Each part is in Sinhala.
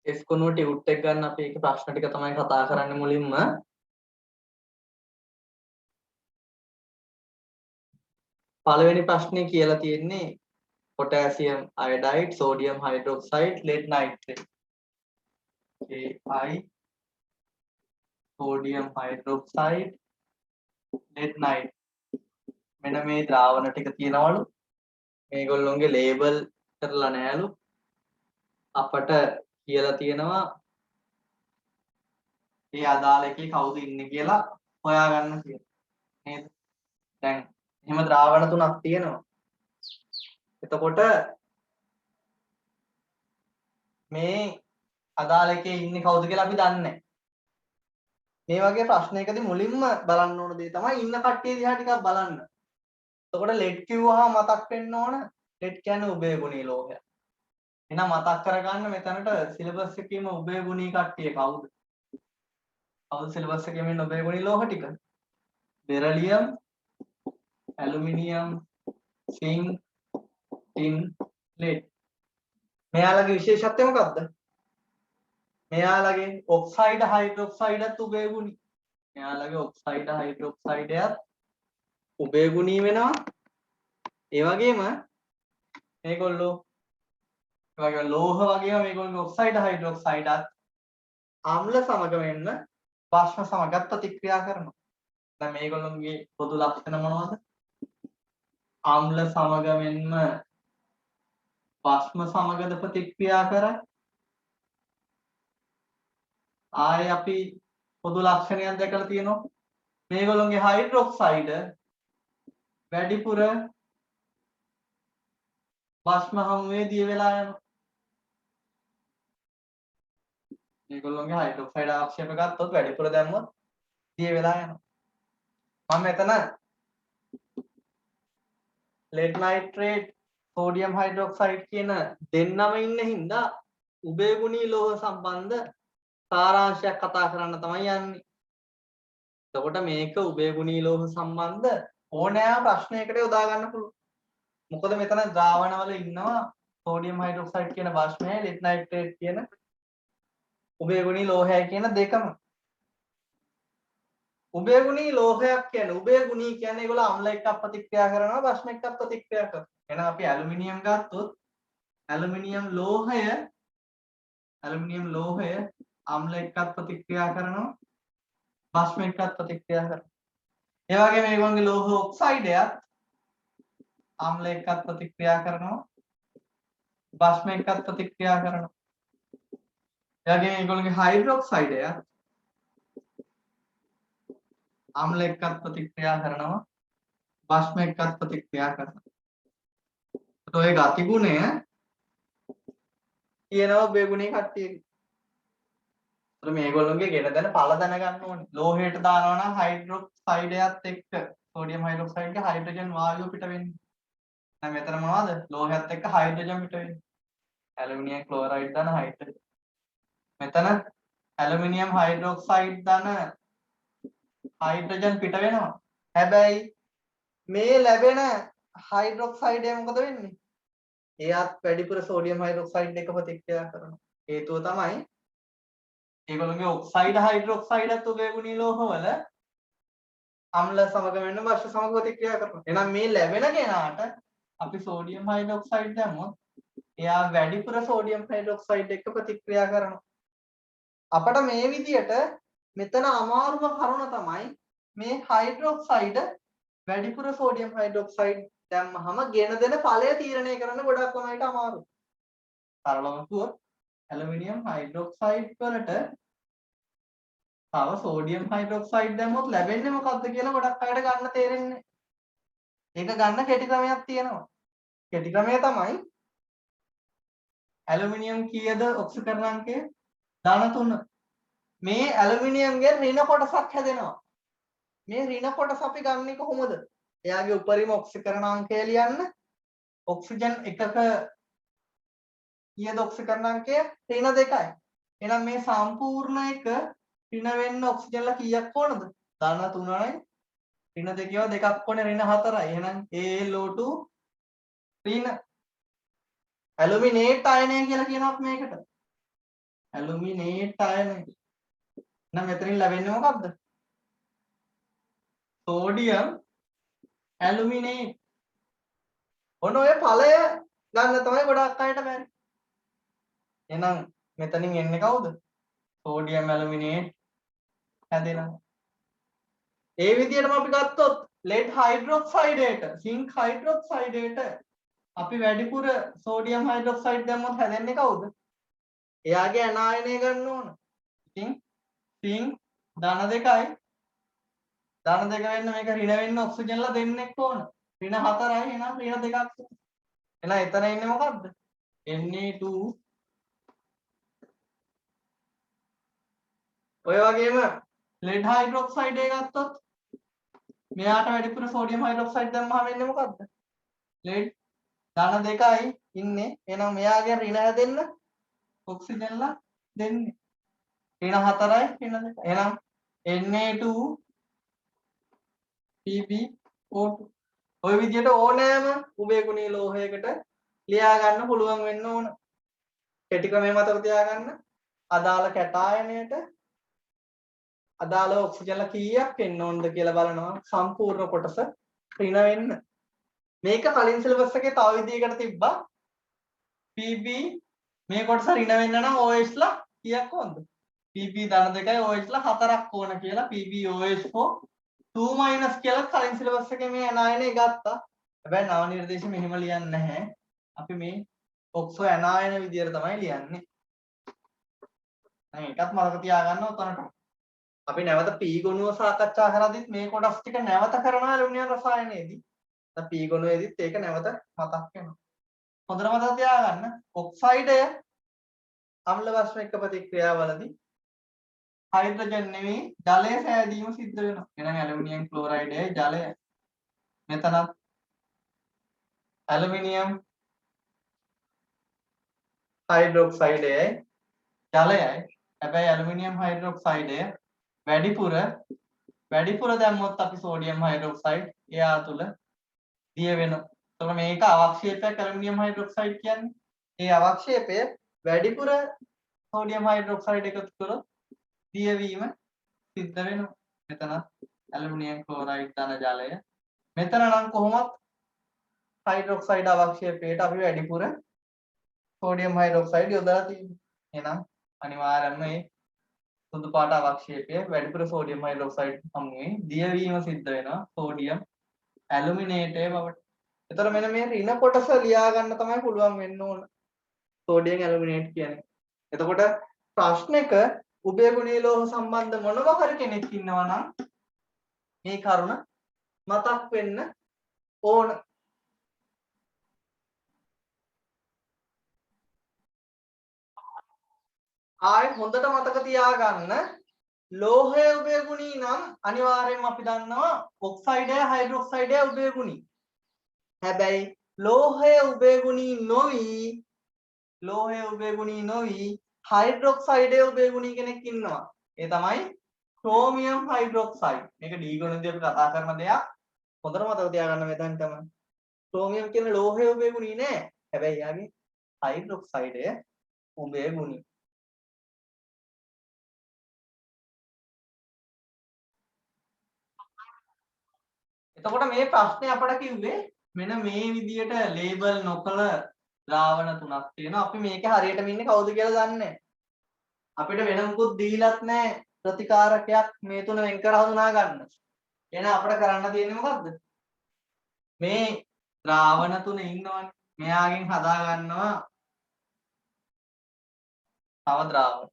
S කුණුව ටියුට් එක ගන්න අපි ඒක ප්‍රශ්න ටික තමයි කතා කරන්නේ මුලින්ම. පළවෙනි ප්‍රශ්නේ කියලා තියෙන්නේ potassium iodide, sodium hydroxide, lead nitrate. Ai sodium hydroxide, lead nitrate. මෙන්න මේ ද්‍රාවණ ටික තියෙනවලු. මේගොල්ලොන්ගේ ලේබල් කරලා නැහැලු. අපට කියලා තියෙනවා මේ අදාළ එකේ කවුද ඉන්නේ කියලා හොයාගන්න කියලා. නේද? දැන් එහෙම ද්‍රාවණ තුනක් තියෙනවා. එතකොට මේ අදාළ එකේ ඉන්නේ කවුද කියලා අපි දන්නේ නැහැ. මේ වගේ ප්‍රශ්නයකදී මුලින්ම බලන්න ඕන දේ තමයි ඉන්න කට්ටිය දිහා ටිකක් බලන්න. එතකොට ලෙඩ් කිව්වහම මතක් වෙන්න ඕන ලෙඩ් කියන්නේ උභයගුණී ලෝහයක්. එහෙනම් මතක් කරගන්න මෙතනට සිලබස් එකේම උභයගුණී කට්ටිය කවුද? කවුද සිලබස් එකේම ඉන්න උභයගුණී ලෝහ ටික? Beryllium, aluminium, zinc, tin, lead. මෙයාලගේ විශේෂත්වය මොකක්ද? මෙයාලගේ ඔක්සයිඩ් හයිඩ්‍රොක්සයිඩත් උභයගුණී. මෙයාලගේ ඔක්සයිඩ් හයිඩ්‍රොක්සයිඩයත් උභයගුණී වෙනවා. ඒ වගේම මේගොල්ලෝ ඒ වගේ ලෝහ වගේම මේගොල්ලෝ ඔක්සයිඩ් හයිඩ්‍රොක්සයිඩත් අම්ල සමග වෙන්න භස්ම සමගත් ප්‍රතික්‍රියා කරනවා. දැන් මේගොල්ලෝගේ පොදු ලක්ෂණ මොනවද? අම්ල සමග වෙන්න භස්ම සමගද ප්‍රතික්‍රියා කරයි. ආයේ අපි පොදු ලක්ෂණයක් දැකලා තියෙනවා. මේගොල්ලෝගේ හයිඩ්‍රොක්සයිඩ් වැඩිපුර භස්ම හමුවේ දිය වෙලා යනවා. මේගොල්ලෝගේ හයිඩ්‍රොක්සයිඩ් ආක්ෂේප ගත්තොත් වැඩිපුර දැම්මොත් දිය වෙලා යනවා. මම මෙතන lead nitrate, sodium hydroxide කියන දෙන්නම ඉන්න හින්දා උභයගුණී ලෝහ සම්බන්ධ සාරාංශයක් කතා කරන්න තමයි යන්නේ. එතකොට මේක උභයගුණී ලෝහ සම්බන්ධ ඕනෑම ප්‍රශ්නයකට යොදා ගන්න පුළුවන්. මොකද මෙතන ද්‍රාවණවල ඉන්නවා sodium hydroxide කියන භස්මය, lead nitrate කියන උභයගුණී ලෝහය කියන දෙකම. උභයගුණී ලෝහයක් කියන්නේ උභයගුණී කියන්නේ ඒගොල්ලෝ අම්ල එක්ක ප්‍රතික්‍රියා කරනවා භස්ම එක්ක ප්‍රතික්‍රියා කරනවා. එහෙනම් අපි ඇලුමිනියම් ගත්තොත් ඇලුමිනියම් ලෝහය අම්ල එක්ක ප්‍රතික්‍රියා කරනවා භස්ම එක්ක ප්‍රතික්‍රියා කරනවා. ඒ වගේම මේගොල්ලෝගේ ලෝහ ඔක්සයිඩයත් අම්ල එක්ක ප්‍රතික්‍රියා කරනවා භස්ම එක්ක ප්‍රතික්‍රියා කරනවා. ඒ වගේම මේගොල්ලෝගේ හයිඩ්‍රොක්සයිඩයත් අම්ල එක්ක ප්‍රතික්‍රියා කරනවා භස්ම එක්ක ප්‍රතික්‍රියා කරනවා. ඔය ගති ගුණය කියනවා උභයගුණී කට්ටියගේ. ඒතර මේගොල්ලෝගේ ගෙන දැන ඵල දැනගන්න ඕනේ. ලෝහයට දානවා නම් හයිඩ්‍රොක්සයිඩයත් එක්ක සෝඩියම් හයිඩ්‍රොක්සයිඩ්ගේ හයිඩ්‍රජන් වායුව පිට වෙන්නේ. දැන් මෙතන මොනවද? ලෝහයත් එක්ක හයිඩ්‍රජන් පිට වෙන්නේ. ඇලුමිනියම් ක්ලෝරයිඩ් දාන හයිඩ්‍රජන්. මෙතන ඇලුමිනියම් හයිඩ්‍රොක්සයිඩ් දාන හයිඩ්‍රජන් පිට වෙනවා. හැබැයි මේ ලැබෙන හයිඩ්‍රොක්සයිඩය මොකද වෙන්නේ? එයාත් වැඩිපුර සෝඩියම් හයිඩ්‍රොක්සයිඩ් එක ප්‍රතික්‍රියා කරනවා. හේතුව තමයි ඒගොල්ලෝගේ ඔක්සයිඩ් හයිඩ්‍රොක්සයිඩත් උභයගුණී ලෝහවල අම්ල සමග වෙන්න භස්ම සමග ප්‍රතික්‍රියා කරනවා. එහෙනම් මේ ලැබෙන කෙනාට අපි සෝඩියම් හයිඩ්‍රොක්සයිඩ් දැම්මොත් එයා වැඩිපුර සෝඩියම් හයිඩ්‍රොක්සයිඩ් එක්ක ප්‍රතික්‍රියා කරනවා. අපිට මේ විදියට මෙතන අමාරුම කරුණ තමයි මේ හයිඩ්‍රොක්සයිඩ් වැඩිපුර සෝඩියම් හයිඩ්‍රොක්සයිඩ් දැම්මහම ගෙන දෙන ඵලය තීරණය කරන්න ගොඩක් ළමයිට අමාරුයි. සරලවම කිව්වොත් ඇලුමිනියම් හයිඩ්‍රොක්සයිඩ් වලට තව සෝඩියම් හයිඩ්‍රොක්සයිඩ් දැම්මොත් ලැබෙන්නේ මොකක්ද කියලා ගොඩක් අයට ගන්න තේරෙන්නේ නැහැ. ඒක ගන්න කෙටි ක්‍රමයක් තියෙනවා. කෙටි ක්‍රමය තමයි ඇලුමිනියම් කීයද ඔක්සිකරණාංකය? ධන 3. මේ ඇලුමිනියම්ගේ ඍණ කොටසක් හැදෙනවා. මේ ඍණ කොටස අපි ගන්නෙ කොහොමද? එයාගේ උපරිම ඔක්සිකරණාංකය ලියන්න. ඔක්සිජන් එකක කීයද ඔක්සිකරණාංකය? ඍණ 2යි. එහෙනම් මේ සම්පූර්ණ එක ඍණ වෙන්න ඔක්සිජන්ලා කීයක් ඕනද? ධන 3යි. ඍණ 2ව දෙකක් ඕනේ ඍණ 4යි. එහෙනම් AlO2 ඍණ ඇලුමිනේට් අයනය කියලා කියනවත් මේකට. ඇලුමිනේට් අයන. එහෙනම් මෙතනින් ලැබෙන්නේ මොකක්ද? සෝඩියම් ඇලුමිනේට්. ඔන්න ඔය ඵලය ගන්න තමයි ගොඩක් අයට බැරි. එහෙනම් මෙතනින් එන්නේ කවුද? සෝඩියම් ඇලුමිනේට් හැදෙනවා. ඒ විදිහටම අපි ගත්තොත් lead hydroxide zinc hydroxide අපි වැඩිපුර සෝඩියම් හයිඩ්‍රොක්සයිඩ් දැම්මොත් හැදෙන්නේ කවුද? එයාගේ ඇනායනය ගන්න ඕන. ඉතින් zinc ධන 2යි ධන 2 වෙන්න මේක ඍණ වෙන්න ඔක්සිජන්ලා දෙන්නෙක් ඕන. ඍණ 4යි එහෙනම් ඍණ 2ක්. එහෙනම් එතන ඉන්නේ මොකද්ද? Na2 ඔය වගේම lead hydroxide එක ගත්තොත් මෙයාට වැඩිපුර සෝඩියම් හයිඩ්‍රොක්සයිඩ් දැම්මම වෙන්නේ මොකද්ද? lead ධන 2යි ඉන්නේ. එහෙනම් මෙයාගේ ඍණ හැදෙන්න ඔක්සිජන්ලා දෙන්නේ. ඍණ 4යි ඍණ 2. එහෙනම් Na2 PbO2. ඔය විදිහට ඕනෑම උභයගුණී ලෝහයකට ලියා ගන්න පුළුවන් වෙන්න ඕන. කෙටි ක්‍රමයේ මතක තියාගන්න. අදාළ කැටායනයට අදාළ ඔක්සිජන්ලා කීයක් එන්න ඕනද කියලා බලනවා. සම්පූර්ණ කොටස ඍණ වෙන්න. මේක කලින් සිලබස් එකේ තව විදිහකට තිබ්බා. Pb මේ කොටස ඍණ වෙන්න නම් OH ලා කීයක් ඕනද? Pb ධන 2යි OH ලා 4ක් ඕන කියලා PbOH4 2- කියලා කලින් සිලබස් එකේ මේ ඇනායනය ගත්තා. හැබැයි නව නිර්දේශ මෙහෙම ලියන්නේ නැහැ. අපි මේ ඔක්සෝ ඇනායන විදියට තමයි ලියන්නේ. දැන් ඒකත් මතක තියාගන්න උතනට. අපි නැවත P ගොනුව සාකච්ඡා කරද්දිත් මේ කොටස් ටික නැවත කරනවා ඇලුමිනියම් රසායනයේදී. දැන් P ගොනුවේදීත් ඒක නැවත මතක් වෙනවා. හොඳට මතක තියාගන්න ඔක්සයිඩය අම්ල වාෂ්ප එක්ක ප්‍රතික්‍රියාවලදී හයිඩ්‍රජන් නෙවෙයි ජලය සෑදීම සිද්ධ වෙනවා. එහෙනම් ඇලුමිනියම් ක්ලෝරයිඩයයි ජලය. මෙතනත් ඇලුමිනියම් හයිඩ්‍රොක්සයිඩයයි ජලයයි. හැබැයි ඇලුමිනියම් හයිඩ්‍රොක්සයිඩය වැඩිපුර දැම්මොත් අපි සෝඩියම් හයිඩ්‍රොක්සයිඩ් එයා තුල දිය වෙනවා. එතකොට මේක අවක්ෂේපයක් ඇලුමිනියම් හයිඩ්‍රොක්සයිඩ් කියන්නේ. ඒ අවක්ෂේපය වැඩිපුර සෝඩියම් හයිඩ්‍රොක්සයිඩ් එකතු කරොත් දියවීම සිද්ධ වෙනවා. මෙතන ඇලුමිනියම් ක්ලෝරයිඩ් ධන ජලය. මෙතන නම් කොහොමත් හයිඩ්‍රොක්සයිඩ් අවක්ෂේපයට අපි වැඩිපුර සෝඩියම් හයිඩ්‍රොක්සයිඩ් යොදලා තියෙනවා. එහෙනම් අනිවාර්යයෙන්ම මේ සුදු පාට අවක්ෂේපය වැඩිපුර සෝඩියම් හයිඩ්‍රොක්සයිඩ් සමගින් දියවීම සිද්ධ වෙනවා සෝඩියම් ඇලුමිනේටය බවට. එතකොට මෙන්න මේ ඍණ කොටස ලියා ගන්න තමයි පුළුවන් වෙන්න ඕන. සෝඩියම් ඇලුමිනේට් කියන්නේ. එතකොට ප්‍රශ්නෙක උභයගුණී ලෝහ සම්බන්ධ මොනවා හරි කෙනෙක් ඉන්නවා නම් මේ කරුණ මතක් වෙන්න ඕන. ආයෙ හොඳට මතක තියාගන්න ලෝහය උභයගුණී නම් අනිවාර්යයෙන්ම අපි දන්නවා ඔක්සයිඩය හයිඩ්‍රොක්සයිඩය උභයගුණී. හැබැයි ලෝහය උභයගුණී නොවි හයිඩ්‍රොක්සයිඩය උභයගුණී කෙනෙක් ඉන්නවා. ඒ තමයි ක්‍රෝමියම් හයිඩ්‍රොක්සයිඩ්. මේක ඩී ගුණයේදී අපි කතා කරන දෙයක්. හොඳට මතක තියාගන්න මෙතනටම. ක්‍රෝමියම් කියන ලෝහය උභයගුණී නෑ. හැබැයි යාගේ හයිඩ්‍රොක්සයිඩය උභයගුණී. එතකොට මේ ප්‍රශ්නේ අපට කිව්වේ මෙන්න මේ විදියට ලේබල් නොකළ ද්‍රාවණ තුනක් තියෙනවා. අපි මේකේ හරියටම ඉන්නේ කවුද කියලා දන්නේ නැහැ. අපිට වෙන මොකුත් දීලත් නැහැ ප්‍රතිකාරකයක් මේ තුන වෙන් කර හඳුනා ගන්න. එහෙනම් අපිට කරන්න තියෙන්නේ මොකද්ද? මේ ද්‍රාවණ තුන ඉන්නවනේ. මෙයාගෙන් හදා ගන්නවා තව ද්‍රාවණ.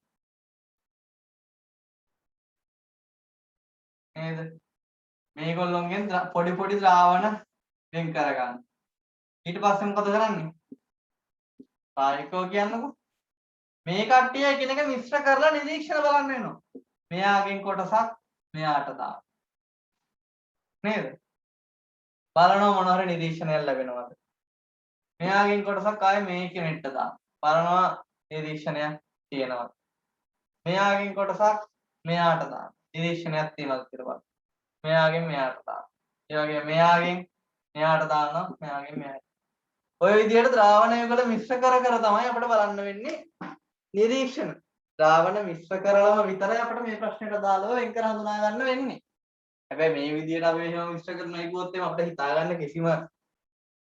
නේද? මේගොල්ලොන්ගෙන් පොඩි ද්‍රාවණ වෙන් කර ගන්න. ඊට පස්සේ මොකද කරන්නේ? ප්‍රායෝගිකව කියන්නකෝ. මේ කට්ටිය එකිනෙක මිශ්‍ර කරලා නිරීක්ෂණ බලන්න වෙනවා. මෙයාගෙන් කොටසක් මෙයාට දාන්න. නේද? බලනවා මොන හරි නිරීක්ෂණයක් ලැබෙනවද? මෙයාගෙන් කොටසක් ආයේ මේ කෙනෙක්ට දාන්න. බලනවා නිරීක්ෂණයක් තියෙනවද? මෙයාගෙන් කොටසක් මෙයාට දාන්න. නිරීක්ෂණයක් තියෙනවද කියලා බලන්න. මෙයාගෙන් මෙයාට දාන්න. ඒ වගේම මෙයාගෙන් මෙයාට දානවා. මෙයාගෙන් මෙයාට. ඔය විදිහට ද්‍රාවණය වල මිශ්‍ර කර තමයි අපිට බලන්න වෙන්නේ නිරීක්ෂණ. ද්‍රාවණ මිශ්‍ර කරලම විතරයි අපිට මේ ප්‍රශ්නෙට දාලව වෙන් කර හඳුනා ගන්න වෙන්නේ. හැබැයි මේ විදිහට අපි එහෙම මිශ්‍ර කරනවා කිව්වොත් එimhe අපිට හිතා ගන්න කිසිම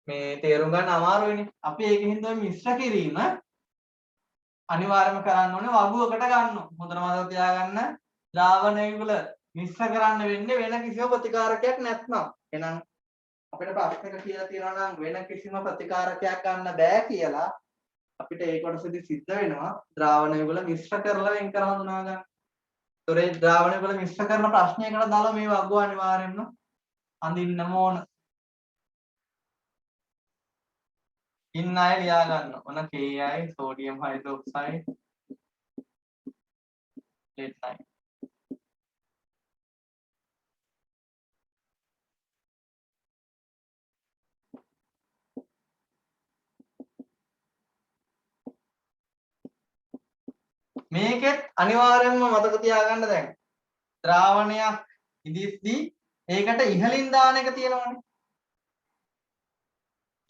මේ තේරුම් ගන්න අමාරුයිනේ. අපි ඒකින්ද ඔය මිශ්‍ර කිරීම අනිවාර්යයෙන්ම කරන්න ඕනේ වගුවකට ගන්න. හොඳට මතක තියාගන්න. ද්‍රාවණ යුගල මිශ්‍ර කරන්න වෙන්නේ වෙන කිසිම ප්‍රතිකාරකයක් නැත්නම්. එහෙනම් අපිට ප්‍රශ්නක කියලා තියෙනවා නම් වෙන කිසිම ප්‍රතිකාරකයක් ගන්න බෑ කියලා අපිට ඒ කොටසදී සිද්ධ වෙනවා ද්‍රාවණ යුගල මිශ්‍ර කරලා වෙන් කර හඳුනා ගන්න. ඒතොරේ ද්‍රාවණ යුගල මිශ්‍ර කරන ප්‍රශ්නයකට දාලා මේ වගුව අනිවාර්යයෙන්ම අඳින්නම ඕන. ඉන්න අය ලියා ගන්න. ඔන Ki සෝඩියම් හයිඩ්‍රොක්සයිඩ් lead 9. මේකෙත් අනිවාර්යයෙන්ම මතක තියාගන්න දැන් ද්‍රාවණයක් ඉදිද්දී ඒකට ඉහළින් දාන එක තියෙනවනේ.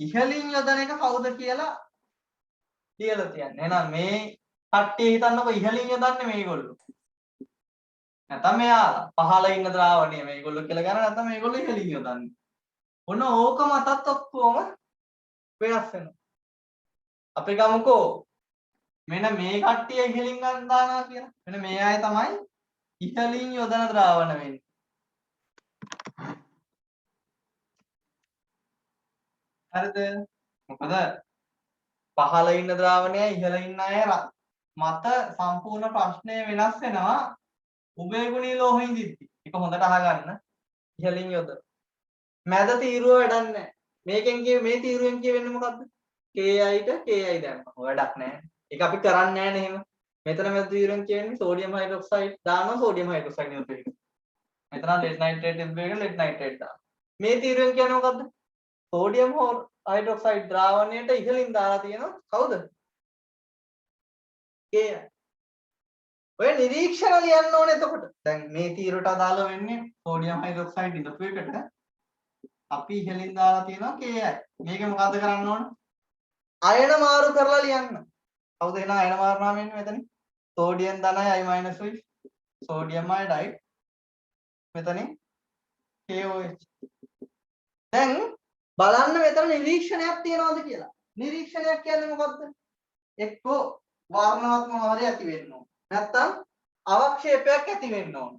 ඉහළින් යොදන එක කවුද කියලා තියන්නේ. එහෙනම් මේ කට්ටිය හිතන්නකො ඉහළින් යොදන්නේ මේගොල්ලෝ. නැත්නම් මෙයාලා පහළ ඉන්න ද්‍රාවණය මේගොල්ලෝ කියලා ගන්න නැත්නම් මේගොල්ලෝ ඉහළින් යොදන්නේ. ඔන්න ඕක මතත් ඔක්කොම වෙනස් වෙනවා. අපි ගමුකෝ මෙන්න මේ කට්ටිය ඉහළින් ගන්න දානවා කියලා. මෙන්න මේ අය තමයි ඉහළින් යොදන ද්‍රාවණ වෙන්නේ. හරිද? මොකද පහළ ඉන්න ද්‍රාවණය ඉහළ ඉන්න අය මත සම්පූර්ණ ප්‍රශ්නය වෙනස් වෙනවා. උභයගුණී ලෝහ ඉදිද්දි. ඒක හොඳට අහගන්න. ඉහළින් යොදන. මැද තීරුව වැඩක් නැහැ. මේකෙන් මේ තීරුවෙන් කියවෙන්නේ මොකද්ද? Ki ට Ki දැම්මා. වැඩක් නැහැ. ඒක අපි කරන්නේ නැහැ නේ එහෙම. මෙතන මැද තීරුවෙන් කියන්නේ සෝඩියම් හයිඩ්‍රොක්සයිඩ් දානවා සෝඩියම් හයිඩ්‍රොක්සයිඩ් නියුත් වෙනවා. මෙතන lead nitrate තිබ්බ එක lead nitrate දානවා. මේ තීරුවෙන් කියන්නේ මොකද්ද? සෝඩියම් හයිඩ්‍රොක්සයිඩ් ද්‍රාවණයට ඉහළින් දාලා තියෙනවා කවුද? Ki. ඔය නිරීක්ෂණ ලියන්න ඕනේ එතකොට. දැන් මේ තීරයට අදාළ වෙන්නේ සෝඩියම් හයිඩ්‍රොක්සයිඩ් ඉදපු එකට අපි ඉහළින් දාලා තියෙනවා Ki. මේක මොකද්ද කරන්න ඕන? අයන මාරු කරලා ලියන්න. කවුද එන අයන මාරුනාම එන්නේ මෙතන? සෝඩියම් ධනයි I- උයි සෝඩියම් අයඩයිඩ් මෙතනින් KOH. දැන් බලන්න මෙතන නිරීක්ෂණයක් තියනවාද කියලා. නිරීක්ෂණයක් කියන්නේ මොකද්ද? එක්කෝ වර්ණාත්මක හරි ඇති වෙන්න ඕන. නැත්තම් අවක්ෂේපයක් ඇති වෙන්න ඕන.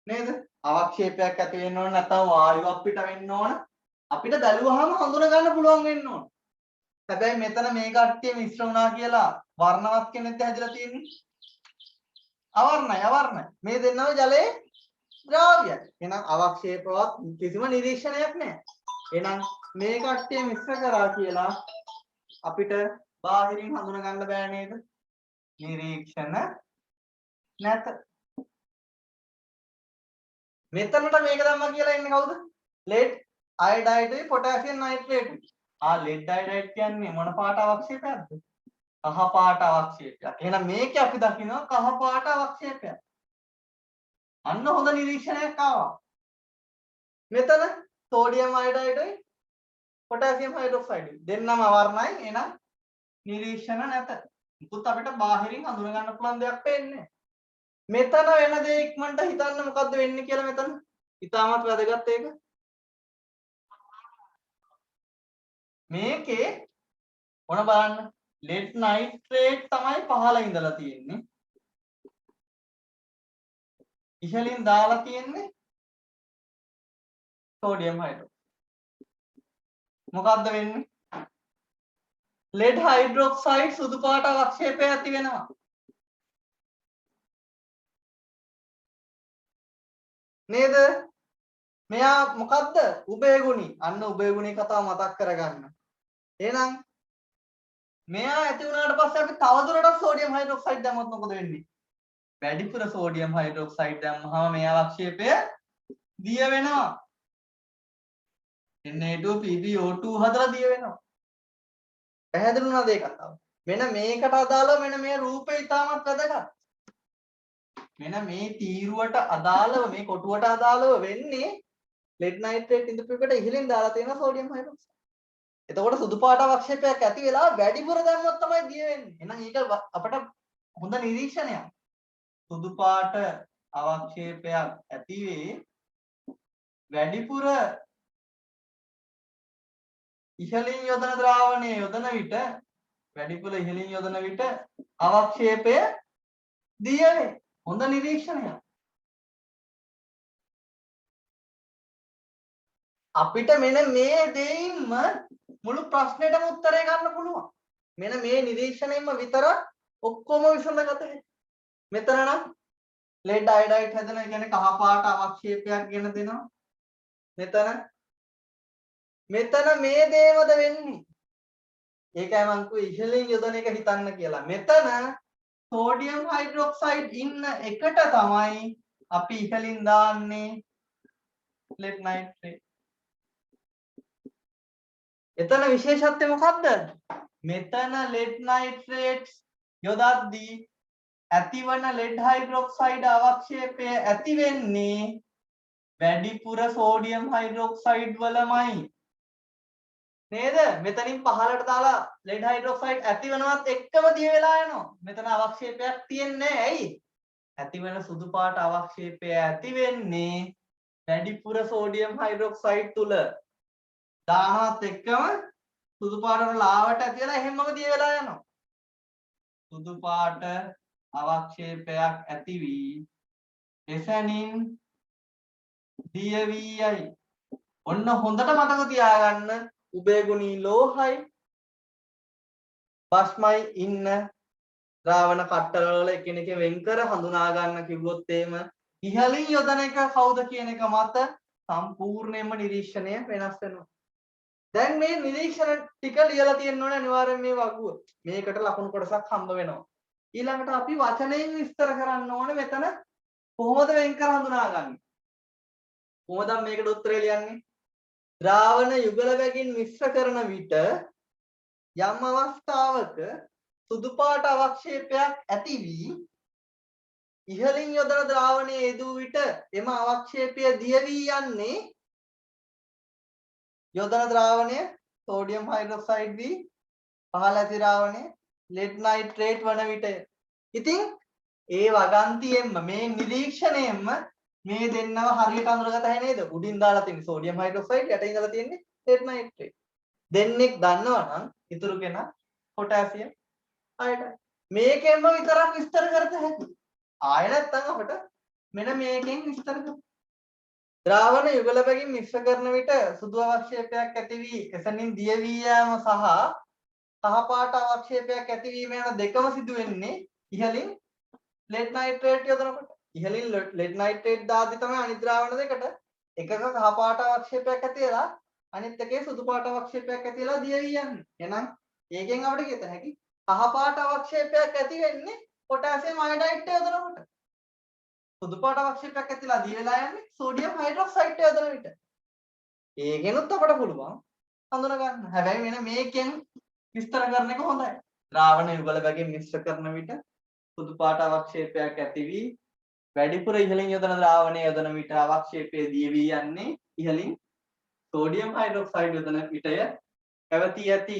නේද? අවක්ෂේපයක් ඇති වෙන්න ඕන නැත්තම් වායුවක් පිට වෙන්න ඕන. අපිට බැලුවාම හඳුන ගන්න පුළුවන් වෙන්න ඕන. හැබැයි මෙතන මේ කට්ටිය මිශ්‍ර වුණා කියලා වර්ණවත් කෙනෙක්ද හැදිලා තියෙන්නේ? අවර්ණයි. මේ දෙන්නම ජලයේ ද්‍රාව්‍යයි. එහෙනම් අවක්ෂේපවත් කිසිම නිරීක්ෂණයක් නැහැ. එහෙනම් මේ කට්ටිය මිශ්‍ර කරා කියලා අපිට බාහිරින් හඳුන ගන්න බෑ නේද? නිරීක්ෂණ නැත. මෙතනට මේක දැම්මා කියලා ඉන්නේ කවුද? lead iodide potassium nitrate. lead iodide කියන්නේ මොන පාට අවක්ෂේපයක්ද? කහ පාට අවක්ෂේපයක්. එහෙනම් මේකේ අපි දකිනවා කහ පාට අවක්ෂේපයක්. අන්න හොඳ නිරීක්ෂණයක් ආවා. මෙතන සෝඩියම් අයඩයිඩයි පොටෑසියම් හයිඩ්‍රොක්සයිඩ් දෙන්නම අවර්ණයි. එහෙනම් නිරීක්ෂණ නැත. මුකුත් අපිට බාහිරින් හඳුන ගන්න පුළුවන් දෙයක් වෙන්නේ. මෙතන වෙන දේ ඉක්මනට හිතන්න මොකද්ද වෙන්නේ කියලා මෙතන. ඉතාමත් වැදගත් ඒක. මේකේ මොන බලන්න lead nitrate තමයි පහළ ඉඳලා තියෙන්නේ. ඉහළින් දාලා තියෙන්නේ සෝඩියම් හයිඩ්‍රොක්සයිඩ්. මොකද්ද වෙන්නේ? lead hydroxide සුදු පාට අවක්ෂේපය ඇති වෙනවා. නේද? මෙයා මොකද්ද? උභයගුණී. අන්න උභයගුණී කතාව මතක් කරගන්න. එහෙනම් මෙයා ඇති වුණාට පස්සේ අපි තවදුරටත් සෝඩියම් හයිඩ්‍රොක්සයිඩ් දැම්මොත් මොකද වෙන්නේ? වැඩිපුර සෝඩියම් හයිඩ්‍රොක්සයිඩ් දැම්මහම මේ අවක්ෂේපය දිය වෙනවා. Na2PbO2 හදලා දිය වෙනවා. පැහැදිලි වුණාද ඒ කතාව? මෙන්න මේකට අදාළව මෙන්න මේ රූපේ ඉතාමත් වැදගත්. මෙන්න මේ තීරුවට අදාළව මේ කොටුවට අදාළව වෙන්නේ lead nitrate ඉඳපු එකට ඉහළින් දාලා තියෙන සෝඩියම් හයිඩ්‍රොක්සයිඩ්. එතකොට සුදු පාට අවක්ෂේපයක් ඇති වෙලා වැඩිපුර දැම්මොත් තමයි දිය වෙන්නේ. එහෙනම් ඒක අපිට හොඳ නිරීක්ෂණයක්. සුදු පාට අවක්ෂේපයක් ඇති වේ වැඩිපුර ඉහළින් යොදන ද්‍රාවණය යොදන විට වැඩිපුර ඉහළින් යොදන විට අවක්ෂේපය දිය වේ. හොඳ නිරීක්ෂණයක්. අපිට මෙන්න මේ දෙයින්ම මුළු ප්‍රශ්නෙටම උත්තරය ගන්න පුළුවන්. මෙන්න මේ නිරීක්ෂණයෙන්ම විතරක් ඔක්කොම විසඳගත හැකියි. මෙතන නම් ලෙඩ් අයඩයිඩ් හැදෙන කියන්නේ කහ පාට අවක්ෂේපයක් ගෙන දෙනවා. මෙතන මේ දේමද වෙන්නේ. ඒකයි මං කිව්වේ ඉහළින් යොදන එක හිතන්න කියලා. මෙතන සෝඩියම් හයිඩ්‍රොක්සයිඩ් ඉන්න එකට තමයි අපි ඉහළින් දාන්නේ ලෙඩ් නයිට්‍රේට්. එතන විශේෂත්වය මොකද්ද? මෙතන ලෙඩ් නයිට්‍රේට් යොදද්දී ඇතිවන ලෙඩ් හයිඩ්‍රොක්සයිඩ් අවක්ෂේපය ඇති වෙන්නේ වැඩිපුර සෝඩියම් හයිඩ්‍රොක්සයිඩ් වලමයි. නේද? මෙතනින් පහළට දාලා ලෙඩ් හයිඩ්‍රොක්සයිඩ් ඇති වෙනවත් එක්කම දිය වෙලා යනවා. මෙතන අවක්ෂේපයක් තියෙන්නේ නැහැ. ඇයි? ඇතිවන සුදු පාට අවක්ෂේපය ඇති වෙන්නේ වැඩිපුර සෝඩියම් හයිඩ්‍රොක්සයිඩ් තුල. දානවත් එක්කම සුදු පාට වල ලාවට ඇතිලා එහෙමම දිය වෙලා යනවා. සුදු පාට අවක්ෂේපයක් ඇති වී එසැනින් දිය වී යයි. ඔන්න හොඳට මතක තියාගන්න උභයගුණී ලෝහයි භස්මයි ඉන්න ද්‍රාවණ කට්ටල වල එකිනෙක වෙන්කර හඳුනා ගන්න කිව්වොත් එහෙම ඉහළින් යොදන එක කවුද කියන එක මත සම්පූර්ණයෙන්ම නිරීක්ෂණය වෙනස් වෙනවා. දැන් මේ නිරීක්ෂණ ටික ලියලා තියෙන්න ඕනේ අනිවාර්යෙන් මේ වගුව. මේකට ලකුණු කොටසක් හම්බ වෙනවා. ඊළඟට අපි වචනයෙන් විස්තර කරන්න ඕනේ මෙතන කොහොමද වෙන්කර හඳුනාගන්නේ? කොහොමද මේකට උත්තරය ලියන්නේ? ද්‍රාවණ යුගල බැගින් මිශ්‍ර කරන විට යම් අවස්ථාවක සුදු පාට අවක්ෂේපයක් ඇති වී ඉහළින් යොදන ද්‍රාවණයේ යෙදූ විට එම අවක්ෂේපය දිය වී යන්නේ යොදන ද්‍රාවණය සෝඩියම් හයිඩ්‍රොක්සයිඩ් වී පහළ ඇති ද්‍රාවණය ලෙඩ් නයිට්‍රේට් වන විට. ඉතින් ඒ වගන්තියෙන්ම මේ නිරීක්ෂණයෙන්ම මේ දෙන්නව හරියට අඳුරගත හැයි නේද? උඩින් දාලා තියෙන්නේ සෝඩියම් හයිඩ්‍රොක්සයිඩ් යට ඉඳලා තියෙන්නේ ලෙඩ් නයිට්‍රේට්. දෙන්නෙක් දන්නවා නම් ඉතුරු කෙනා පොටෑසියම් අයඩයිඩ්. මේකෙන්ම විතරක් විස්තර කරත හැකියි. ආය නැත්තම් අපිට මෙන්න මේකෙන් විස්තර කරමු. ද්‍රාවණ යුගල බැගින් මිශ්‍ර කරන විට සුදු අවක්ෂේපයක් ඇති වී එසැනින් දිය වී යාම සහ කහ පාට අවක්ෂේපයක් ඇති වීම යන දෙකම සිදු වෙන්නේ ඉහළින් ලෙඩ් නයිට්‍රේට් යොදනකොට. ඉහළින් ලෙඩ් නයිට්‍රේට් දාද්දි තමයි අනිත් ද්‍රාවණ දෙකට එකක කහ පාට අවක්ෂේපයක් ඇති වෙලා අනිත් එකේ සුදු පාට අවක්ෂේපයක් ඇති වෙලා දිය වී යන්නේ. එහෙනම් ඒකෙන් අපිට කියත හැකි කහ පාට අවක්ෂේපයක් ඇති වෙන්නේ පොටෑසියම් අයඩයිඩ් යොදනකොට. සුදු පාට අවක්ෂේපයක් ඇතිලා දිය වෙලා යන්නේ සෝඩියම් හයිඩ්‍රොක්සයිඩ් යොදන විට. ඒකෙනුත් අපට පුළුවන් හඳුනා ගන්න. හැබැයි මෙන්න මේකෙන් විස්තර කරන එක හොඳයි. ද්‍රාවණ යුගල බැගින් මිශ්‍ර කරන විට සුදු පාට අවක්ෂේපයක් ඇති වී වැඩිපුර ඉහළින් යොදන ද්‍රාවණය යොදන විට අවක්ෂේපය දිය වී යන්නේ ඉහළින් සෝඩියම් හයිඩ්‍රොක්සයිඩ් යොදන විටය. පැවතී ඇති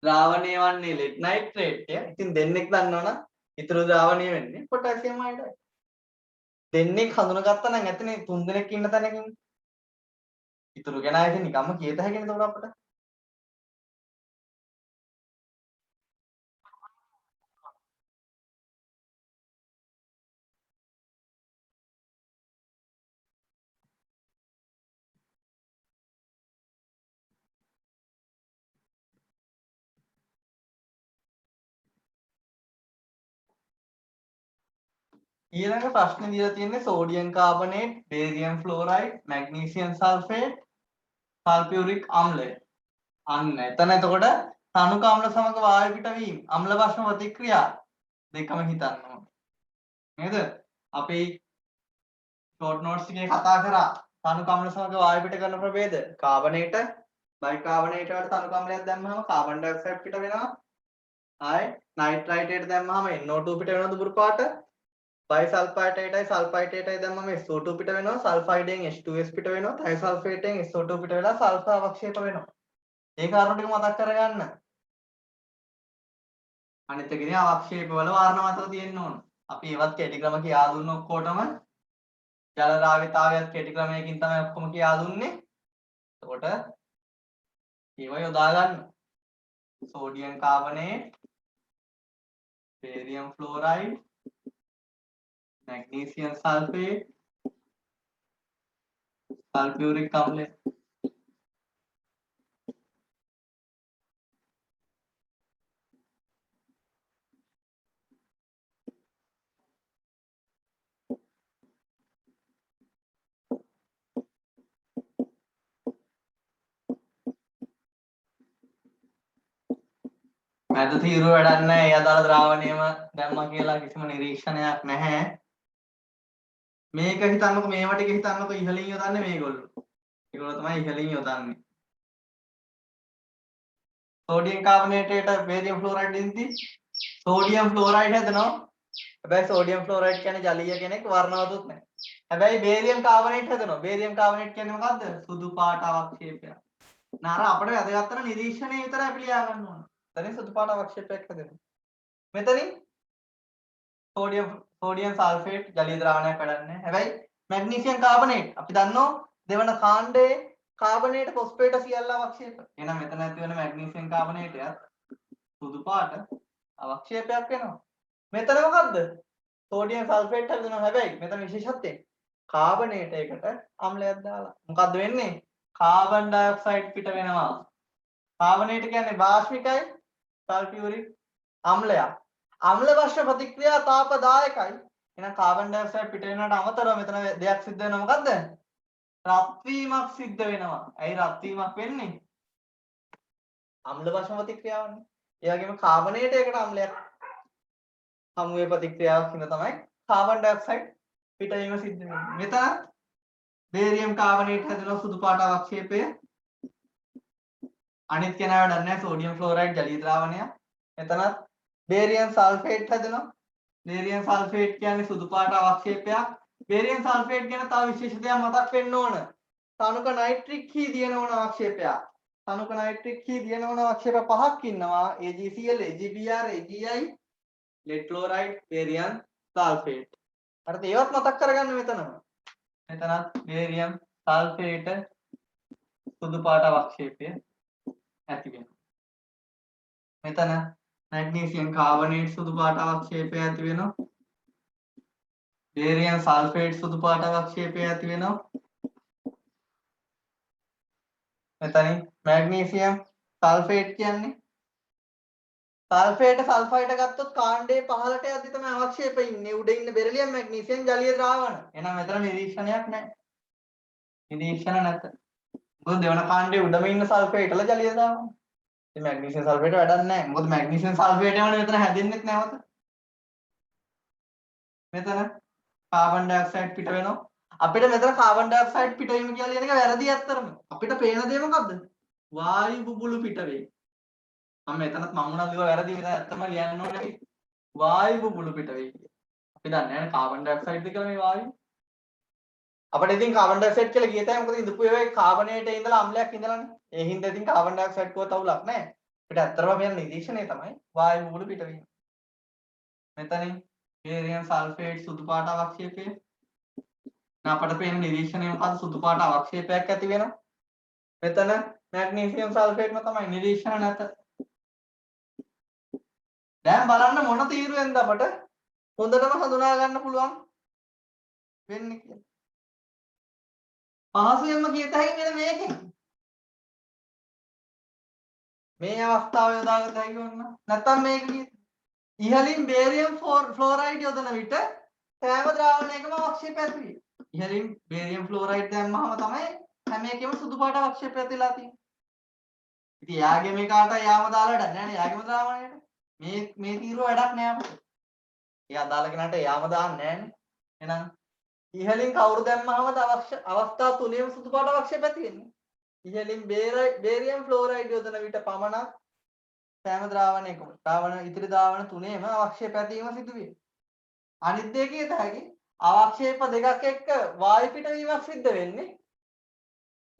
ද්‍රාවණය වන්නේ ලෙඩ් නයිට්‍රේට්ය. ඉතින් දෙන්නෙක් දන්නවනම් ඉතුරු ද්‍රාවණය වෙන්නේ පොටෑසියම් අයඩයිඩ්. දෙන්නෙක් හඳුනාගත්තා නම් ඇත්තනේ තුන් දෙනෙක් ඉන්න තැනකින් ඉතුරු කෙනා ඉතින් නිකම්ම කියත හැකිනේ එතකොට අපිට. ඊළඟ ප්‍රශ්නේ දීලා තියෙන්නේ sodium carbonate, barium fluoride, magnesium sulphate, sulphuric අම්ලය. අන්න එතන එතකොට තනුක අම්ල සමග වායු පිටවීම, අම්ල භස්ම ප්‍රතික්‍රියා දෙකම හිතන්න ඕනේ. නේද? අපි ෂෝට් නෝට්ස් එකේ කතා කරා තනුක අම්ල සමග වායු පිට කරන ප්‍රභේද. කාබනේට, බයිකාබනේට වලට තනුක අම්ලයක් දැම්මම කාබන් ඩයොක්සයිඩ් පිට වෙනවා. ආයේ නයිට්‍රයිටේට දැම්මම NO2 පිට වෙනවා දුඹුරු පාට. බයිසල්ෆයිටේටයි සල්ෆයිටේටයි දැම්මම SO2 පිට වෙනවා. සල්ෆයිඩෙන් H2S පිට වෙනවා. තයිසල්ෆේටෙන් SO2 පිට වෙලා සල්ෆර් අවක්ෂේප වෙනවා. ඒ කාරණා ටික මතක් කරගන්න. අනිත් එක ඉතින් අවක්ෂේප වල වර්ණ මතක තියෙන්න ඕන. අපි ඒවත් කෙටි ක්‍රම කියා දුන්න ඔක්කොටම ජල ද්‍රාවිතාවයත් කෙටි ක්‍රමයකින් තමයි ඔක්කොම කියා දුන්නේ. එතකොට ඒවා යොදා ගන්න. Sodium carbonate, barium fluoride, magnesium sulphate, sulphuric අම්ලය. මැද තීරුව වැඩක් නැහැ. ඒ අදාළ ද්‍රාවණයම දැම්මා කියලා කිසිම නිරීක්ෂණයක් නැහැ. මේක හිතන්නකො මේවා ටික හිතන්නකො ඉහළින් යොදන්නේ මේගොල්ලෝ. ඒගොල්ලෝ තමයි ඉහළින් යොදන්නේ. සෝඩියම් කාබනේටයට බේරියම් ෆ්ලෝරයිඩ් දෙද්දි සෝඩියම් ෆ්ලෝරයිඩ් හැදෙනවා. හැබැයි සෝඩියම් ෆ්ලෝරයිඩ් කියන්නේ ජලීය කෙනෙක් වර්ණවතුත් නැහැ. හැබැයි බේරියම් කාබනේට් හැදෙනවා. බේරියම් කාබනේට් කියන්නේ මොකද්ද? සුදු පාට අවක්ෂේපයක්. නාර අපිට වැදගත් කරන නිරීක්ෂණය විතරයි අපි ලියා ගන්න ඕන. එතනින් සුදු පාට අවක්ෂේපයක් හැදෙනවා. මෙතනින් සෝඩියම් සල්ෆේට් ජලීය ද්‍රාවණයක් වැඩක් නැහැ. හැබැයි මැග්නීසියම් කාබනේට් අපි දන්නවා දෙවන කාණ්ඩයේ කාබනේට ෆොස්ෆේට සියල්ල අවක්ෂේප. එහෙනම් මෙතන ඇති වෙන මැග්නීසියම් කාබනේටයත් සුදු පාට අවක්ෂේපයක් වෙනවා. මෙතන මොකද්ද? සෝඩියම් සල්ෆේට් හැදෙනවා. හැබැයි මෙතන විශේෂත්වය කාබනේටයකට අම්ලයක් දාලා. මොකද්ද වෙන්නේ? කාබන් ඩයොක්සයිඩ් පිට වෙනවා. කාබනේට කියන්නේ බාෂ්මිකයි සල්ෆියුරික් අම්ලයක්. අම්ල වශ්‍ය ප්‍රතික්‍රියා තාපදායකයි. එහෙනම් කාබන් ඩයොක්සයිඩ් පිට වෙනවට අමතරව මෙතන දෙයක් සිද්ධ වෙනවා. මොකද්ද? රත් වීමක් සිද්ධ වෙනවා. ඇයි රත් වීමක් වෙන්නේ? අම්ල වශ්‍ය ප්‍රතික්‍රියාවනේ. ඒ වගේම කාබනේටයකට අම්ලයක් හමු වේ ප්‍රතික්‍රියාවක් හින්දා තමයි කාබන් ඩයොක්සයිඩ් පිටවීම සිද්ධ වෙන්නේ. මෙතන බේරියම් කාබනේට් හැදෙන සුදු පාට අවක්ෂේපය. අනිත් කෙනා වැඩක් නැහැ සෝඩියම් ෆ්ලෝරයිඩ් ජලීය ද්‍රාවණය. මෙතනත් බේරියම් සල්ෆේට් හැදෙනවා. බේරියම් සල්ෆේට් කියන්නේ සුදු පාට අවක්ෂේපයක්. බේරියම් සල්ෆේට් ගැන තව විශේෂ දෙයක් මතක් වෙන්න ඕන. තනුක නයිට්‍රික් හී දියන වන අවක්ෂේපයක්. තනුක නයිට්‍රික් හී දියන වන අවක්ෂේප පහක් ඉන්නවා. AgCl, AgBr, AgI, lead chloride, barium sulfate. හරිද? ඒවත් මතක් කරගන්න මෙතනම. මෙතනත් බේරියම් සල්ෆේට සුදු පාට අවක්ෂේපය ඇති වෙනවා. මෙතන මැග්නීසියම් කාබනේට් සුදු පාට අවක්ෂේපය ඇති වෙනවා. බේරියම් සල්ෆේට් සුදු පාට අවක්ෂේපය ඇති වෙනවා. මෙතනින් මැග්නීසියම් සල්ෆේට් කියන්නේ සල්ෆේට සල්ෆයිඩ් ගත්තොත් කාණ්ඩේ පහළට යද්දි තමයි අවක්ෂේප ඉන්නේ. උඩ ඉන්න බෙරිලියම් මැග්නීසියම් ජලීය ද්‍රාවණ. එහෙනම් මෙතන නිරීක්ෂණයක් නැහැ. නිරීක්ෂණ නැත. මොකද දෙවන කාණ්ඩේ උඩම ඉන්න සල්ෆේට්ල ජලීය ද්‍රාවණ. ඉතින් මැග්නීසියම් සල්ෆේට වැඩක් නැහැ. මොකද මැග්නීසියම් සල්ෆේට් යවනේ මෙතන හැදෙන්නෙත් නැවත. මෙතන කාබන් ඩයොක්සයිඩ් පිට වෙනවා. අපිට මෙතන කාබන් ඩයොක්සයිඩ් පිට වීම කියලා කියන එක වැරදි ඇත්තරම. අපිට පේන දේ මොකද්ද? වායු බුබුලු පිට වේ. මම මෙතනත් මම උනත් ලියුවා වැරදි විතර ඇත්තම ලියන්න ඕනේ. වායු බුබුලු පිට වෙයි කියලා. අපි දන්නේ නැහැ කාබන් ඩයොක්සයිඩ් ද කියලා මේ වායු. අපිට ඉතින් කාබන් ඩයොක්සයිඩ් කියලා ගිය තැන මොකද ඉඳපු ඒවා කාබනේටේ ඉඳලා අම්ලයක් ඉඳලානේ. ඒ හින්දා ඉතින් කාබන් ඩයොක්සයිඩ් කව තවුලක් නැහැ. අපිට ඇත්තටම මේ නිරීක්ෂණය තමයි වායු බුබුලු පිට වීම. මෙතනින් බේරියම් සල්ෆේට් සුදු පාට අවක්ෂේපය. අපට පේන නිරීක්ෂණය මොකද්ද? සුදු පාට අවක්ෂේපයක් ඇති වෙනවා. මෙතන මැග්නීසියම් සල්ෆේට්ම තමයි නිරීක්ෂණ නැත. දැන් බලන්න මොන තීරුවෙන්ද අපට හොඳටම හඳුනා ගන්න පුළුවන් වෙන්නේ කියලා. පහසුවෙන්ම කියත හැකි මෙන්න මේකෙන්. මේ අවස්ථාව යොදාගත හැකි වුණා. නැත්නම් මේක ඉහළින් බේරියම් ෆ්ලෝරයිඩ් යොදන විට සෑම ද්‍රාවණයකම අවක්ෂේප ඇති වේ. ඉහළින් බේරියම් ෆ්ලෝරයිඩ් දැම්මම තමයි හැම එකෙම සුදු පාට අවක්ෂේප ඇතිලා තියෙන්නේ. ඉතින් යාගේ මේ කාට යාම දාලා වැඩක් නැහැ නේ යාගේම ද්‍රාවණයට. මේ තීරුව වැඩක් නෑ අපිට. ඒ අදාළ කෙනාට යාම දාන්නේ නෑනේ. එහෙනම් ඉහළින් කවුරු දැම්මමද අවස්ථා තුනේම සුදු පාට අවක්ෂේප ඇති වෙන්නේ. ඉහළින් බේරියම් ෆ්ලෝරයිඩ් යොදන විට පමණක් සෑම ද්‍රාවණයකම ඉතිරි ද්‍රාවණ තුනේම අවක්ෂේප ඇතිවීම සිදු වේ. අනිත් දෙක කියත හැකි අවක්ෂේප දෙකක් එක්ක වායු පිටවීමක් සිද්ධ වෙන්නේ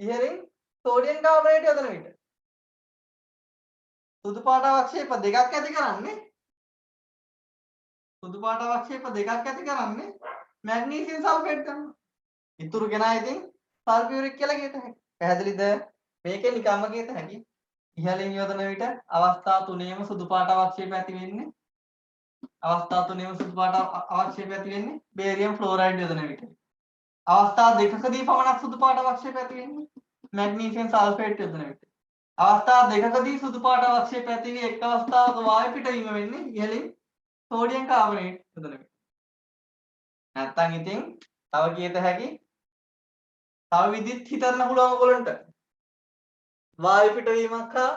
ඉහළින් සෝඩියම් කාබනේට් යොදන විට. සුදු පාට අවක්ෂේප දෙකක් ඇති කරන්නේ සුදු පාට අවක්ෂේප දෙකක් ඇති කරන්නේ මැග්නීසියම් සල්ෆේට් ගන්නවා. ඉතුරු කෙනා ඉතින් සල්ෆියුරික් කියලා කියත හැකියි. පැහැදිලිද? මේකේ නිකම්ම කියත හැකියි. ඉහළින් යොදන විට අවස්ථා තුනේම සුදු පාට අවක්ෂේප ඇති වෙන්නේ. අවස්ථා තුනේම සුදු පාට අවක්ෂේප ඇති වෙන්නේ බේරියම් ෆ්ලෝරයිඩ් යොදන විට. අවස්ථා දෙකකදී පමණක් සුදු පාට අවක්ෂේප ඇති වෙන්නේ මැග්නීසියම් සල්ෆේට් යොදන විට. අවස්ථා දෙකකදී සුදු පාට අවක්ෂේප ඇති වී එක් අවස්ථාවක වායු පිටවීම වෙන්නේ ඉහළින් සෝඩියම් කාබනේට් යොදන විට. නැත්තම් ඉතින් තව කියත හැකි තව විදිහට හිතන්න පුළුවන් ඔයගොල්ලන්ට. වායු පිටවීමක් හා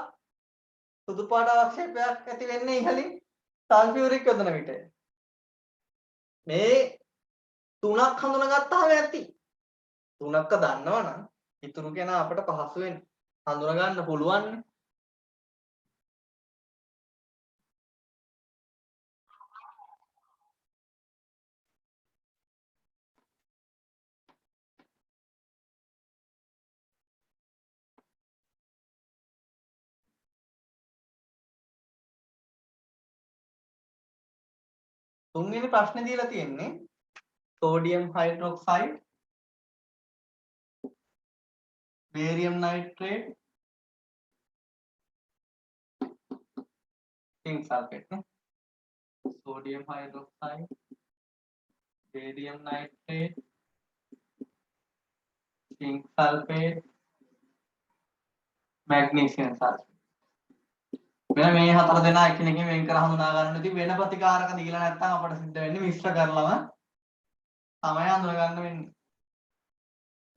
සුදු පාට අවක්ෂේපයක් ඇති වෙන්නේ ඉහළින් සල්ෆියුරික් යොදන විට. මේ තුනක් හඳුනාගත්තාම ඇති. තුනක්ක දන්නවනම් ඉතුරු කෙනා අපට පහසුවෙන් හඳුනා ගන්න පුළුවන්. තුන්වෙනි ප්‍රශ්නේ දීලා තියෙන්නේ sodium hydroxide, barium nitrate, sync sulphate නේ. sodium hydroxide, barium nitrate, zinc sulfate, magnesium sulfate. මෙන්න මේ හතර දෙනා එකිනෙකින් වෙන් කර හඳුනා ගන්න ඉතින් වෙන ප්‍රතිකාරක දීලා නැත්නම් අපිට සිද්ධ වෙන්නේ මිශ්‍ර කරලම තමයි හඳුනා ගන්න වෙන්නේ.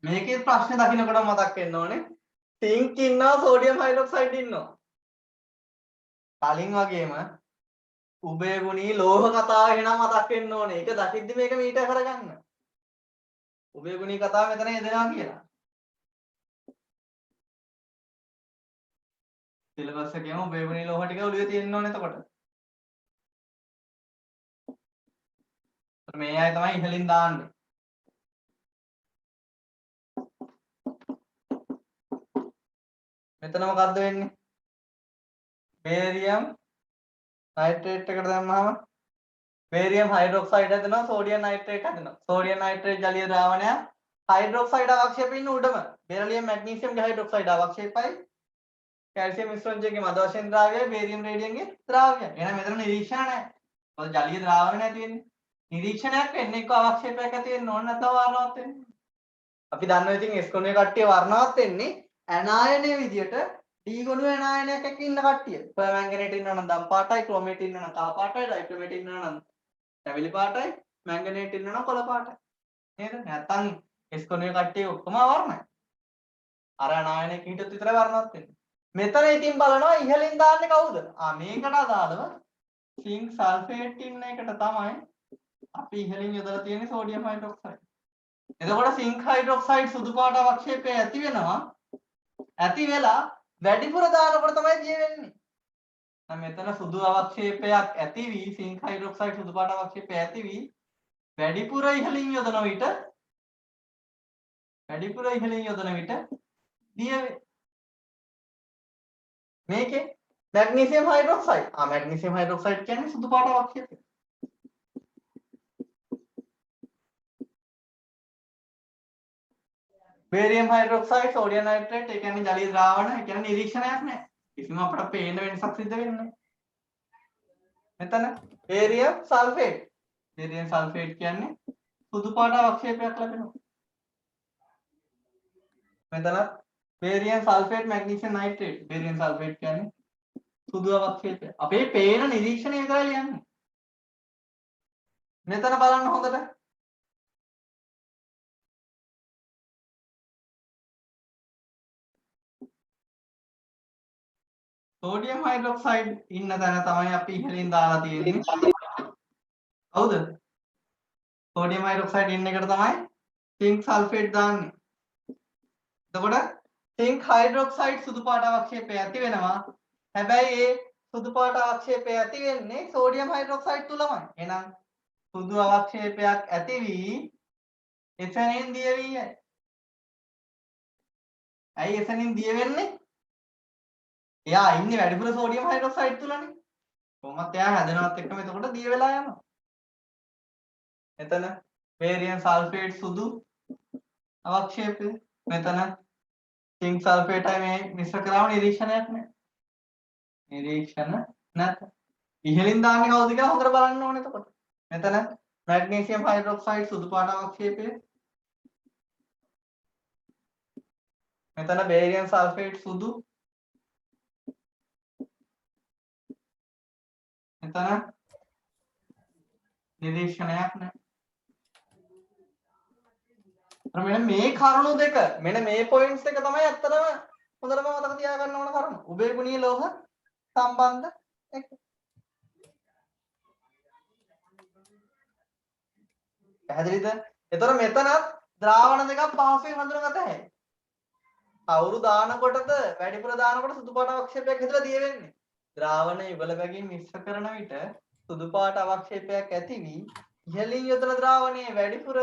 මේකේ ප්‍රශ්නේ දකින්නකොට මතක් වෙන්න ඕනේ zinc ඉන්නවා sodium hydroxide ඉන්නවා. කලින් වගේම උභයගුණී ලෝහ කතාව එහෙනම් මතක් වෙන්න ඕනේ. ඒක දකිද්දි මේක මීට කරගන්න. උභයගුණී කතාව මෙතන එදෙනවා කියලා. සිලබස් එකේම උභයගුණී ලෝහ ටික ඔළුවේ තියෙන්න ඕනේ එතකොට. මේ අය තමයි ඉහළින් දාන්නේ. මෙතන මොකද්ද වෙන්නේ? බේරියම් නයිට්‍රේට් එකට දැම්මම බේරියම් හයිඩ්‍රොක්සයිඩ් හදනවා, සෝඩියම් නයිට්‍රේට් හදනවා. සෝඩියම් නයිට්‍රේට් ජලීය ද්‍රාවණය හයිඩ්‍රොක්සයිඩ් අවක්ෂේපෙ ඉන්න උඩම. බෙරිලියම් මැග්නීසියම් හයිඩ්‍රොක්සයිඩ් අවක්ෂේපයි. කැල්සියම් මිශ්‍රණජයේ මද වශයෙන් ද්‍රාවයයි බේරියම් රේඩියම්ගේ ද්‍රාවයයි. එහෙනම් මෙතන නිරීක්ෂණ නැහැ. මොකද ජලීය ද්‍රාවණය නැති වෙන්නේ. නිරීක්ෂණයක් වෙන්නේ එක්ක අවක්ෂේපයක් ඇති වෙන්න ඕන නැත්නම් වර්ණවත් වෙන්න. අපි දන්නවා ඉතින් S ගුණයේ කට්ටිය වර්ණවත් වෙන්නේ ඇනායනයේ විදියට D ගුණුව ඇනායනයක් එක්ක ඉන්න කට්ටිය. පර්මැංගනේට් ඉන්නවා නම් දම් පාටයි, ක්‍රොමේට් ඉන්නවා නම් කහ පාටයි, ඩයික්‍රොමේට් ඉන්නවා නම් තැවිලි පාටයි, මැංගනේට් ඉන්නවා නම් කොළ පාටයි. නේද? නැත්තම් S ගුණයේ කට්ටිය ඔක්කොම වර්ණයි. අර ඇනායනයක හිටියොත් විතරයි වර්ණවත් වෙන්නේ. මෙතන ඉතින් බලනවා ඉහළින් දාන්නේ කවුද? මේකට අදාළව සිංක් සල්ෆේට් ඉන්න එකට තමයි අපි ඉහළින් යොදලා තියෙන්නේ සෝඩියම් හයිඩ්‍රොක්සයිඩ්. එතකොට සිංක් හයිඩ්‍රොක්සයිඩ් සුදු පාට අවක්ෂේපය ඇති වෙනවා. ඇති වෙලා වැඩිපුර දානකොට තමයි දිය වෙන්නේ. දැන් මෙතන සුදු අවක්ෂේපයක් ඇති වී සිංක් හයිඩ්‍රොක්සයිඩ් සුදු පාට අවක්ෂේපය ඇති වී වැඩිපුර ඉහළින් යොදන විට දිය වේ. මේකේ මැග්නීසියම් හයිඩ්‍රොක්සයිඩ්. මැග්නීසියම් හයිඩ්‍රොක්සයිඩ් කියන්නේ සුදු පාට අවක්ෂේපය. බේරියම් හයිඩ්‍රොක්සයිඩ්, සෝඩියම් නයිට්‍රේට් ඒ කියන්නේ ජලීය ද්‍රාවණ, ඒ කියන්නේ නිරීක්ෂණයක් නැහැ. කිසිම අපට පේන වෙනසක් සිද්ධ වෙන්නේ නැහැ. මෙතන බේරියම් සල්ෆේට්. බේරියම් සල්ෆේට් කියන්නේ සුදු පාට අවක්ෂේපයක් ලැබෙනවා. මෙතන barium sulphate, magnesium nitrate. Barium sulphate කියන්නේ සුදු අවක්ෂේපය. අපේ පේන නිරීක්ෂණය විතරයි ලියන්නේ. මෙතන බලන්න හොඳට. සෝඩියම් හයිඩ්‍රොක්සයිඩ් ඉන්න තැන තමයි අපි ඉහළින් දාලා තියෙන්නේ. හවුද? සෝඩියම් හයිඩ්‍රොක්සයිඩ් ඉන්න එකට තමයි සිංක් සල්ෆේට් දාන්නේ. එතකොට සිංක් හයිඩ්‍රොක්සයිඩ් සුදු පාට අවක්ෂේපය ඇති වෙනවා. හැබැයි ඒ සුදු පාට අවක්ෂේපය ඇති වෙන්නේ සෝඩියම් හයිඩ්‍රොක්සයිඩ් තුලමයි. එහෙනම් සුදු අවක්ෂේපයක් ඇති වී එතනින් දිය වී යයි. ඇයි එතනින් දිය වෙන්නේ? එයා ඉන්නේ වැඩිපුර සෝඩියම් හයිඩ්‍රොක්සයිඩ් තුලනේ. කොහොමත් එයා හැදෙනවත් එක්කම එතකොට දිය වෙලා යනවා. මෙතන බේරියම් සල්ෆේට් සුදු අවක්ෂේපය. මෙතන සිංක් සල්ෆේටයි මේ මිශ්‍ර කරාම නිරීක්ෂණයක් නැහැ. නිරීක්ෂණ නැත. ඉහළින් දාන්නේ කවුද කියලා හොඳට බලන්න ඕනේ එතකොට. මෙතන මැග්නීසියම් හයිඩ්‍රොක්සයිඩ් සුදු පාට අවක්ෂේපය. මෙතන බේරියම් සල්ෆේට් සුදු. මෙතන නිරීක්ෂණයක් නැහැ. මෙන්න මේ කරුණු දෙක මෙන්න මේ පොයින්ට්ස් දෙක තමයි ඇත්තටම හොඳටම මතක තියාගන්න ඕන කරුණු. උභය ගුණීය ලෝහ සම්බන්ධ එක. පැහැදිලිද? එතකොට මෙතනත් ද්‍රාවණ දෙකක් පහසුවෙන් හඳුනාගත හැකියි. කවුරු දානකොටද වැඩිපුර දානකොට සුදු පාට අවක්ෂේපයක් හැදලා දිය වෙන්නේ. ද්‍රාවණ යුගල බැගින් මිශ්‍ර කරන විට සුදු පාට අවක්ෂේපයක් ඇති වී ඉහළින් යොදන ද්‍රාවණයේ වැඩිපුර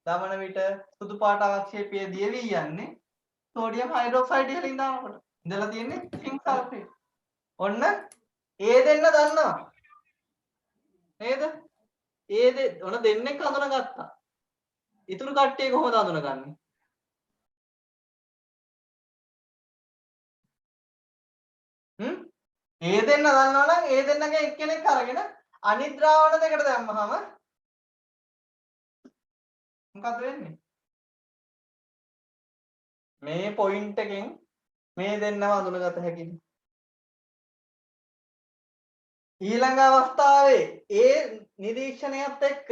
දමන විට සුදු පාට අවක්ෂේපය දිය වී යන්නේ සෝඩියම් හයිඩ්‍රොක්සයිඩ් ඉහළින් දානකොට. ඉඳලා තියෙන්නේ සිංක් සල්ෆේට්. ඔන්න ඒ දෙන්න දන්නවා. නේද? ඔන්න දෙන්නෙක් හඳුනාගත්තා. ඉතුරු කට්ටිය කොහොමද හඳුනගන්නේ? ඒ දෙන්න දන්නවා නම් ඒ දෙන්නගේ එක්කෙනෙක් අරගෙන අනිත් ද්‍රාවණ දෙකට දැම්මහම මොකද වෙන්නේ? මේ පොයින්ට් එකෙන් මේ දෙන්නව හඳුනගත හැකියි. ඊළඟ අවස්ථාවේ ඒ නිරීක්ෂණයත් එක්ක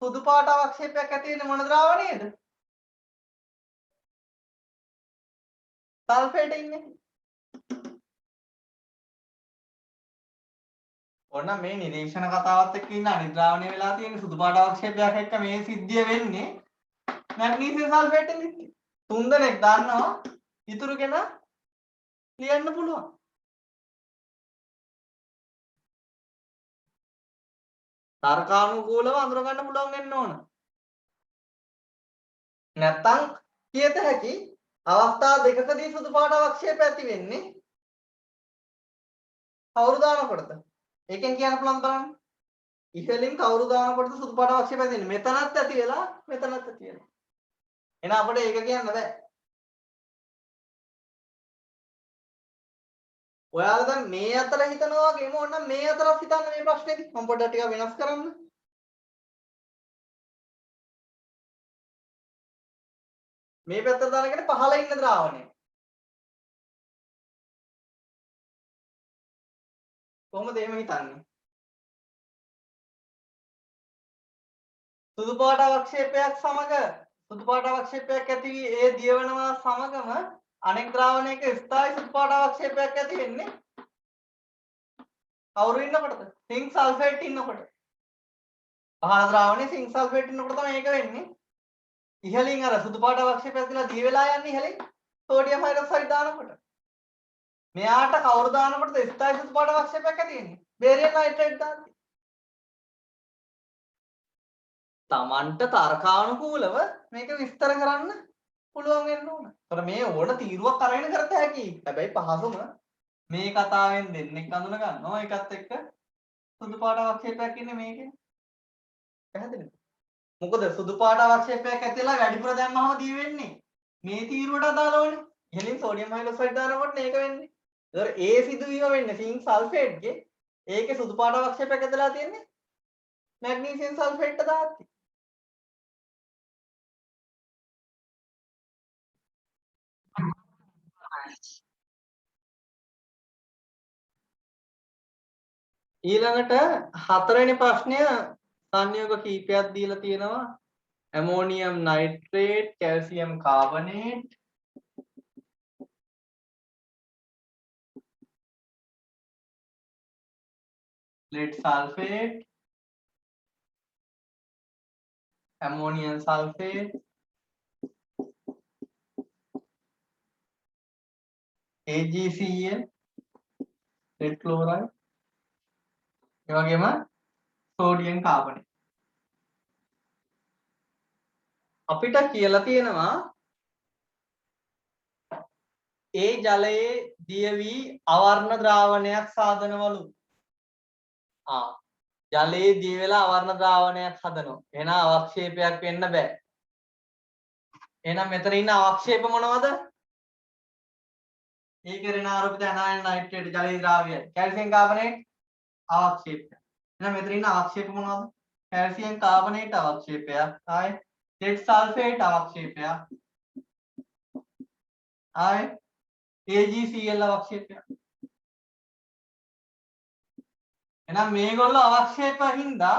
සුදු පාට අවක්ෂේපයක් ඇති වෙන්නේ මොන ද්‍රාවණයේද? සල්ෆේට් ඉන්නේ. ඔන්න මේ නිරීක්ෂණ කතාවත් එක්ක ඉන්න අනිත් ද්‍රාවණය වෙලා තියෙන සුදු පාට අවක්ෂේපයක් එක්ක මේ සිද්ධිය වෙන්නේ මැග්නීසියම් සල්ෆේට් එකේ. තුන් දෙනෙක් දන්නවා ඉතුරු කෙනා ලියන්න පුළුවන්. තර්කානුකූලව අඳුර ගන්න පුළුවන් වෙන්න ඕන. නැත්තම් කියත හැකි අවස්ථා දෙකකදී සුදු පාට අවක්ෂේප ඇති වෙන්නේ කවුරු දානකොටද? ඒකෙන් කියන්න පුළුවන් බලන්න. ඉහළින් කවුරු දානකොටද සුදු පාට අවක්ෂේප ඇති වෙන්නේ? මෙතනත් ඇති වෙලා මෙතනත් ඇති වෙලා. එහෙනම් අපිට ඒක කියන්න බෑ. ඔයාලා දැන් මේ අතර හිතනවා වගේම ඕන මේ අතරත් හිතන්න මේ ප්‍රශ්නේදී. මම පොඩ්ඩක් ටිකක් වෙනස් කරන්න. මේ පැත්තට දානකට පහළ ඉන්න ද්‍රාවණය. කොහොමද එහෙම හිතන්නේ? සුදු පාට අවක්ෂේපයක් සමග සුදු පාට අවක්ෂේපයක් ඇති වී ඒ දියවනවා සමගම අනෙක් ද්‍රාවණයක ස්ථායි සුදු පාට අවක්ෂේපයක් ඇති වෙන්නේ කවුරු ඉන්නකොටද? සිංක් සල්ෆේට් ඉන්නකොට. පහළ ද්‍රාවණයේ සිංක් සල්ෆේට් ඉන්නකොට තමයි ඒක වෙන්නේ. ඉහළින් අර සුදු පාට අවක්ෂේපයක් ඇතිලා දිය වෙලා යන්නේ ඉහළින් සෝඩියම් හයිඩ්‍රොක්සයිඩ් දානකොට. මෙයාට කවුරු දානකොටද ස්ථායි සුදු පාට අවක්ෂේපයක් ඇති වෙන්නේ? බේරියම් නයිට්‍රේට් දාන්නේ. තමන්ට තර්කානුකූලව මේක විස්තර කරන්න පුළුවන් වෙන්න ඕන. ඒතර මේ ඕන තීරුවක් අරගෙන කරත හැකියි. හැබැයි පහසුම මේ කතාවෙන් දෙන්නෙක් අඳුන ගන්නවා. ඒකත් එක්ක සුදු පාට අවක්ෂේපයක් ඉන්නේ මේකේ. පැහැදිලිද? මොකද සුදු පාට අවක්ෂේපයක් ඇතිලා වැඩිපුර දැම්මම දී වෙන්නේ මේ තීරුවට අදාළවනේ. ඉහළින් සෝඩියම් හයිඩ්‍රොක්සයිඩ් දානකොට මේක වෙන්නේ. ඒතර ඒ සිදුවීම වෙන්නේ සිංක් සල්ෆේට්ගේ. ඒකේ සුදු පාට අවක්ෂේපයක් ඇදලා තියෙන්නේ මැග්නීසියම් සල්ෆේට්ට දාද්දි. ඊළඟට හතරවෙනි ප්‍රශ්නය සංයෝග කීපයක් දීලා තියෙනවා. Ammonium nitrate, calcium carbonate, lead sulfate, ammonium sulfate, AgCl, lead chloride, ඒ වගේම සෝඩියම් කාබනේට්. අපිට කියලා තියෙනවා ඒ ජලයේ දිය වී අවර්ණ ද්‍රාවණයක් සාදනවලු. ජලයේ දී වෙලා අවර්ණ ද්‍රාවණයක් හදනවා. එහෙනම් අවක්ෂේපයක් වෙන්න බෑ. එහෙනම් මෙතන ඉන්න අවක්ෂේප මොනවද? ඒක ඍණාරෝපිත ඇනායන නයිට්‍රේට් ජලීය ද්‍රාව්‍යයි. කැල්සියම් කාබනේට් අවක්ෂේපය. එහෙනම් මෙතන ඉන්න අවක්ෂේප මොනවද? කැල්සියම් කාබනේට් අවක්ෂේපයක්. ආයේ ලෙඩ් සල්ෆේට් අවක්ෂේපයක්. ආයේ AgCl අවක්ෂේපයක්. එහෙනම් මේගොල්ලෝ අවක්ෂේප හින්දා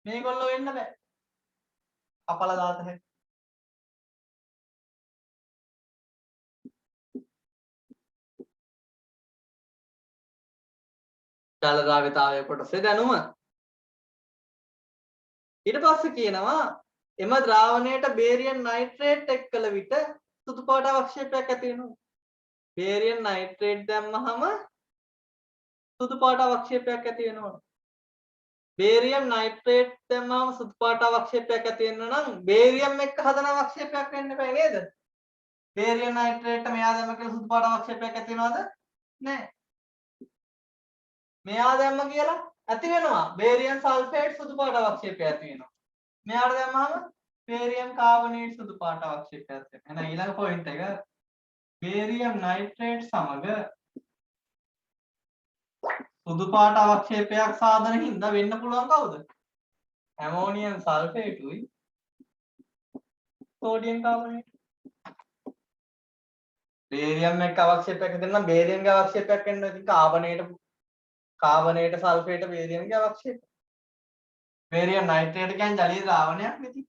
මේගොල්ලෝ වෙන්න බෑ. අපල දාත හැටි. ජල ද්‍රාව්‍යතාවය කොටසේ දැනුම. ඊට පස්සේ කියනවා එම ද්‍රාවණයට බේරියම් නයිට්‍රේට් එක් කළ විට සුදු පාට අවක්ෂේපයක් ඇති වෙනවා. බේරියම් නයිට්‍රේට් දැම්මහම සුදු පාට අවක්ෂේපයක් ඇති වෙනවා. බේරියම් නයිට්‍රේට් දැම්මම සුදු පාට අවක්ෂේපයක් ඇති වෙන්න නම් බේරියම් එක්ක හදන අවක්ෂේපයක් වෙන්න බෑ නේද? බේරියම් නයිට්‍රේට් මෙයා දැම්ම කියලා සුදු පාට අවක්ෂේපයක් ඇති වෙනවද? නෑ. මෙයා දැම්ම කියලා ඇති වෙනවා. බේරියම් සල්ෆේට් සුදු පාට අවක්ෂේපයක් ඇති වෙනවා. මෙයාට දැම්මම බේරියම් කාබනේට් සුදු පාට අවක්ෂේපයක් ඇති වෙනවා. එහෙනම් ඊළඟ පොයින්ට් එක බේරියම් නයිට්‍රේට් සමග සුදු පාට අවක්ෂේපයක් සාධන හින්දා වෙන්න පුළුවන් කවුද? ඇමෝනියම් සල්ෆේටුයි සෝඩියම් කාබනේට්. බේරියම් එක්ක අවක්ෂේපයක් දෙන්න බේරියම්ගේ අවක්ෂේපයක් වෙන්න ඉතින් කාබනේට සල්ෆේට බේරියම්ගේ අවක්ෂේපය. බේරියම් නයිට්‍රේට් කියන්නේ ජලීය ද්‍රාවණයක් නෙති.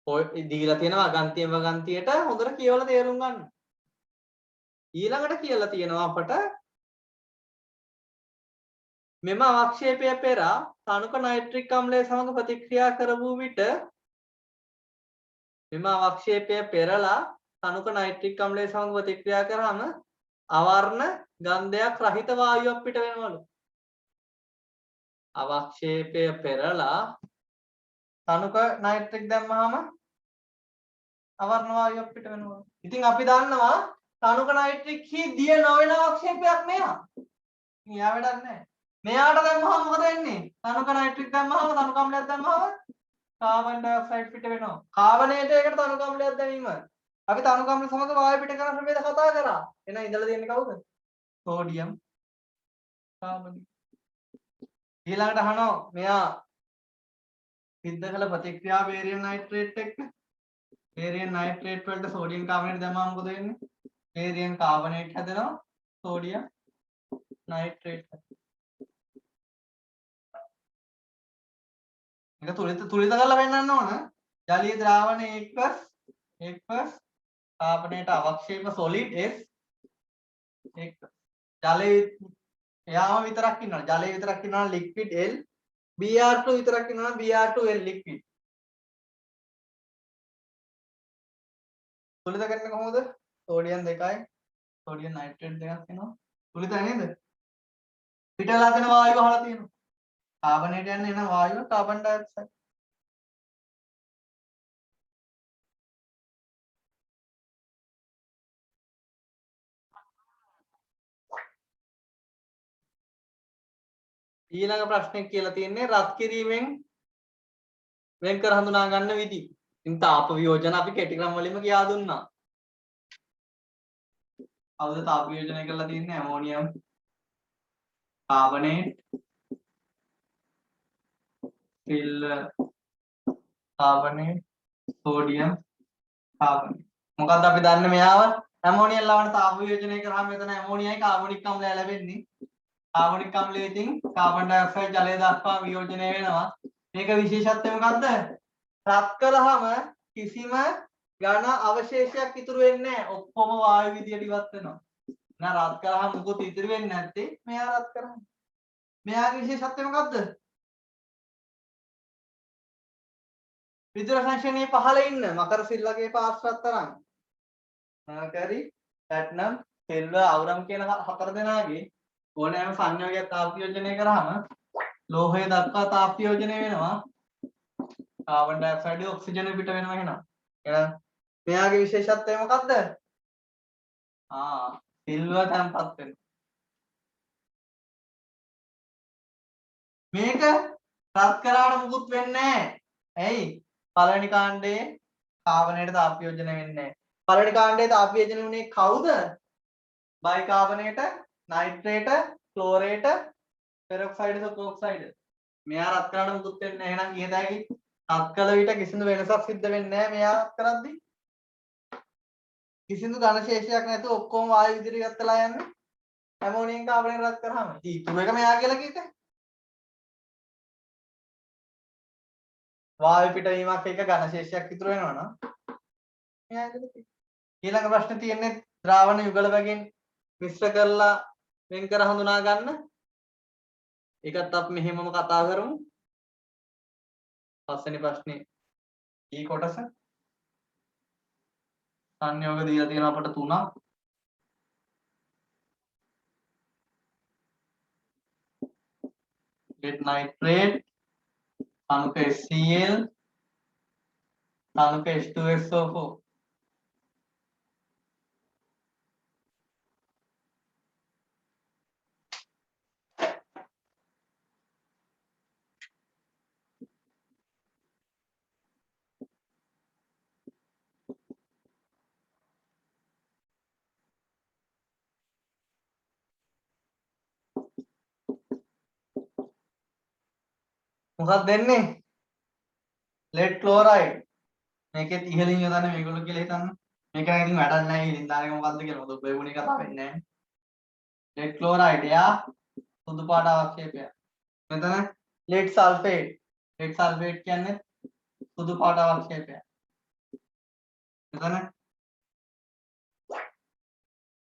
ඔය දීලා තියෙනවා වගන්තියට හොඳට කියවලා තේරුම් ගන්න. ඊළඟට කියලා තියෙනවා අපට මෙම අවක්ෂේපය පෙර තනුක නයිට්‍රික් අම්ලය සමග ප්‍රතික්‍රියා කරවූ විට මෙම අවක්ෂේපය පෙරලා තනුක නයිට්‍රික් අම්ලය සමග ප්‍රතික්‍රියා කරාම අවර්ණ ගන්ධයක් රහිත වායුවක් පිට වෙනවලු. අවක්ෂේපය පෙරලා තනුක නයිට්‍රික් දැම්මහම අවර්ණ වායුවක් පිට වෙනවා. ඉතින් අපි දන්නවා තනුක නයිට්‍රික් හි දිය නොවන අවක්ෂේපයක් මෙයා. මෙයා වැඩක් නැහැ. මෙයාට දැම්මහම මොකද වෙන්නේ? තනුක නයිට්‍රික් දැම්මහම තනුක අම්ලයක් දැම්මහම කාබන් ඩයොක්සයිඩ් පිට වෙනවා. කාබනේටයකට තනුක අම්ලයක් දැමීම. අපි තනුක අම්ල සමග වායු පිට කරන ක්‍රමයද කතා කරා. එහෙනම් ඉඳලා තියෙන්නේ කවුද? Sodium carbonate. ඊළඟට අහනවා මෙයා සිද්ධ කළ ප්‍රතික්‍රියා බේරියම් නයිට්‍රේට් එක්ක. බේරියම් නයිට්‍රේට් වලට සෝඩියම් කාබනේට් දැම්මම මොකද වෙන්නේ? බේරියම් කාබනේට් හැදෙනවා සෝඩියම් නයිට්‍රේට්. මේක තුලිත කරලා පෙන්නන්න ඕන. ජලීය ද්‍රාවණය එක්වස් කාබනේට අවක්ෂේප සොලිඩ් S එක්ක. ජලයේ එයාම විතරක් ඉන්නවා. ජලයේ විතරක් ඉන්නවා ලික්විඩ් L. Br2 විතරක් ඉන්නවා Br2L ලික්විඩ්. තුලිත කරන්නේ කොහොමද? සෝඩියම් 2යි සෝඩියම් නයිට්‍රේට් දෙකක් එනවා. තුලිත නේද? පිටලා දෙන වායුව අහලා තියෙනවා. කාබනේට යන්නේ එන වායුව කාබන් ඩයොක්සයිඩ්. ඊළඟ ප්‍රශ්නේ කියලා තියෙන්නේ රත් කිරීමෙන් වෙන් කර හඳුනා ගන්න විදි. ඉතින් තාප වියෝජන අපි කෙටි ක්‍රම වලින්ම කියා දුන්නා. කවුද තාප වියෝජනය කරලා තියෙන්නේ? Ammonium carbonate silver carbonate sodium carbonate. මොකද්ද අපි දන්නේ මෙයාව ඇමෝනියම් ලවණ තාප වියෝජනය කරාම මෙතන ඇමෝනියයි කාබොනික් අම්ලය ලැබෙන්නේ. කාබොනික් අම්ලය ඉතින් කාබන් ඩයොක්සයිඩ් ජලය දක්වා වියෝජනය වෙනවා. මේක විශේෂත්වය මොකද්ද? රත් කළාම කිසිම ඝන අවශේෂයක් ඉතුරු වෙන්නේ නැහැ. ඔක්කොම වායු විදියට ඉවත් වෙනවා. එහෙනම් රත් කළාම මොකුත් ඉතුරු වෙන්නේ නැත්තේ මෙයා රත් කරාම. මෙයාගේ විශේෂත්වය මොකද්ද? විදුර සංශ්ලේෂණයේ පහළ ඉන්න මකර සිල්වගේ පාර්ශ්වත් තරම්. මර්කරි, ප්ලැටිනම්, සිල්වර්, අවුරම් කියන හතර දෙනාගේ ඕනෑම සංයෝගයක් තාප්පියෝජනය කරාම ලෝහය දක්වා තාප්පියෝජනය වෙනවා. කාබන් ඩයොක්සයිඩ් ඔක්සිජන් පිට වෙනවා එහෙනම්. එහෙනම් මෙයාගේ විශේෂත්වය මොකද්ද? සිල්ව තැන්පත් වෙනවා. මේක රත් කරාට මුකුත් වෙන්නේ නැහැ. ඇයි? පළවෙනි කාණ්ඩයේ කාබනයට තාප යෝජනය වෙන්නේ නැහැ. පළවෙනි කාණ්ඩයේ තාප යෝජනය වුණේ කවුද? Bicarbonate, නයිට්‍රේට, ක්ලෝරේට, peroxide සුපරොක්සයිඩ්. මෙයා රත් කරාට මුකුත් වෙන්නේ නැහැ. එහෙනම් කියත හැකි රත් කළ විට කිසිදු වෙනසක් සිද්ධ වෙන්නේ නැහැ මෙයා රත් කරද්දී. කිසිදු ඝන ශේෂයක් නැතුව ඔක්කොම වායු ඉදිරියට ගත්තලා යන්නේ. ඇමෝනියම් කාබනේට රත් කරාම. ඉතුරු එක මෙයා කියලා කිව්වේ. වායු පිටවීමක් එක ඝන ශේෂයක් ඉතුරු වෙනවා නම් මෙයා කියලා කිව්වේ. ඊළඟ ප්‍රශ්නේ තියෙන්නේ ද්‍රාවණ යුගල වලින් මිශ්‍ර කරලා වෙන් කර හඳුනා ගන්න. ඒකත් අපි මෙහෙමම කතා කරමු. පස්වෙනි ප්‍රශ්නේ ඊ කොටස සංයෝග දීලා තියෙන අපට 3ක්. lead nitrate, අණුක HCl, අණුක H2SO4. මොකක්ද දෙන්නේ? lead chloride. මේකෙත් ඉහළින් යොදන්නේ මේගොල්ලෝ කියලා හිතන්න. මේක නම් ඉතින් වැඩක් නැහැ ඉතින් දාන එක මොකද්ද කියලා. මොකද ඔබ වුණේ කතා වෙන්නේ නැහැ. lead chloride යා සුදු පාට අවක්ෂේපය. මෙතන lead sulfate. lead sulfate කියන්නේ සුදු පාට අවක්ෂේපය. මෙතන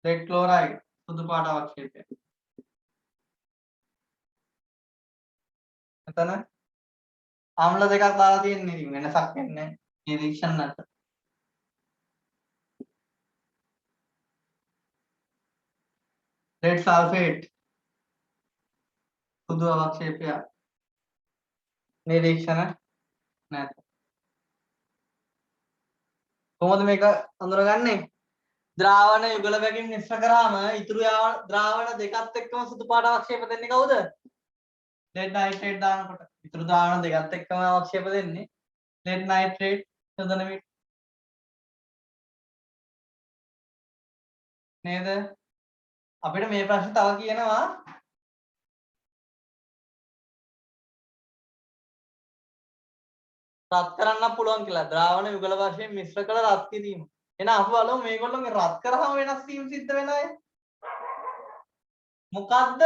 lead chloride සුදු පාට අවක්ෂේපය. මෙතන අම්ල දෙකක් දාලා තියෙන්නේ ඉතින් වෙනසක් වෙන්නේ නැහැ. නිරීක්ෂණ නැත. lead sulfate සුදු අවක්ෂේපය. නිරීක්ෂණ නැත. කොහොමද මේක අඳුරගන්නේ? ද්‍රාවණ යුගල වලින් මිශ්‍ර කරාම ඉතුරු ද්‍රාවණ දෙකත් එක්කම සුදු පාට අවක්ෂේප දෙන්නේ කවුද? lead nitrate දානකොට ඉතුරු ද්‍රාවණ දෙකත් එක්කම අවක්ෂේප දෙන්නේ lead nitrate යොදන විට නේද? අපිට මේ ප්‍රශ්නේ තව කියනවා රත් කරන්න පුළුවන් කියලා. ද්‍රාවණ යුගල වශයෙන් මිශ්‍ර කළ රත් කිරීම. එහෙනම් අපි බලමු මේගොල්ලෝගේ රත් කරාම වෙනස් වීම සිද්ධ වෙන අය. මොකද්ද?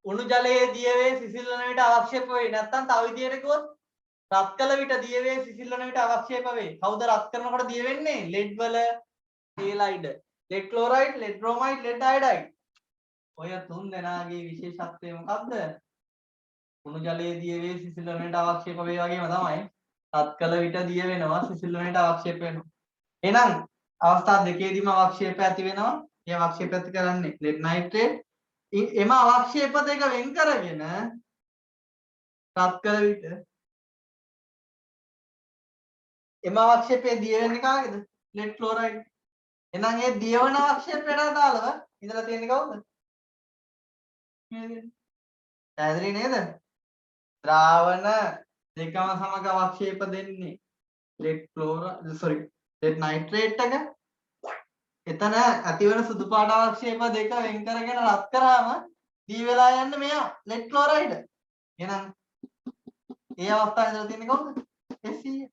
උණු ජලයේ දියවේ සිසිල් වන විට අවක්ෂේප වෙයි. නැත්නම් තව විදිහට කිව්වොත් රත් කළ විට දියවේ සිසිල් වන විට අවක්ෂේප වෙයි. කවුද රත් කරනකොට දිය වෙන්නේ? lead වල halide, lead chloride, lead bromide, lead iodide. ඔය තුන් දෙනාගේ විශේෂත්වය මොකද්ද? උණු ජලයේ දියවේ සිසිල් වන විට අවක්ෂේප වේ වගේම තමයි රත් කළ විට දිය වෙනවා සිසිල් වන විට අවක්ෂේප වෙනවා. එහෙනම් අවස්ථා දෙකේදීම අවක්ෂේප ඇති වෙනවා. මේ අවක්ෂේප ඇති කරන්නේ lead nitrate. එම අවක්ෂේප දෙක වෙන් කරගෙන රත් කළ විට එම අවක්ෂේපයේ දිය වෙන්නේ කාගේද? lead chloride. එහෙනම් ඒ දියවන අවක්ෂේපයට අදාළව ඉඳලා තියෙන්නේ කවුද? පැහැදිලි නේද? ද්‍රාවණ දෙකම සමග අවක්ෂේප දෙන්නේ lead nitrate එක. එතන ඇතිවන සුදු පාට අවක්ෂේප දෙක වෙන් කරගෙන රත් කරාම දී වෙලා යන්නේ මෙයා lead chloride. එහෙනම් ඒ අවස්ථාවේ ඉඳලා තියෙන්නේ කවුද? HCl.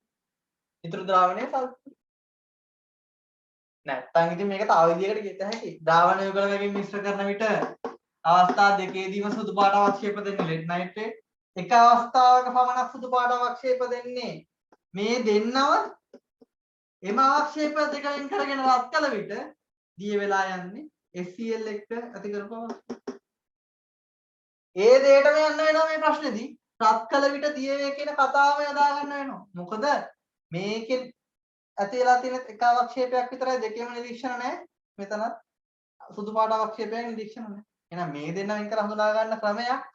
ඉතුරු ද්‍රාවණය සල්ෆර්. නැත්තම් ඉතින් මේක තව විදිහකට කියත හැකි. ද්‍රාවණ යුගල වලින් මිශ්‍ර කරන විට අවස්ථා දෙකේදීම සුදු පාට අවක්ෂේප දෙන්නේ lead nitrate. එක අවස්ථාවක පමණක් සුදු පාට අවක්ෂේප දෙන්නේ මේ දෙන්නව එම අවක්ෂේප දෙක වෙන් කරගෙන රත් කළ විට දිය වෙලා යන්නේ HCl එක්ක ඇති කරපුවා. ඒ දෙයටම යන්න වෙනවා මේ ප්‍රශ්නේදී. රත් කළ විට දිය වේ කියන කතාවම යොදා ගන්න වෙනවා. මොකද මේකෙන් ඇති වෙලා තියෙන එක අවක්ෂේපයක් විතරයි දෙකේම නිරීක්ෂණ නැහැ. මෙතන සුදු පාට අවක්ෂේපයක් නිරීක්ෂණ නැහැ. එහෙනම් මේ දෙන්න වෙන් කර හඳුනා ගන්න ක්‍රමයක්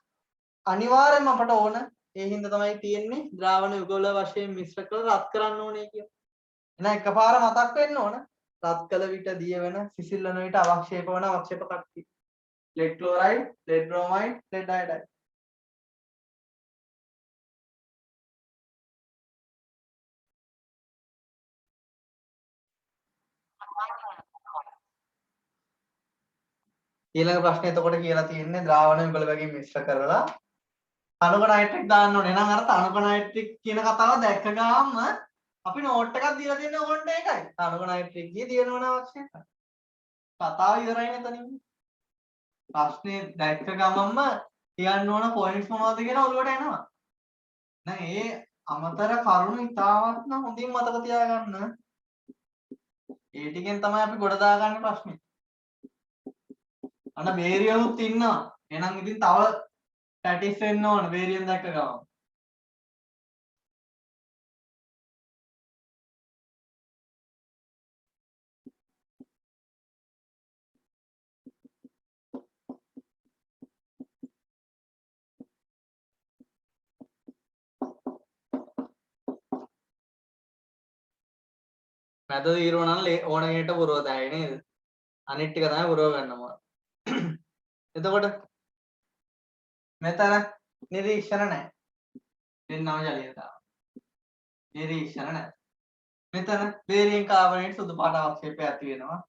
අනිවාර්යයෙන්ම අපට ඕන. ඒ හින්දා තමයි තියෙන්නේ ද්‍රාවණ යුගල වශයෙන් මිශ්‍ර කරලා රත් කරන්න ඕනේ කියලා. එහෙනම් එකපාර මතක් වෙන්න ඕන රත් කළ විට දිය වෙන සිසිල් වන විට අවක්ෂේප වන අවක්ෂේප කට්ටිය. lead chloride, lead bromide, lead iodide. ඊළඟ ප්‍රශ්නේ එතකොට කියලා තියෙන්නේ ද්‍රාවණ යුගල වගේ මිශ්‍ර කරලා තනුක නයිට්‍රික් දාන්න ඕනේ. එහෙනම් අර තනුක නයිට්‍රික් කියන කතාව දැක්ක ගාම අපි නෝට් එකක් දීලා තියෙන්නේ ඕන්න ඒකයි. තනුක නයිට්‍රික් ගියේ දියනවන අවශ්‍යයි. කතාව ඉවරයි මෙතනින්. ප්‍රශ්නේ දැක්ක ගමන්ම කියන්න ඕන පොයින්ට්ස් මොනවද කියලා ඔළුවට එනවා. දැන් ඒ අමතර කරුණු ඉතාමත්ම හොඳින් මතක තියාගන්න. ඒ ටිකෙන් තමයි අපි ගොඩ දාගන්නේ ප්‍රශ්නේ. අන්න බේරියමුත් ඉන්නවා. එහෙනම් ඉතින් තව පැටිස් වෙන්න ඕන බේරියම් දැක්ක ගමන්. මැද තීරුව නම් ඕන කෙනෙක්ට පුරවදායි නේද? අනිත් ටික තමයි පුරව ගන්නවා. එතකොට මෙතන නිරීක්ෂණ නැහැ. දෙන්නම ජලියතාව. නිරීක්ෂණ නැහැ. මෙතන බේරියම් කාබනේට් සුදු පාට අවක්ෂේපය ඇති වෙනවා.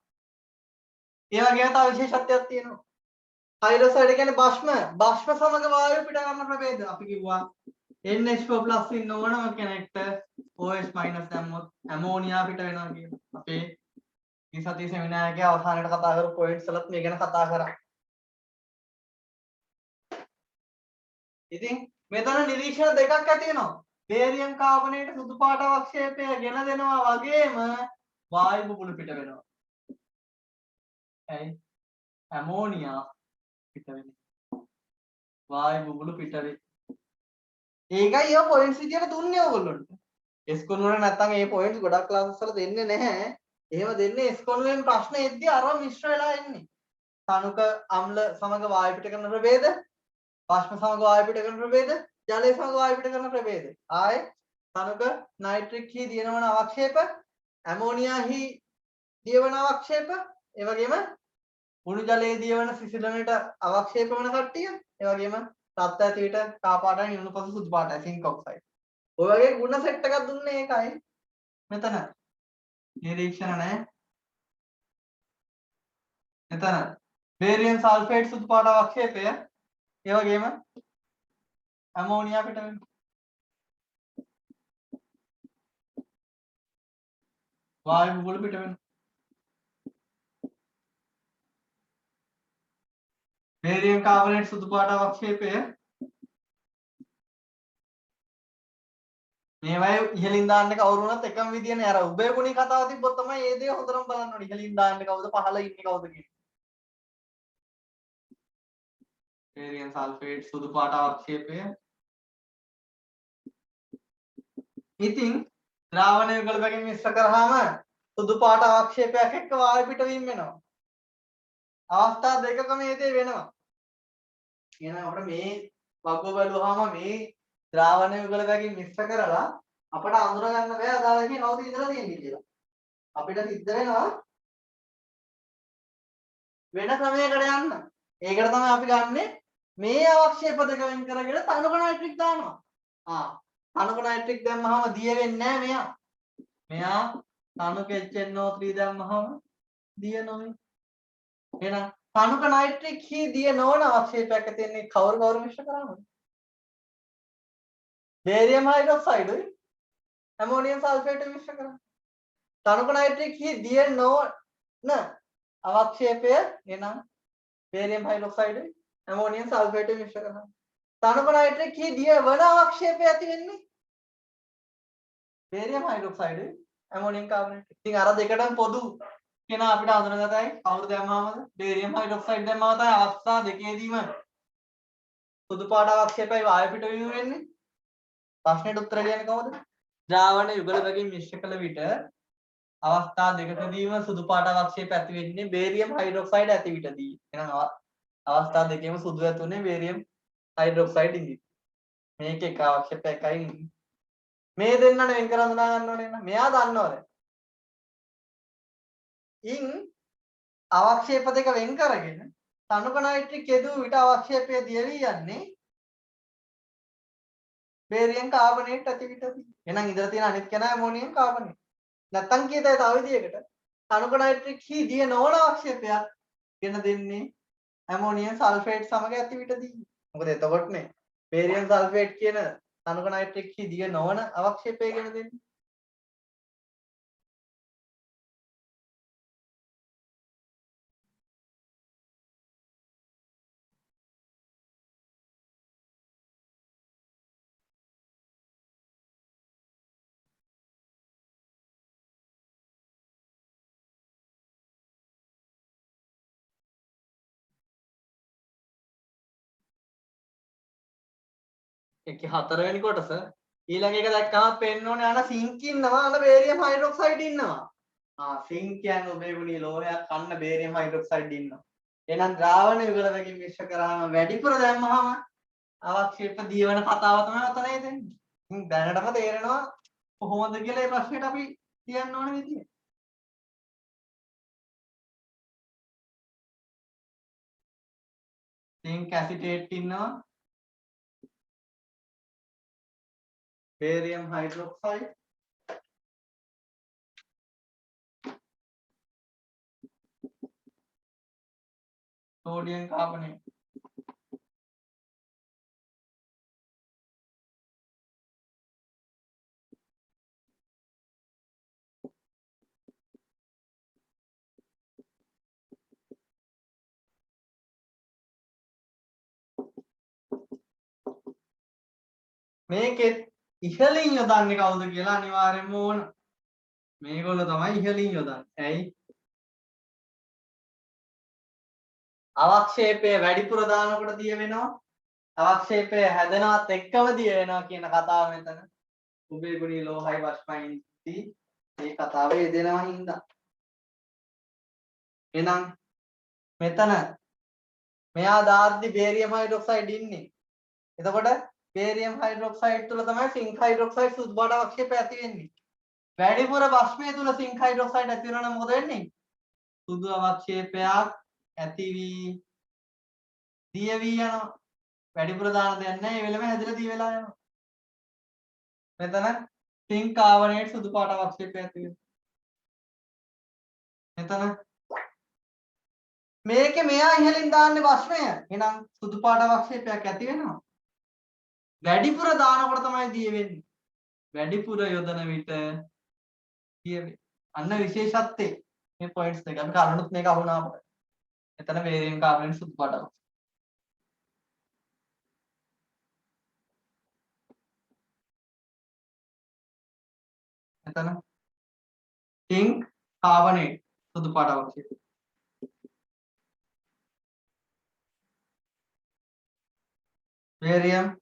ඒ වගේම තව විශේෂත්වයක් තියෙනවා. හයිඩ්‍රොක්සයිඩ් කියන්නේ භස්ම සමග වායු පිට කරන ප්‍රභේද. අපි කිව්වා NH4+ ඉන්න ඕනම කෙනෙක්ට OH- දැම්මොත් ඇමෝනියා පිට වෙනවා කියලා. අපේ මේ සතියේ සෙමිනාර් එකේ අවසානයේට කතා කරපු පොයින්ට්ස් වලත් මේ ගැන කතා කරා. ඉතින් මෙතන නිරීක්ෂණ දෙකක් ඇති වෙනවා. බේරියම් කාබනේට සුදු පාට අවක්ෂේපය ගෙන දෙනවා වගේම වායු බුබුළු පිට වෙනවා. ඇයි? ඇමෝනියා පිට වෙන්නේ. වායු බුබුළු පිට වෙයි. ඒකයි ඔය පොයින්ට්ස් විදියට දුන්නේ ඕගොල්ලන්ට. S1 වල නැත්තම් මේ පොයින්ට්ස් ගොඩක් ක්ලාසස් වල දෙන්නේ නැහැ. එහෙම දෙන්නේ S1 වලින් ප්‍රශ්න එද්දී අරව මිශ්‍ර වෙලා එන්නේ. තනුක අම්ල සමග වායු පිට කරන ප්‍රභේද, භස්ම සමග වායු පිට කරන ප්‍රභේද, ජලය සමග වායු පිට කරන ප්‍රභේද. ආයේ තනුක නයිට්‍රික් හි දියවන අවක්ෂේප, ඇමෝනියා හි දියවන අවක්ෂේප, ඒ වගේම උණු ජලයේ දියවන සිසිලනට අවක්ෂේප වන කට්ටිය, ඒ වගේම රත් ඇති විට කා පාටයි නිලු පසු සුදු පාටයි සින්ක් ඔක්සයිඩ්. ඔය වගේ ගුණ සෙට් එකක් දුන්නේ ඒකයි. මෙතන නිරීක්ෂණ නැහැ. මෙතන බේරියම් සල්ෆේට් සුදු පාට අවක්ෂේපය, ඒ වගේම ඇමෝනියා පිට වෙනවා. වායු බුබුළු පිට වෙනවා. බේරියම් කාබනේට් සුදු පාට අවක්ෂේපය මේවයි ඉහලින් දාන්න කවුරු වුණත් එකම විදියනේ. අර උභය ගුණී කතාව තිබ්බොත් තමයි මේ දේ හොඳටම බලන්න ඕනේ. ඉහලින් දාන්න කවුද පහළ ඉන්නේ කවුද කියන්නේ. බේරියම් සල්ෆේට් සුදු පාට අවක්ෂේපය. ඉතින් ද්‍රාවණ යුගල බැගින් මිශ්‍ර කරාම සුදු පාට අවක්ෂේපයක් එක්ක වායු පිටවීම වෙනවා. අවස්ථා දෙකක මේ දේ වෙනවා. එහෙනම් අපිට මේ වග්ගෝ බලුවාම මේ ද්‍රාවණ යුගල බැගින් මිශ්‍ර කරලා අපට අඳුර ගන්න බෑ අදාළකේ කවුද ඉඳලා තියෙන්නේ කියලා. අපිට සිද්ධ වෙනවා වෙන ක්‍රමයකට යන්න. ඒකට තමයි අපි ගන්නෙ මේ අවක්ෂේප දෙක වෙන් කරගෙන තනුක නයිට්‍රික් දානවා. තනුක නයිට්‍රික් දැම්මහම දිය වෙන්නේ නැහැ මෙයා. මෙයා තනුක HNO3 දැම්මහම දිය නොවේ. එහෙනම් තනුක නයිට්‍රික් හි දිය නොවන අවක්ෂේපයක් ඇති වෙන්නේ කවුරු මිශ්‍ර කරාමද? බේරියම් හයිඩ්‍රොක්සයිඩ් උයි ඇමෝනියම් සල්ෆේට් මිශ්‍ර කරා. තනුක නයිට්‍රික් හි දිය නොවන අවක්ෂේපය එනම් බේරියම් හයිඩ්‍රොක්සයිඩ් ඇමෝනියම් සල්ෆේට් මිශ්‍ර කරා. තනුක නයිට්‍රික් හි දිය වන අවක්ෂේපය ඇති වෙන්නේ බේරියම් හයිඩ්‍රොක්සයිඩ් ඇමෝනියම් කාබනේට්. ඉතින් අර දෙකටම පොදු කෙනා අපිට හඳුනගතයි කවුරු දැම්මමද? බේරියම් හයිඩ්‍රොක්සයිඩ් දැම්මම තමයි අවස්ථා දෙකේදීම සුදු පාට අවක්ෂේපයි වායු පිටවීම වෙන්නේ. ප්‍රශ්නෙට උත්තර දෙන්නේ කොහොමද? ද්‍රාවණ යුගල බැගින් මිශ්‍ර කළ විට අවස්ථා දෙකකදීම සුදු පාට අවක්ෂේප ඇති වෙන්නේ බේරියම් හයිඩ්‍රොක්සයිඩ් ඇති විටදී. එහෙනම් අවස්ථා දෙකේම සුදු ඇතුනේ බේරියම් හයිඩ්‍රොක්සයිඩ් ඉඳි. මේක එක අවක්ෂේප එකයි ඉන්නේ. මේ දෙන්නට වෙන් කර හඳුනා ගන්න ඕනේ නේද? මෙයා දන්නවද? ඉන් අවක්ෂේප දෙක වෙන් කරගෙන තනුක නයිට්‍රික් යෙදුව විට අවක්ෂේපය දිය වී යන්නේ බේරියම් කාබනේට් ඇති විටදී. එහෙනම් ඉඳලා තියෙන අනිත් කෙනා ඇමෝනියම් කාබනේට්. නැත්තම් කියතයි තව විදියකට තනුක නයිට්‍රික් හි දිය නොවන අවක්ෂේපයක් ගෙන දෙන්නේ ඇමෝනියම් සල්ෆේට් සමග ඇති විටදී. මොකද එතකොටනේ බේරියම් සල්ෆේට් කියන තනුක නයිට්‍රික් හි දිය නොවන අවක්ෂේපය ගෙන දෙන්නේ. ඒකේ හතරවෙනි කොටස ඊළඟ එක දැක්කම පෙන්න ඕනේ අන සිංක් ඉන්නවා අන බේරියම් හයිඩ්‍රොක්සයිඩ් ඉන්නවා. සිංක් කියන්නේ උභයගුණීය ලෝහයක් අන්න බේරියම් හයිඩ්‍රොක්සයිඩ් ඉන්නවා. එහෙනම් ද්‍රාවණ යුගලවකින් මිශ්‍ර කරාම වැඩිපුර දැම්මහම අවක්ෂේප දියවන කතාව තමයි ඔතන එන්නේ. ඉතින් දැනටම තේරෙනවා කොහොමද කියලා මේ ප්‍රශ්නෙට අපි කියන්න ඕන විදිය. සිංක් ඇසිටේට් ඉන්නවා barium hydroxide sodium carbonate මේකෙත් ඉහළින් යොදන්නේ කවුද කියලා අනිවාර්යයෙන්ම ඕන. මේගොල්ලෝ තමයි ඉහළින් යොදන්නේ. ඇයි? අවක්ෂේපය වැඩිපුර දානකොට දිය වෙනවා. අවක්ෂේපය හැදෙනවත් එක්කම දිය වෙනවා කියන කතාව මෙතන. උභයගුණීය ලෝහයි වස්පයින්ති මේ කතාවේ යෙදෙනවා හින්දා. එහෙනම් මෙතන මෙයා දාද්දි බේරියම් හයිඩ්‍රොක්සයිඩ් ඉන්නේ. එතකොට බේරියම් හයිඩ්‍රොක්සයිඩ් තුල තමයි සිංක් හයිඩ්‍රොක්සයිඩ් සුදු පාට අවක්ෂේපය ඇති වෙන්නේ. වැඩිපුර භස්මය තුල සිංක් හයිඩ්‍රොක්සයිඩ් ඇති වෙනවා නම් මොකද වෙන්නේ? සුදු අවක්ෂේපයක් ඇති වී දිය වී යනවා. වැඩිපුර දාන දෙයක් නැහැ. ඒ වෙලෙම හැදිලා දිය වෙලා යනවා. මෙතන සිංක් කාබනේට් සුදු පාට අවක්ෂේපය ඇති වෙනවා. මෙතන මේකේ මෙයා ඉහළින් දාන්නේ භස්මය. එහෙනම් සුදු පාට අවක්ෂේපයක් ඇති වෙනවා. වැඩිපුර දානකොට තමයි දිය වෙන්නේ. වැඩිපුර යොදන විට දිය වෙන්නේ. අන්න විශේෂත්වය මේ පොයින්ට්ස් දෙක. අපි කරුණුත් මේක අහුණා අපිට. එතන බේරියම් කාබනේට් සුදු පාට අවක්ෂේපය. එතන සිංක් කාබනේට් සුදු පාට අවක්ෂේපය. barium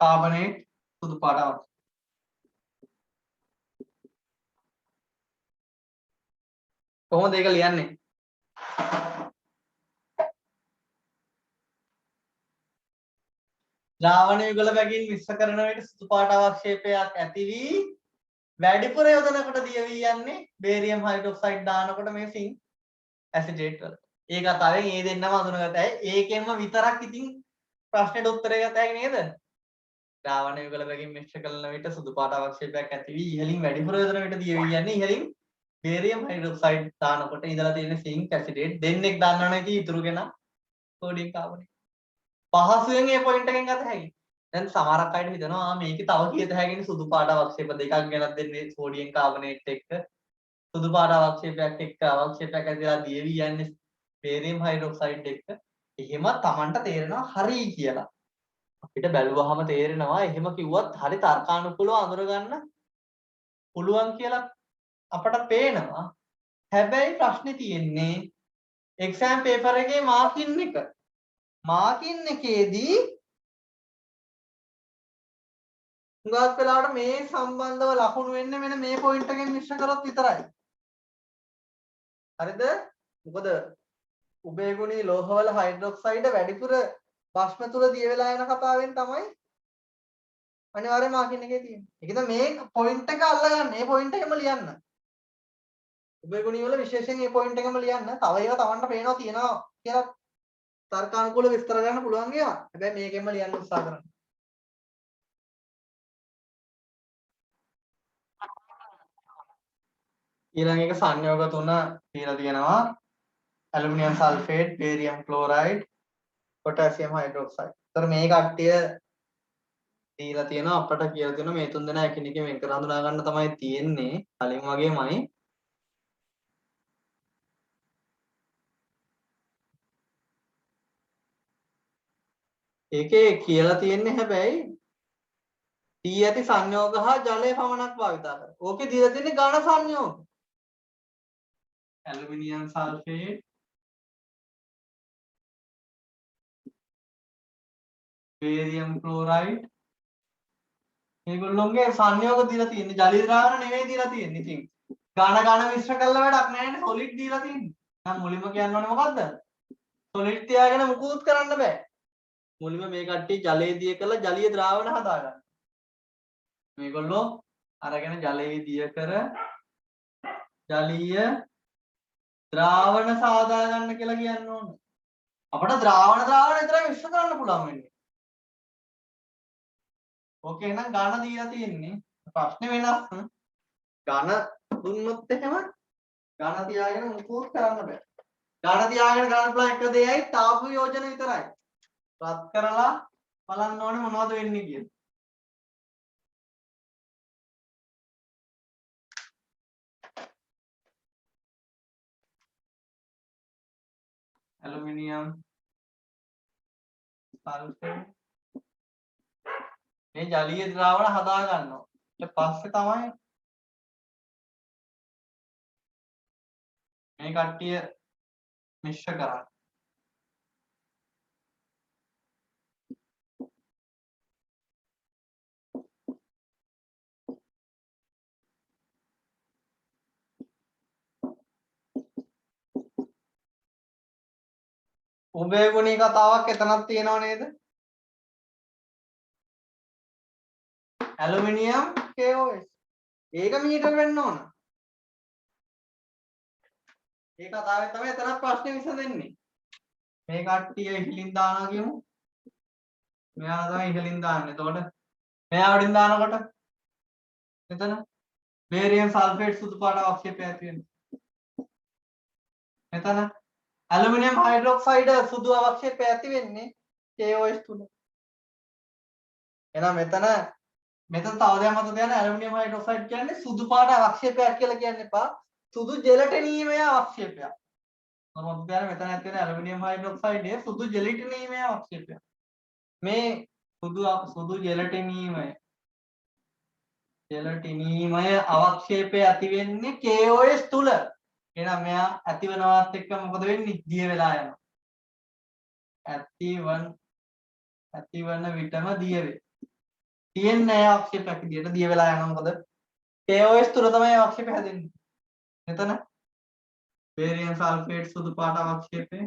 carbonate සුදු පාට අවක්ෂේපය. කොහොමද ඒක ලියන්නේ? ද්‍රාවණ යුගල බැගින් මිශ්‍ර කරන විට සුදු පාට අවක්ෂේපයක් ඇති වී වැඩිපුර යොදනකොට දිය වී යන්නේ බේරියම් හයිඩ්‍රොක්සයිඩ් දානකොට මේ සිංක් ඇසිටේට් වල. ඒ කතාවෙන් ඒ දෙන්නම හඳුනගත්තයි. ඒකෙන්ම විතරක් ඉතින් ප්‍රශ්නෙට උත්තරය ගත හැකි නේද? ද්‍රාවණ යුගල බැගින් මිශ්‍ර කරන විට සුදු පාට අවක්ෂේපයක් ඇති වී ඉහළින් වැඩිපුර යොදන විට දිය වී යන්නේ ඉහළින් බේරියම් හයිඩ්‍රොක්සයිඩ් දානකොට ඉඳලා තියෙන සිංක් ඇසිටේට් දෙන්නෙක් දන්නවනේ ඉතින් ඉතුරු කෙනා සෝඩියම් කාබනේට්. පහසුවෙන් මේ පොයින්ට් එකෙන් ගත හැකියි. දැන් සමහරක් අයට හිතනවා මේකේ තව කීයද හැගෙන්නේ සුදු පාට අවක්ෂේප දෙකක් ගෙනත් දෙන්නේ සෝඩියම් කාබනේට් එක්ක සුදු පාට අවක්ෂේපයක් එක්ක අවක්ෂේපයක් ඇදලා දිය වී යන්නේ බේරියම් හයිඩ්‍රොක්සයිඩ් එක්ක. එහෙම Tamanට තේරෙනවා හරි කියලා. අපිට බැලුවහම තේරෙනවා එහෙම කිව්වත් හරි තර්කානුකූලව අඳුර ගන්න පුළුවන් කියලා අපට පේනවා. හැබැයි ප්‍රශ්නේ තියෙන්නේ එක්සෑම් පේපර් එකේ මාකින් එක. මාකින් එකේදී හුඟක් වෙලාවට මේ සම්බන්ධව ලකුණු වෙන්නේ මෙන්න මේ පොයින්ට් එකෙන් මිශ්‍ර කරොත් විතරයි. හරිද? මොකද උභයගුණී ලෝහවල හයිඩ්‍රොක්සයිඩ් වැඩිපුර භස්ම තුල දිය වෙලා යන කතාවෙන් තමයි අනිවාර්යයෙන් මාකින් එකේ තියෙන්නේ. ඒකද මේ පොයින්ට් එක අල්ලගන්න. මේ පොයින්ට් එකම ලියන්න. උභයගුණී වල විශේෂයෙන් මේ පොයින්ට් එකම ලියන්න. තව ඒවා Tamanට පේනවා තියෙනවා කියලා තර්කානුකූල විස්තර ගන්න පුළුවන් ඒවා. හැබැයි මේකෙන්ම ලියන්න උත්සාහ කරන්න. ඊළඟ එක සංයෝග තුන කියලා තියෙනවා. Aluminium sulphate, barium chloride, potassium hydroxide. ඒතර මේ කට්ටිය දීලා තියෙනවා අපට කියලා තියෙනවා මේ තුන් දෙනා එකිනෙක වෙන් කර හඳුනා ගන්න තමයි තියෙන්නේ. කලින් වගේමයි. ඒකේ කියලා තියෙන්නේ හැබැයි දී ඇති සංයෝග හා ජලය පමණක් භාවිතා කරනවා. ඕකේ දීලා තියෙන්නේ ඝන සංයෝග. ඇලුමිනියම් සල්ෆේට්, බේරියම් ක්ලෝරයිඩ් මේගොල්ලොන්ගේ සංයෝග දීලා තියෙන්නේ. ජලීය ද්‍රාවණ නෙවෙයි දීලා තියෙන්නේ. ඉතින් ඝන මිශ්‍ර කළා වැඩක් නැහැ නේ. සොලිඩ් දීලා තියෙන්නේ. දැන් මුලින්ම කියන්න ඕනේ මොකද්ද? සොලිඩ් තියාගෙන මුකුත් කරන්න බෑ. මුලින්ම මේ කට්ටිය ජලයේ දිය කරලා ජලීය ද්‍රාවණ හදාගන්න. මේගොල්ලෝ අරගෙන ජලයේ දිය කර ජලීය ද්‍රාවණ සාදා ගන්න කියලා කියන්න ඕනේ. අපිට ද්‍රාවණ විතරයි මිශ්‍ර කරන්න පුළුවන් වෙන්නේ. ඕකේ එහෙනම් ඝන දීලා තියෙන්නේ. ප්‍රශ්නේ වෙනස්. ඝන දුන්නොත් එහෙම ඝන තියාගෙන මුකුත් කරන්න බෑ. ඝන තියාගෙන කරන්න පුළුවන් එක දෙයයි තාප යෝජන විතරයි. රත් කරලා බලන්න ඕනේ මොනවද වෙන්නේ කියලා. ඇලුමිනියම් සල්ෆේට් මේ ජලීය ද්‍රාවණ හදා ගන්නවා. ඊට පස්සේ තමයි මේ කට්ටිය මිශ්‍ර කරන්නේ. උභයගුණී කතාවක් එතනක් තියෙනව නේද? Aluminium KOH. ඒක මීටර වෙන්න ඕන. ඒ කතාවෙන් තමයි එතනක් ප්‍රශ්නේ විසඳෙන්නේ. මේ කට්ටිය ඉහලින් දානවා කියමු. මෙයා තමයි ඉහලින් දාන්නේ. එතකොට මෙයා වලින් දානකොට එතන බේරියම් සල්ෆේට් සුදු පාට අවක්ෂේපය ඇති වෙනවා. මෙතන ඇලුමිනියම් හයිඩ්‍රොක්සයිඩ් සුදු අවක්ෂේපය ඇති වෙන්නේ KOH තුල. එහෙනම් මෙතන තව දෙයක් මතක තියාගන්න ඇලුමිනියම් හයිඩ්‍රොක්සයිඩ් කියන්නේ සුදු පාට අවක්ෂේපයක් කියලා කියන්න එපා. සුදු ජෙලටිනීමය අවක්ෂේපයක්. මතක තියාගන්න මෙතන ඇති වෙන ඇලුමිනියම් හයිඩ්‍රොක්සයිඩ් සුදු ජෙලටිනීමය අවක්ෂේපයක්. මේ සුදු ජෙලටිනීමය අවක්ෂේපය ඇති වෙන්නේ KOH තුල. එහෙනම් මෙයා ඇතිවනවත් එක්ක මොකද වෙන්නේ? දිය වෙලා යනවා. ඇතිවන විටම දිය වේ. තියෙන්නේ අවක්ෂේපයක් විදියට දිය වෙලා යනවා. මොකද KOH තුල තමයි අවක්ෂේපය හැදෙන්නේ. මෙතන බේරියම් සල්ෆේට් සුදු පාට අවක්ෂේපය,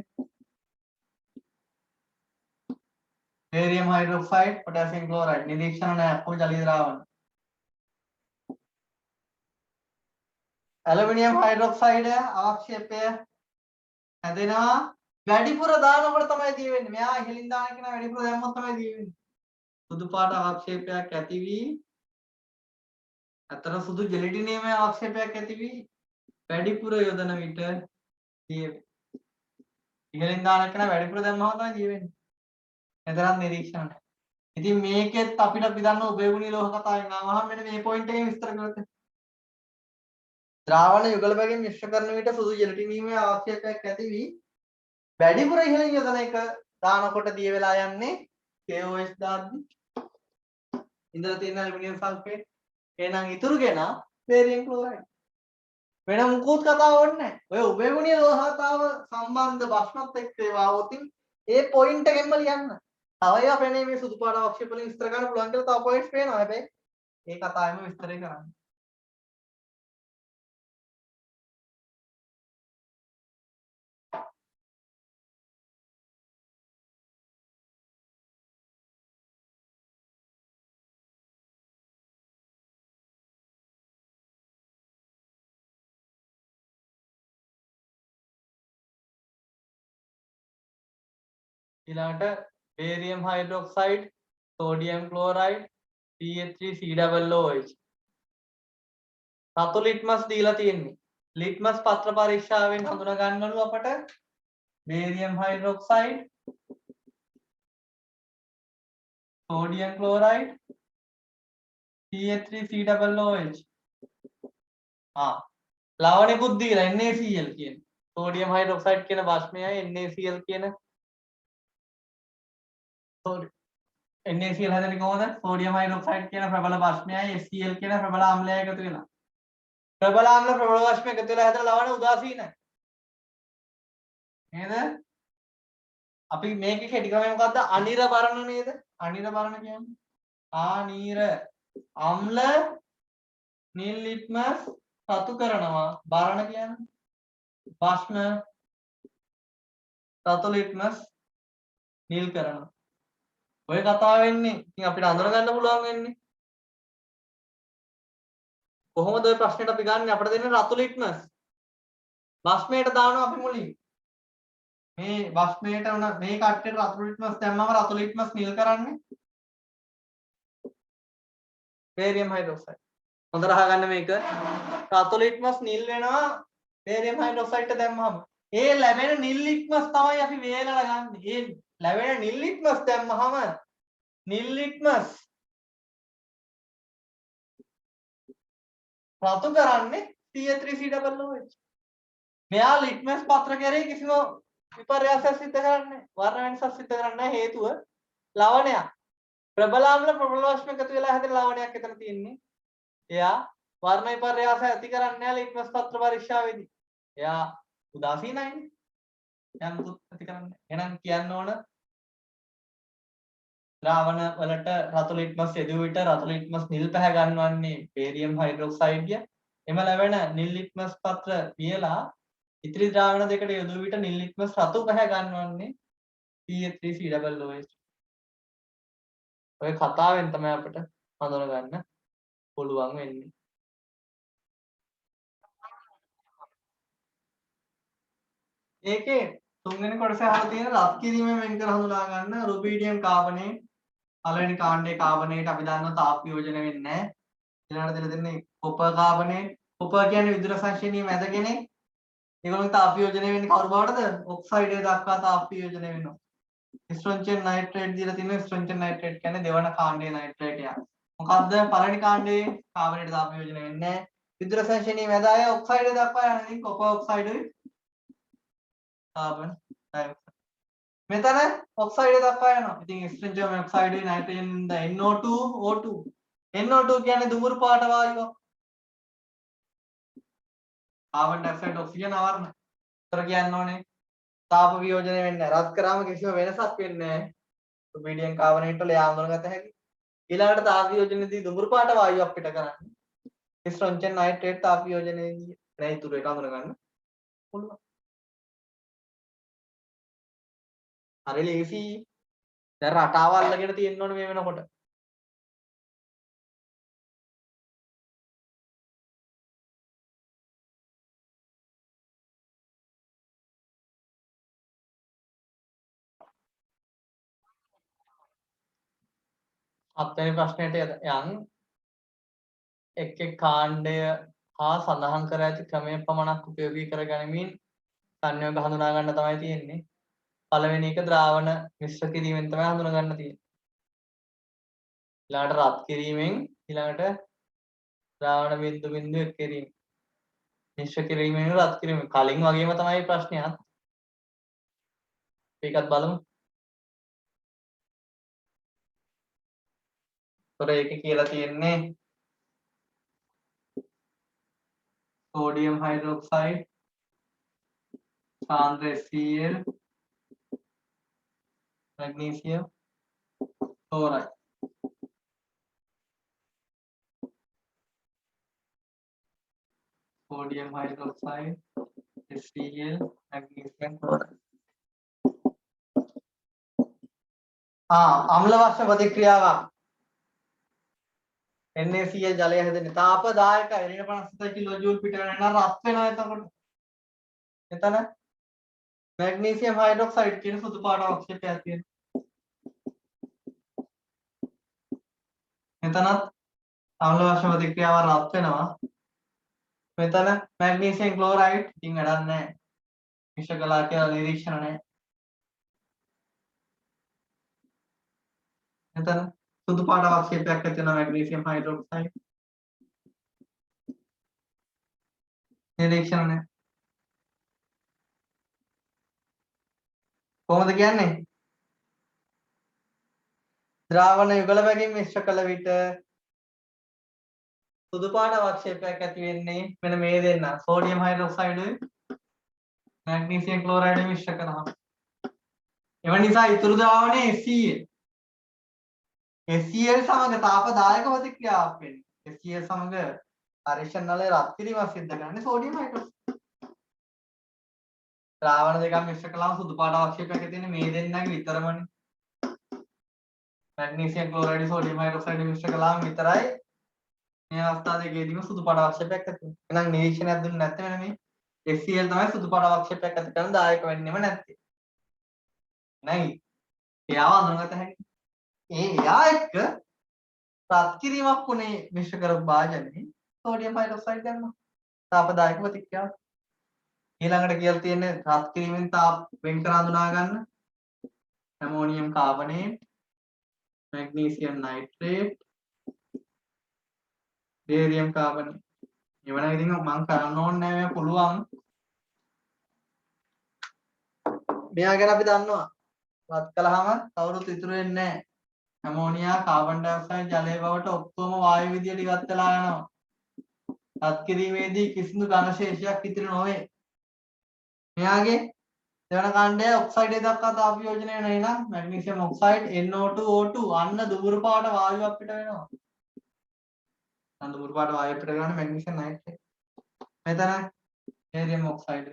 බේරියම් හයිඩ්‍රොක්සයිඩ්, පොටෑසියම් ක්ලෝරයිඩ් නිරීක්ෂණ නැහැ. ඔක්කොම ජලීය ද්‍රාවණ. ඇලුමිනියම් හයිඩ්‍රොක්සයිඩ් අවක්ෂේපය හැදෙනවා වැඩිපුර දානකොට තමයි දිය වෙන්නේ. මෙයා ඉහළින් දාන කෙනා වැඩිපුර දැම්මොත් තමයි දිය වෙන්නේ. සුදු පාට අවක්ෂේපයක් ඇති වී අතර සුදු ජෙලටිනීමේ අවක්ෂේපයක් ඇති වී වැඩිපුර යොදන විට දිය වේ. ඉහළින් දාන කෙනා වැඩිපුර දැම්මම තමයි දිය වෙන්නේ. එතරම් නිරීක්ෂණ. ඉතින් මේකෙත් අපිට අපි දන්න උභයගුණී ලෝහ කතාවෙන් ආවහම මෙන්න මේ පොයින්ට් එකෙන් විස්තර කරලා ද්‍රාවණ යුගල බැගින් මිශ්‍ර කරන විට සුදු ජෙලටිනීමේ අවක්ෂේපයක් ඇති වී වැඩිපුර ඉහළින් යොදන එක දානකොට දිය වෙලා යන්නේ KOH දාද්දි ඉඳලා තියෙන ඇලුමිනියම් සල්ෆේට්. එහෙනම් ඉතුරු කෙනා බේරියම් ක්ලෝරයිඩ්. වෙන මුකුත් කතාව ඕනේ නැහැ. ඔය උභයගුණීය ලෝහ කතාව සම්බන්ධ ප්‍රශ්නත් එක්ක ඒවා આવොතින් ඒ පොයින්ට් එකෙන්ම ලියන්න. තව ඒවා පේන්නේ මේ සුදු පාට අවක්ෂේප වලින් විස්තර කරන්න පුළුවන් කියලා තව පොයින්ට්ස් පේනවා. හැබැයි ඒ කතාවෙම විස්තරය කරන්න. ඊළඟට barium hydroxide, sodium chloride, CH3COOH. රතු ලිට්මස් දීලා තියෙන්නේ. ලිට්මස් පත්‍ර පරීක්ෂාවෙන් හඳුනා ගන්නලු අපට barium hydroxide, sodium chloride, CH3COOH. ලවණෙකුත් දීලා NaCl කියන. sodium hydroxide කියන භස්මයයි NaCl කියන NaCl හැදෙන්නේ කොහොමද? sodium hydroxide කියන ප්‍රබල භස්මයයි HCl කියන ප්‍රබල ආම්ලයයි එකතු වෙලා. ප්‍රබල ආම්ල ප්‍රබල භස්ම එකතු වෙලා හැදෙන ලවණ උදාසීනයි. නේද? අපි මේකේ කෙටි ක්‍රමය මොකද්ද? අනිර බරණ නේද? අනිර බරණ කියන්නේ ආනීර අම්ල නිල් ලිට්මස් රතු කරනවා. බරණ කියන්නේ භස්ම රතු ලිට්මස් නිල් කරනවා. ඔය කතාව වෙන්නේ. ඉතින් අපිට අඳුර ගන්න පුළුවන් වෙන්නේ. කොහොමද ඔය ප්‍රශ්නෙට අපි ගන්න අපිට දෙන්නේ රතු ලිට්මස්. භස්මයට දානවා අපි මුලින්. මේ භස්මයට උන මේ කට්ටියට රතු ලිට්මස් දැම්මම රතු ලිට්මස් නිල් කරන්නේ. barium hydroxide. හොඳට අහගන්න මේක. රතු ලිට්මස් නිල් වෙනවා barium hydroxide එක දැම්මම. ඒ ලැබෙන නිල් ලිට්මස් තමයි අපි වේලලා ගන්න. ඒ ලැබෙන නිල් ලිට්මස් දැම්මම නිල් ලිට්මස් රතු කරන්නේ CH3COOH. මෙයා ලිට්මස් පත්‍ර කරේ කිසිම විපර්යාසයක් සිද්ධ කරන්නේ වර්ණ වෙනසක් සිද්ධ කරන්නේ හේතුව ලවණයක්. ප්‍රබල ආම්ල ප්‍රබල භස්ම එකතු වෙලා හැදෙන ලවණයක් එතන තියෙන්නේ. එයා වර්ණ විපර්යාස ඇති කරන්නේ නැහැ ලිට්මස් පත්‍ර පරීක්ෂාවේදී. එයා උදාසීනයිනේ. එයා මුකුත් ඇති කරන්නේ. එහෙනම් කියන්න ඕන ද්‍රාවණ වලට රතු ලිට්මස් යෙදුව විට රතු ලිට්මස් නිල් පැහැ ගන්නවන්නේ barium hydroxide. එම ලැබෙන නිල් ලිට්මස් පත්‍ර පියලා ඉතිරි ද්‍රාවණ දෙකට යොදුව විට නිල් ලිට්මස් රතු පැහැ ගන්නවන්නේ CH3COOH. ඔය කතාවෙන් තමයි අපිට හඳුන ගන්න පුළුවන් වෙන්නේ. ඒකේ තුන්වෙනි කොටසේ අහලා තියෙන රත් කිරීමෙන් වෙන් කර හඳුනා ගන්න රුබීඩියම් කාබනේට්. පළවෙනි කාණ්ඩයේ කාබනේට අපි දන්නවා තාප වියෝජන වෙන්නේ නැහැ. ඊළඟට දෙලා දෙන්නේ කොපර් කාබනේට්. කොපර් කියන්නේ විදුර සංශ්ලේෂණීය මැද කෙනෙක්. ඒගොල්ලෝ තාප වියෝජනය වෙන්නේ කවුරු බවටද? ඔක්සයිඩය දක්වා තාප වියෝජනය වෙනවා. ස්ට්‍රොන්චියම් නයිට්‍රේට් දීලා තියෙනවා. ස්ට්‍රොන්චියම් නයිට්‍රේට් කියන්නේ දෙවන කාණ්ඩයේ නයිට්‍රේට් එක. මොකද්ද? පළවෙනි කාණ්ඩයේ කාබනේට තාප වියෝජනය වෙන්නේ නැහැ. විදුර සංශ්ලේෂණීය මැද අය ඔක්සයිඩය දක්වා යන ඉතින් කොපර් ඔක්සයිඩුයි කාබන් ඩයොක්සයිඩ්. මෙතන ඔක්සයිඩය දක්වා යනවා. ඉතින් ස්ට්‍රොන්චියම් ඔක්සයිඩුයි නයිට්‍රජන් ද NO2 O2. NO2 කියන්නේ දුමුරු පාට වායුවක්. කාබන් ඩයොක්සයිඩ් ඔක්සිජන් ආවරණ. උතර කියන්න ඕනේ තාප වියෝජනය වෙන්නේ නැහැ. රත් කරාම කිසිම වෙනසක් වෙන්නේ නැහැ. රුබීඩියම් කාබනේට් වල යාඳුනගත හැකි. ඊළඟට තාප වියෝජනයේදී දුමුරු පාට වායුවක් පිට කරන්නේ. ස්ට්‍රොන්චියම් නයිට්‍රේට් තාප වියෝජනයේදී නෑ ඉතුරු එක අඳුන ගන්න පුළුවන්. හරි ලේසි. දැන් රටාව අල්ලගෙන තියෙන්න ඕනේ මේ වෙනකොට. හත්වෙනි ප්‍රශ්නෙට යන් එක් එක් කාණ්ඩය හා සඳහන් කර ඇති ක්‍රමය පමණක් උපයෝගී කර ගනිමින් සංයෝග හඳුනා ගන්න තමයි තියෙන්නේ. පළවෙනි එක ද්‍රාවණ මිශ්‍ර කිරීමෙන් තමයි හඳුනා ගන්න තියෙන්නේ. ඊළඟට රත් කිරීමෙන් ඊළඟට ද්‍රාවණ බිඳු බිඳු එක් කිරීම. මිශ්‍ර කිරීමෙන් රත් කිරීමෙන් කලින් වගේම තමයි ප්‍රශ්නයත්. ඒකත් බලමු. ඒතර ඒකේ කියලා තියෙන්නේ sodium hydroxide සාන්ද්‍ර HCl magnesium chloride sodium hydroxide HCl magnesium chloride අම්ල වර්ෂ ප්‍රතික්‍රියාවක් NaCl ජලය හැදෙන්නේ තාපදායක එළින 57 කිලෝ ජූල් පිට වෙන නම් රත් වෙනවා එතකොට. එතන මැග්නීසියම් හයිඩ්‍රොක්සයිඩ් කියන සුදු පාට අවක්ෂේපයක් තියෙනවා. මෙතනත් අම්ල වර්ෂ ප්‍රතික්‍රියාව රත් වෙනවා. මෙතන මැග්නීසියම් ක්ලෝරයිඩ් ඉතින් වැඩක් නැහැ. මිශ්‍ර කළා කියලා නිරීක්ෂණ නැහැ. මෙතන සුදු පාට අවක්ෂේපයක් ඇති වෙනවා මැග්නීසියම් හයිඩ්‍රොක්සයිඩ්. නිරීක්ෂණ නැහැ. කොහොමද කියන්නේ? ද්‍රාවණ යුගල බැගින් මිශ්‍ර කළ විට සුදු පාට අවක්ෂේපයක් ඇති වෙන්නේ මෙන්න මේ දෙන්න. සෝඩියම් හයිඩ්‍රොක්සයිඩ් මැග්නීසියම් ක්ලෝරයිඩ් මිශ්‍ර කරනවා. එම නිසා ඉතුරු ද්‍රාවණය HCl. HCl සමග තාපදායක ප්‍රතික්‍රියාවක් වෙන්නේ. HCl සමග පරීක්ෂණ නලය රත් කිරීමක් සිද්ධ කරන්නේ සෝඩියම් හයිඩ්‍රොක්සයිඩ්. ද්‍රාවණ දෙකක් මිශ්‍ර කළාම සුදු පාට අවක්ෂේපයක් ඇති වෙන්නේ මේ දෙන්නගේ විතරමනේ. මැග්නීසියම් ක්ලෝරයිඩ් සෝඩියම් හයිඩ්‍රොක්සයිඩ් මිශ්‍ර කළාම විතරයි මේ අවස්ථා දෙකේදීම සුදු පාට අවක්ෂේපයක් ඇති වෙන්නේ. එහෙනම් නිරීක්ෂණයක් දුන්නේ නැත්නම් මෙන්න මේ HCl තමයි සුදු පාට අවක්ෂේපයක් ඇති කරන දායක වෙන්නේම නැත්තේ. නයි. එයාව අඳුනගත හැකියි. එයා එක්ක රත් කිරීමක් උනේ මිශ්‍ර කරපු භාජනයේ සෝඩියම් හයිඩ්‍රොක්සයිඩ් ගන්නවා. තාපදායක ප්‍රතික්‍රියාව. ඊළඟට කියලා තියෙන්නේ රත් කිරීමෙන් තාප වෙන් කර හඳුනා ගන්න. Ammonium carbonate, magnesium nitrate, barium carbonate. එවනම් ඉතින් මම කරන්න ඕනේ නැහැ මේ පුළුවන්. මෙයා ගැන අපි දන්නවා. රත් කළාම කවුරුත් ඉතුරු වෙන්නේ නැහැ. ඇමෝනියා, කාබන් ඩයොක්සයිඩ්, ජලය බවට ඔක්කොම වායු විදියට ඉවත් වෙලා යනවා. රත් කිරීමේදී කිසිදු ඝන ශේෂයක් ඉතිරි නොවේ. මෙයාගේ දෙවන කාණ්ඩය ඔක්සයිඩය දක්වා තාප යෝජනය වෙනවා. එහෙනම් මැග්නීසියම් ඔක්සයිඩ් NO2O2 අන්න දුඹුරු පාට වායුවක් පිට වෙනවා. අන්න දුඹුරු පාට වායුව පිට කරන්නේ මැග්නීසියම් නයිට්‍රේට්. මෙතන බේරියම් ඔක්සයිඩ්.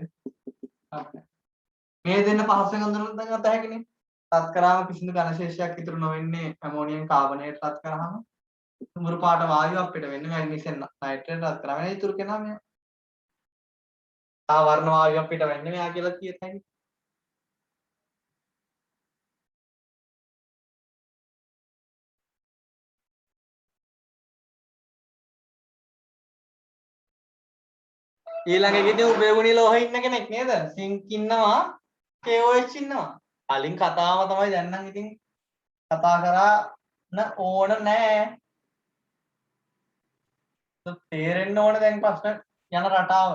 මේ දෙන්න පහසෙන් අඳුනගත හැකිනේ. රත් කරාම කිසිදු ඝන ශේෂයක් ඉතුරු නොවෙන්නේ ඇමෝනියම් කාබනේට් රත් කරාම. දුඹුරු පාට වායුවක් පිට වෙන්නේ මැග්නීසියම් නයිට්‍රේට් රත් කරාම. එනේ ඉතුරු කෙනා මෙයා. ආවරණ වායුවක් පිට වෙන්නේ මෙයා කියලා කියත හැකියි. ඊළඟ එකේදී උභයගුණී ලෝහ ඉන්න කෙනෙක් නේද? සින්ක් ඉන්නවා, KOH ඉන්නවා. කලින් කතාව තමයි දැන් නම් ඉතින් කතා කරන්න ඕන නෑ. තේරෙන්න ඕන දැන් ප්‍රශ්න යන රටාව.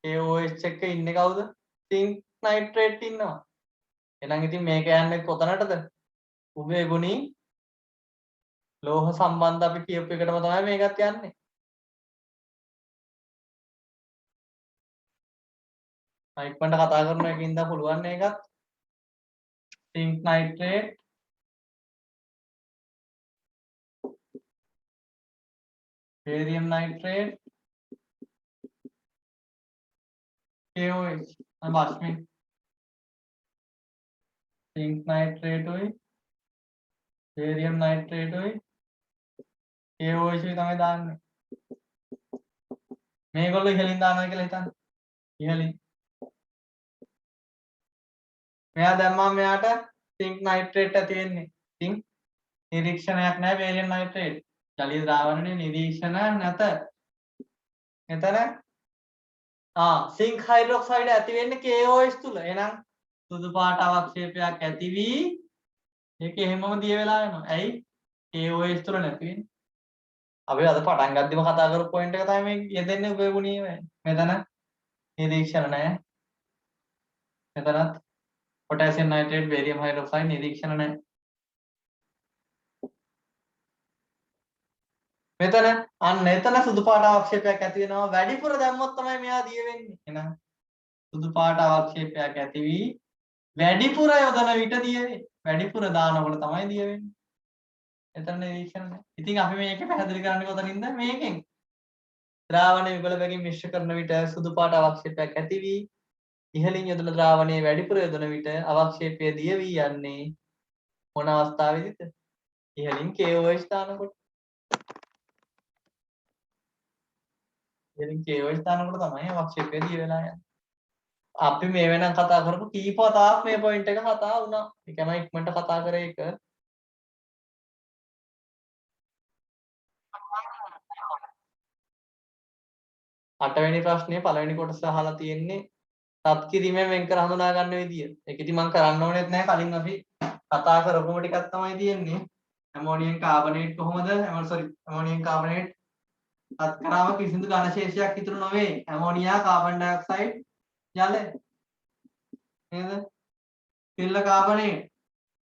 KOH එක ඉන්නේ කවුද? සින්ක් නයිට්‍රේට් ඉන්නවා. එහෙනම් ඉතින් මේක යන්නේ කොතනටද? උභයගුණී ලෝහ සම්බන්ධ අපි කියපු එකටම තමයි මේකත් යන්නේ. ඉක්මනට කතා කරන එකකින්ද පුළුවන් ඒකත්. Zinc nitrate barium nitrate KOH බස්මින් සින්ක් නයිට්‍රේට් උයි බේරියම් නයිට්‍රේට් උයි KOH තමයි දාන්නේ. මේගොල්ලෝ ඉහළින් දානවා කියලා හිතන්න. ඉහළින් මෙයා දැම්මම මෙයාට සින්ක් නයිට්‍රේට් ඇති වෙන්නේ. ඉතින් නිරීක්ෂණයක් නැහැ බේරියම් නයිට්‍රේට්. ජලීය ද්‍රාවණයේ නිරීක්ෂණ නැත. මෙතන සින්ක් හයිඩ්‍රොක්සයිඩ් ඇති වෙන්නේ KOH තුල. එහෙනම් සුදු පාට අවක්ෂේපයක් ඇති වී ඒක එහෙමම දිය වෙලා යනවා. ඇයි? KOH තුල නැති වෙන්නේ. අපි අද පටන් ගද්දිම කතා කරපු පොයින්ට් එක තමයි මේ යෙදෙන්නේ උභයගුණීය වෙන්නේ. මෙතන නිරීක්ෂණ නැහැ. මෙතනත් පොටෑසියම් නයිට්‍රේට් බේරියම් හයිඩ්‍රොක්සයිඩ් නිරීක්ෂණ නැහැ. මෙතන අන්න එතන සුදු පාට අවක්ෂේපයක් ඇති වෙනවා. වැඩිපුර දැම්මොත් තමයි මෙයා දිය වෙන්නේ. එහෙනම් සුදු පාට අවක්ෂේපයක් ඇති වී වැඩිපුර යොදන විට දිය වේ. වැඩිපුර දානකොට තමයි දිය වෙන්නේ. එතන නිරීක්ෂණ නැහැ. ඉතින් අපි මේක පැහැදිලි කරන්නේ කොතනින්ද? මේකෙන්. ද්‍රාවණ යුගල බැගින් මිශ්‍ර කරන විට සුදු පාට අවක්ෂේපයක් ඇති වී ඉහළින් යොදන ද්‍රාවණයේ වැඩිපුර යොදන විට අවක්ෂේපය දිය වී යන්නේ මොන අවස්ථාවේදීද? ඉහළින් KOH දානකොට. ඉතින් KOH දානකොට තමයි අවක්ෂේපය දී වෙලා යන්නේ. අපි මේ වෙනම කතා කරපු කීප වතාවක් මේ පොයින්ට් එක කතා වුණා. ඒ කියන්නේ ඉක්මනට කතා කරේ එක. අටවෙනි ප්‍රශ්නේ පළවෙනි කොටස අහලා තියෙන්නේ රත් කිරීමෙන් වෙන් කර හඳුනා ගන්න විදිය. ඒක ඉතින් මම කරන්න ඕනෙත් නැහැ. කලින් අපි කතා කරපුම ටිකක් තමයි තියෙන්නේ. ඇමෝනියම් කාබනේට් කොහොමද? ඇමෝනියම් කාබනේට් රත් කරාම කිසිදු ඝන ශේෂයක් ඉතුරු නොවේ. ඇමෝනියා, කාබන් ඩයොක්සයිඩ්, ජල නේද? සිල්ල කාබනේට්.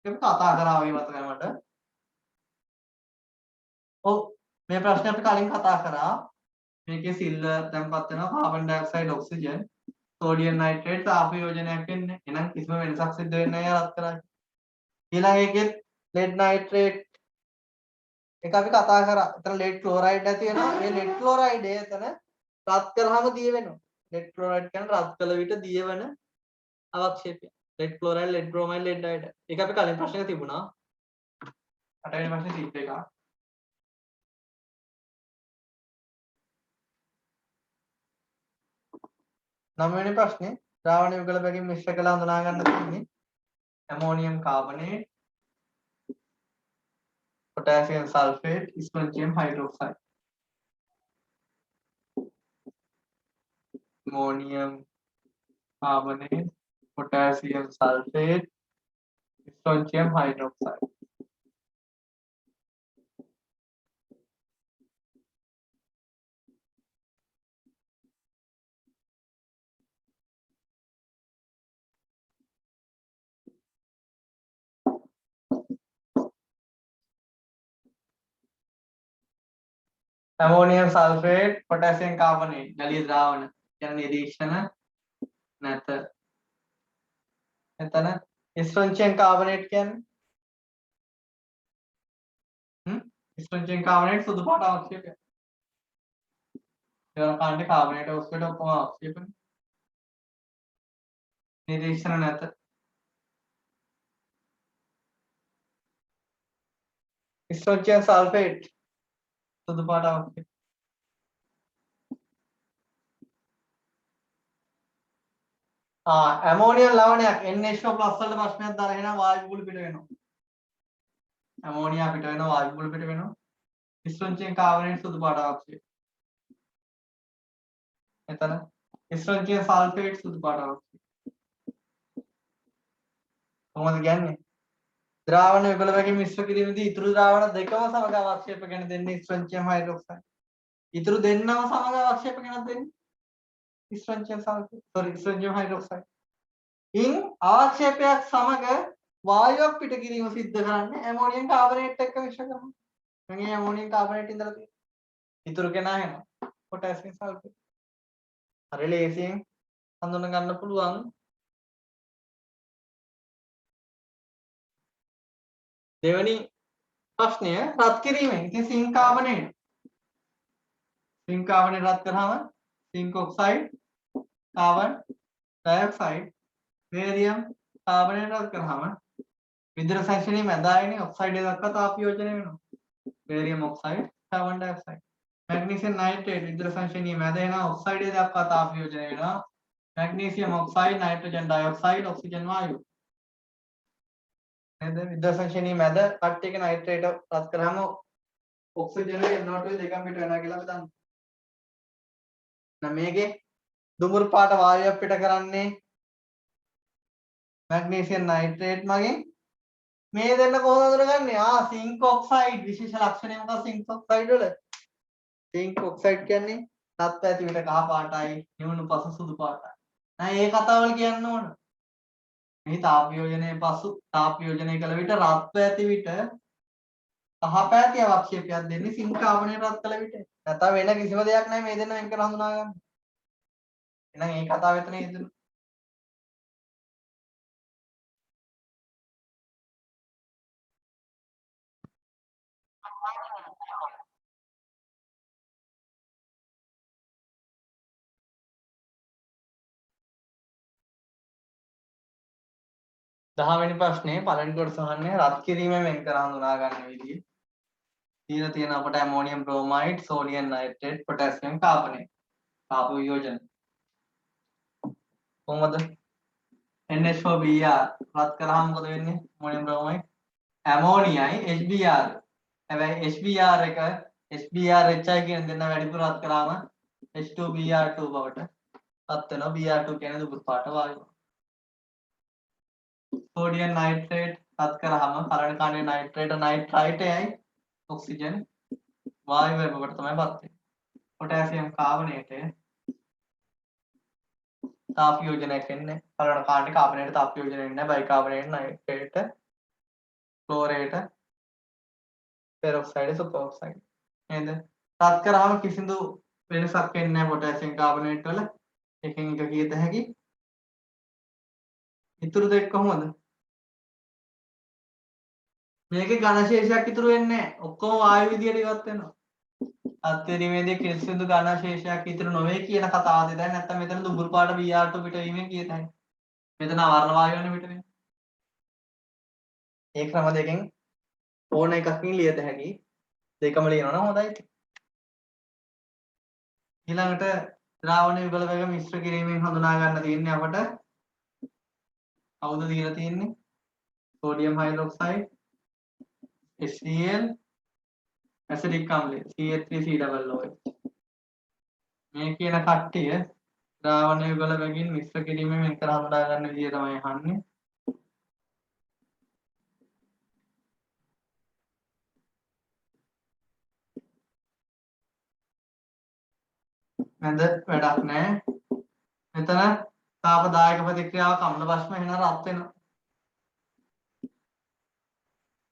ඒක කතා කරා වගේ මතකයි මට. ඔව් මේ ප්‍රශ්නේ අපි කලින් කතා කරා. මේකේ සිල්ල තැන්පත් වෙනවා carbon dioxide oxygen sodium nitrate තාප යෝජනයක් වෙන්නේ. එහෙනම් කිසිම වෙනසක් සිද්ධ වෙන්නේ නැහැ රත් කරා. ඊළඟ එකෙත් ලෙඩ් නයිට්‍රේට් එක අපි කතා කරා. එතන ලෙඩ් ක්ලෝරයිඩ් ඇති වෙනවා. මේ ලෙඩ් ක්ලෝරයිඩ් එතන රත් කරාම දිය වෙනවා. ලෙඩ් ක්ලෝරයිඩ් කියන්නේ රත් කළ විට දියවන අවක්ෂේපය. Lead chloride, lead bromide, lead iodide. ඒක අපි කලින් ප්‍රශ්නේක තිබුණා. 8 වෙනි ප්‍රශ්නේ තීප් එක. 9 වෙනි ප්‍රශ්නේ ද්‍රාවණ යුගල බැගින් මිශ්‍ර කළ හඳුනා ගන්න තියෙන්නේ ammonium carbonate, potassium sulfate, strontium hydroxide. Ammonium carbonate, potassium sulfate, strontium hydroxide. Ammonium sulfate, potassium carbonate, ජලීය ද්‍රාවණ කියන නිරීක්ෂණ නැත. එතන strontium carbonate කියන්නේ strontium carbonate සුදු පාට අවක්ෂේපය. ඒවල කාණ්ඩේ කාබනේට ඔක්සිජන් ඔක්කොම අවක්ෂේපන. නිරීක්ෂණ නැත. strontium sulfate සුදු පාට අවක්ෂේපය. ඇමෝනියම් ලවණයක් NH4+ වලට ප්‍රශ්නයක් දාලා එහෙනම් වායු බුබුලු පිට වෙනවා. ඇමෝනියා පිට වෙනවා, වායු බුබුලු පිට වෙනවා. strontium carbonate සුදු පාට අවක්ෂේපය. එතන strontium sulfate සුදු පාට අවක්ෂේපය. කොහොමද කියන්නේ? ද්‍රාවණ යුගල බැගින් මිශ්‍ර කිරීමේදී ඉතුරු ද්‍රාවණ දෙකම සමග අවක්ෂේප ගැන දෙන්නේ strontium hydroxide. ඉතුරු දෙන්නම සමග අවක්ෂේප ගැන දෙන්නේ strontium sulfate. strontium hydroxide. ඉන් අවක්ෂේපයක් සමග වායුවක් පිට කිරීම සිද්ධ කරන්නේ ඇමෝනියම් කාබනේට් එක්ක මිශ්‍ර කරනවා. මේ ඇමෝනියම් කාබනේට් ඉඳලා තියෙනවා. ඉතුරු කෙනා එනවා potassium sulfate. හරි ලේසියෙන් හඳුන ගන්න පුළුවන්. දෙවෙනි ප්‍රශ්නය රත් කිරීමෙන්. ඉතින් සිංක් කාබනේට්. සිංක් කාබනේට් රත් කරාම sync oxide, carbon dioxide, barium carbonate රත් කරාම විදුර සංශ්ලේෂණයේ මැදායනේ ඔක්සයිඩ් එක දක්වා තාප යෝජනය වෙනවා. Barium oxide, carbon dioxide. Magnesium nitrate විදුර සංශ්ලේෂණයේ මැද එන ඔක්සයිඩ් එක දක්වා තාප යෝජනය වෙනවා. Magnesium oxide, nitrogen dioxide, oxygen වායුව. නේද? විදුර සංශ්ලේෂණයේ මැද කට්ටියක නයිට්‍රේට් රත් කරාම ඔක්සිජන් එක NO2 දෙකම පිට වෙනවා කියලා අපි දන්නවා. දැන් මේකේ දුමුරු පාට වායුවක් පිට කරන්නේ මැග්නීසියම් නයිට්‍රේට් මගින්. මේ දෙන්න කොහොමද හඳුනගන්නේ? සිංක් ඔක්සයිඩ් විශේෂ ලක්ෂණය මොකක්ද සිංක් ඔක්සයිඩ් වල? සිංක් ඔක්සයිඩ් කියන්නේ තත්ත්ව ඇති විට කහ පාටයි, නිවුණු පසු සුදු පාටයි. දැන් මේ කතාවල කියන්න ඕන. මේ තාප යෝජනයේ පසු තාප යෝජනය කළ විට රත්ව ඇති විට කහ පැහැති අවක්ෂේපයක් දෙන්නේ සිංක් කාබනේට් රත් කළ විට. නැත්නම් වෙන කිසිම දෙයක් නැහැ මේ දෙන්න වෙන් කර හඳුනා ගන්න. එහෙනම් මේ කතාව එතන ඉදලා 10 වෙනි ප්‍රශ්නේ පළවෙනි කොටස අහන්නේ රත් කිරීමෙන් වෙන් කර හඳුනා ගන්න විදිය. දීලා තියෙන අපට ammonium bromide, sodium nitrate, potassium carbonate. තාප වියෝජන කොහොමද NH4Br රත් කරාම මොකද වෙන්නේ අමෝනියම් බ්‍රෝමයිඩ් ඇමෝනියයි HBr හැබැයි HBr එක HBrHI කියන දෙන්න වැඩිපුර රත් කරාම H2Br2 බවට රත් වෙනවා Br2 කියන්නේ දුපුරු පාට වායුව සෝඩියම් නයිට්‍රේට් රත් කරාම කරණ කාණ්ඩයේ නයිට්‍රේට නයිට්‍රයිටයයි ඔක්සිජන් වායු බවට තමයි පත් වෙන්නේ පොටෑසියම් කාබනේටය තාප යෝජනයක් වෙන්නේ කරණ කාණ්ඩේ කාබනේට තාප යෝජනය වෙන්නේ බයිකාබනේට නයිට්‍රේට ක්ලෝරේට පෙරොක්සයිඩ් සුපරොක්සයිඩ් නේද රත් කරාම කිසිදු වෙනසක් වෙන්නේ නැහැ පොටෑසියම් කාබනේට් වල එකෙන් එක කීයද හැකි ඉතුරු දෙක කොහොමද මේකේ ඝන ශේෂයක් ඉතුරු වෙන්නේ නැහැ ඔක්කොම වායු විදියට ඉවත් වෙනවා අත්‍යරීමේදී කිසිදු ඝන ශේෂයක් ඉතුරු නොවේ කියන කතාවද දැන් නැත්නම් මෙතන දුඹුරු පාට Br2 පිට වීමෙන් කියතයි මෙතන අවර්ණ වායුවනේ පිට වෙන්නේ ඒ ක්‍රම දෙකෙන් ඕන එකකින් ලියත හැකි දෙකම ලියනවා නම් හොඳයි ඊළඟට ද්‍රාවණ යුගල වේග මිශ්‍ර කිරීමෙන් හඳුනා ගන්න තියෙන්නේ අපට කවුද දීලා තියෙන්නේ සෝඩියම් හයිඩ්‍රොක්සයිඩ් HCl ඇසිඩික් අම්ලය CH3COOH මේ කියන කට්ටිය ද්‍රාවණ යුගල වේගින් මිශ්‍ර කිරීමෙන් වෙන් කර හඳුනා ගන්න විදිය තමයි අහන්නේ නැද වැඩක් නැහැ මෙතන තාපදායක ප්‍රතික්‍රියාව කම්ල භස්ම එහෙනම් රත් වෙනවා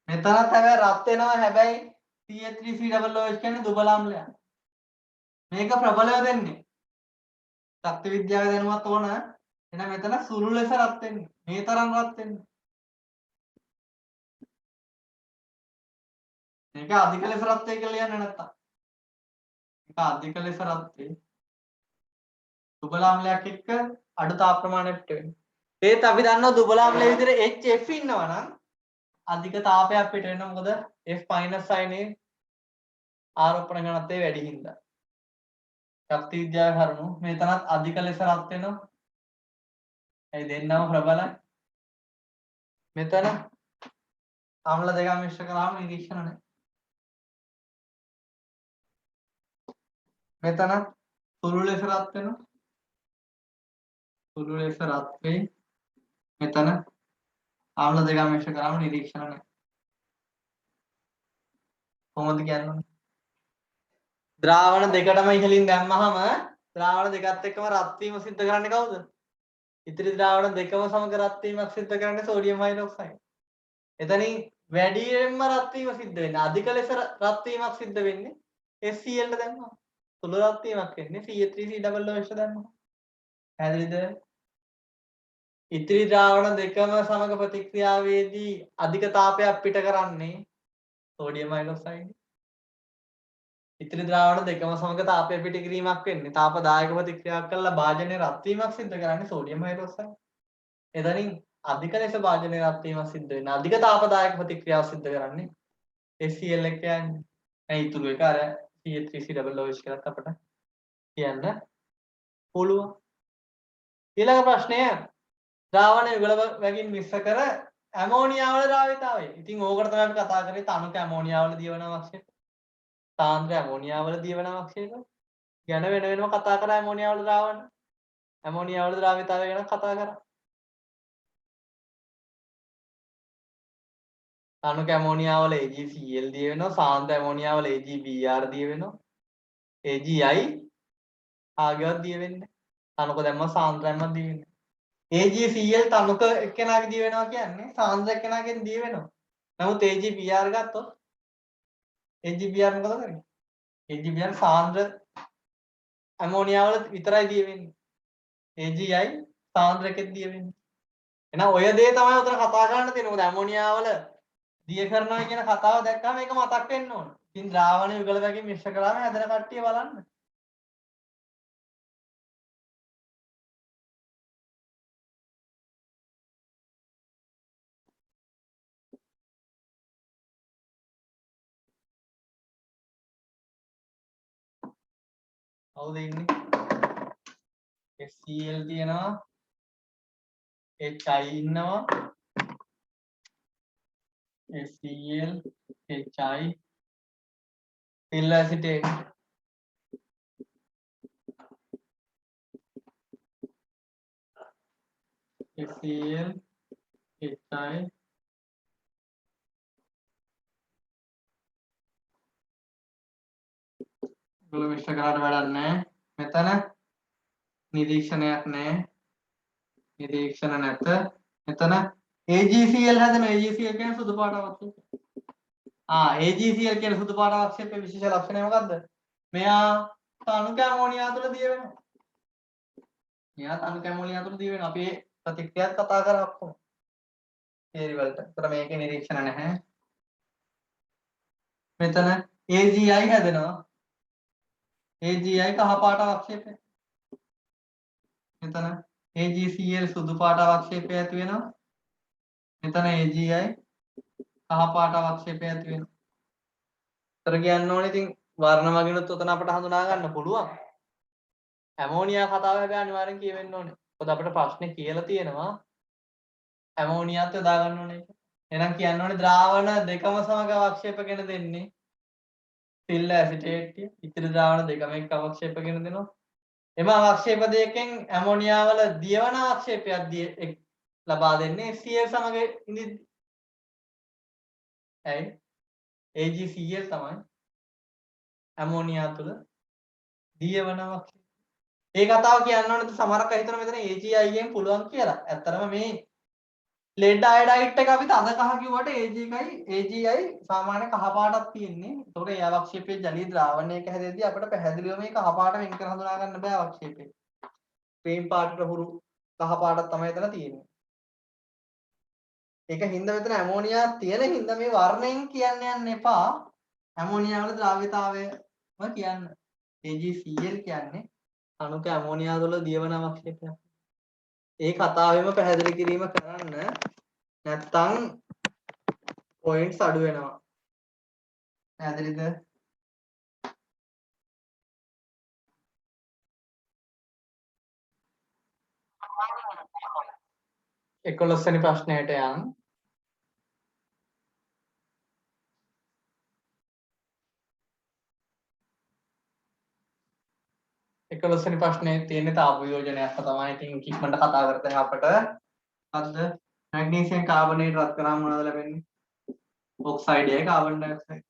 මෙතනත් හැබැයි රත් වෙනවා හැබැයි CH3COOH කියන්නේ දුබල අම්ලයක් මේක ප්‍රබලව දෙන්නේ ශක්ති විද්‍යාවේ දැනුමත් ඕන එහෙනම් මෙතන සුළු ලෙස රත් වෙන්නේ මේ තරම් රත් වෙන්නේ මේක අධික ලෙස රත් වෙයි කියලා කියන්නේ නැත්තම් මේක අධික ලෙස රත් වෙයි දුබල අම්ලයක් එක්ක අඩු තාප ප්‍රමාණයක් වෙන්නේ ඒත් අපි දන්නවා දුබල අම්ලයේ විදිහට HF ඉන්නවා නම් අධික තාපයක් පිට වෙනවා මොකද F- අයනේ ආරෝපණ ඝනත්වය වැඩි හින්දා ශක්ති විද්‍යාවේ කරුණු මෙතනත් අධික ලෙස රත් වෙනවා ඒ දෙන්නම ප්‍රබලයි මෙතන අම්ල දෙකක් මිශ්‍ර කරාම නිරීක්ෂණ නැහැ මෙතන සුළු ලෙස රත් වෙනවා සුළු ලෙස රත් වෙයි මෙතන අම්ල දෙකක් මිශ්‍ර කරාම නිරීක්ෂණ නැහැ කොහොමද කියන්නේ ද්‍රාවණ දෙකටම ඉහළින් දැම්මහම ද්‍රාවණ දෙකත් එක්කම රත් වීම සිද්ධ කරන්නේ කවුද ඉතිරි ද්‍රාවණ දෙකම සමග රත් වීමක් සිද්ධ කරන්නේ සෝඩියම් හයිඩ්‍රොක්සයිඩ් එතනින් වැඩියෙන්ම රත් වීම සිද්ධ වෙන්නේ අධික ලෙස රත් වීමක් සිද්ධ වෙන්නේ HCl දැම්මම සුළු රත් වීමක් වෙන්නේ CH3COOH දැම්මම පැහැදිලිද ඉතිරි ද්‍රාවණ දෙකම සමග ප්‍රතික්‍රියාවේදී අධික තාපයක් පිට කරන්නේ සෝඩියම් හයිඩ්‍රොක්සයිඩ් ඉතිරි ද්‍රාවණ දෙකම සමග තාපය පිට කිරීමක් වෙන්නේ තාපදායක ප්‍රතික්‍රියාවක් කළා භාජනයේ රත් වීමක් සිද්ධ කරන්නේ සෝඩියම් හයිඩ්‍රොක්සයිඩ් එතනින් අධික ලෙස භාජනයේ රත් වීමක් සිද්ධ වෙන්නේ අධික තාපදායක ප්‍රතික්‍රියාවක් සිද්ධ කරන්නේ HCl එක කියන්නේ ඒ ඉතුරු එක අර CH3COOH කියලා අපිට කියන්න පුළුවන් ඊළඟ ප්‍රශ්නය ද්‍රාවණ යුගල වලින් මිශ්‍ර කර ඇමෝනියා වල ද්‍රාවිතාවය. ඉතින් ඕකට තමයි අපි කතා කරේ තනුක ඇමෝනියා වල දියවන අවශ්‍යක. සාන්ද්‍ර ඇමෝනියා වල දියවන අවශ්‍යක. ගැන වෙන වෙනම කතා කරා ඇමෝනියා වල ද්‍රාවණ. ඇමෝනියා වල ද්‍රාවිතාවය ගැන කතා කරා. තනුක ඇමෝනියා වල AgCl දිය වෙනවා. සාන්ද්‍ර ඇමෝනියා වල AgBr දිය වෙනවා. AgI ආගවත් දිය වෙන්නේ. තනුක දැම්ම සාන්ද්‍ර දැම්ම දිය වෙන්නේ. AgCl තනුක එක්කෙනාගේ දිය වෙනවා කියන්නේ සාන්ද්‍ර එක්කෙනාගෙන් දිය වෙනවා. නමුත් AgBr ගත්තොත් AgBr මොකද කරන්නේ? AgBr සාන්ද්‍ර ඇමෝනියා වල විතරයි දිය වෙන්නේ. AgI සාන්ද්‍ර එකෙත් දිය වෙන්නේ. එහෙනම් ඔය දේ තමයි උතන කතා කරන්න තියෙන්නේ. මොකද ඇමෝනියා වල දිය කරනවා කියන කතාව දැක්කම මේක මතක් වෙන්න ඕන. ඉතින් ද්‍රාවණ යුගල වලින් මිශ්‍ර කළාම හැදෙන කට්ටිය බලන්න. කවුද ඉන්නේ? HCl තියෙනවා HI ඉන්නවා HCl HI pill acetate HCl HI ගොල්ලෝ මිශ්‍ර කරාට වැඩක් නැහැ මෙතන නිරීක්ෂණයක් නැහැ නිරීක්ෂණ නැත මෙතන AgCl හැදෙන AgCl කියන්නේ සුදු පාට අවක්ෂේපය AgCl කියන සුදු පාට අවක්ෂේපයේ විශේෂ ලක්ෂණය මොකද්ද මෙයා තණුක ඇමෝනියා තුළ දිය වෙනවා මෙයා තණුක ඇමෝනියා තුළ දිය වෙනවා අපි ප්‍රතික්‍රියාවක් කතා කරා ඔක්කොම තේරි වලට ඒතර මේකේ නිරීක්ෂණ නැහැ මෙතන AgI හැදෙනවා AgI කහ පාට අවක්ෂේපය මෙතන AgCl සුදු පාට අවක්ෂේපය ඇති වෙනවා මෙතන AgI කහ පාට අවක්ෂේපය ඇති වෙනවා. ඒතර කියන්න ඕනේ ඉතින් වර්ණ වගිනුත් උතන අපිට හඳුනා ගන්න පුළුවන්. ඇමෝනියා කතාව හැබැයි අනිවාර්යෙන් කියවෙන්න ඕනේ. මොකද අපිට ප්‍රශ්නේ කියලා තියෙනවා ඇමෝනියාත් යොදා ගන්න ඕනේ. එහෙනම් කියන්න ඕනේ ද්‍රාවණ දෙකම සමග අවක්ෂේපගෙන දෙන්නේ පිල්ල ඇසිටේට් ඉතිරි ද්‍රාවණ දෙකම එක්ක අවක්ෂේපගෙන දෙනවා. එම අවක්ෂේප දෙකෙන් ඇමෝනියා වල දියවන අවක්ෂේපයක් ලබා දෙන්නේ Cl සමග ඉඳිද්දි. ඇයි? AgCl තමයි ඇමෝනියා තුල දියවන අවක්ෂේපය. ඒ කතාව කියන්න ඕනේ සමහරක් අය හිතන මෙතන AgI ගෙන් පුළුවන් කියලා. ඇත්තටම මේ lead iodide එක අපි තද කහ කිව්වට AgI සාමාන්‍ය කහ පාටක් තියෙන්නේ. ඒතකොට ඒ අවක්ෂේපයේ ජලීය ද්‍රාවණයක හැදෙද්දී අපිට පැහැදිලිව මේ කහ පාට වෙන් කර හඳුනා ගන්න බෑ අවක්ෂේපේ. ක්‍රීම් පාටට හුරු කහ පාටක් තමයි එතන තියෙන්නේ. ඒක හින්දා මෙතන ඇමෝනියා තියෙන හින්දා මේ වර්ණයෙන් කියන්න යන්න එපා. ඇමෝනියා වල ද්‍රාව්‍යතාවයම කියන්න. AgCl කියන්නේ අණුක ඇමෝනියා වල දියවන අවක්ෂේපයක්. ඒ කතාවෙම පැහැදිලි කිරීම කරන්න නැත්තම් පොයින්ට්ස් අඩු වෙනවා. පැහැදිලිද? 11 වෙනි ප්‍රශ්නයට යන්. එකොළොස්වෙනි ප්‍රශ්නේ තියෙන්නේ තාප වියෝජනයක් තමයි. ඉතින් ඉක්මනට කතා කරතේ අපිට මොකද්ද? මැග්නීසියම් කාබනේට් රත් කරාම මොනවද ලැබෙන්නේ? ඔක්සයිඩ් එකයි කාබන් ඩයොක්සයිඩ්.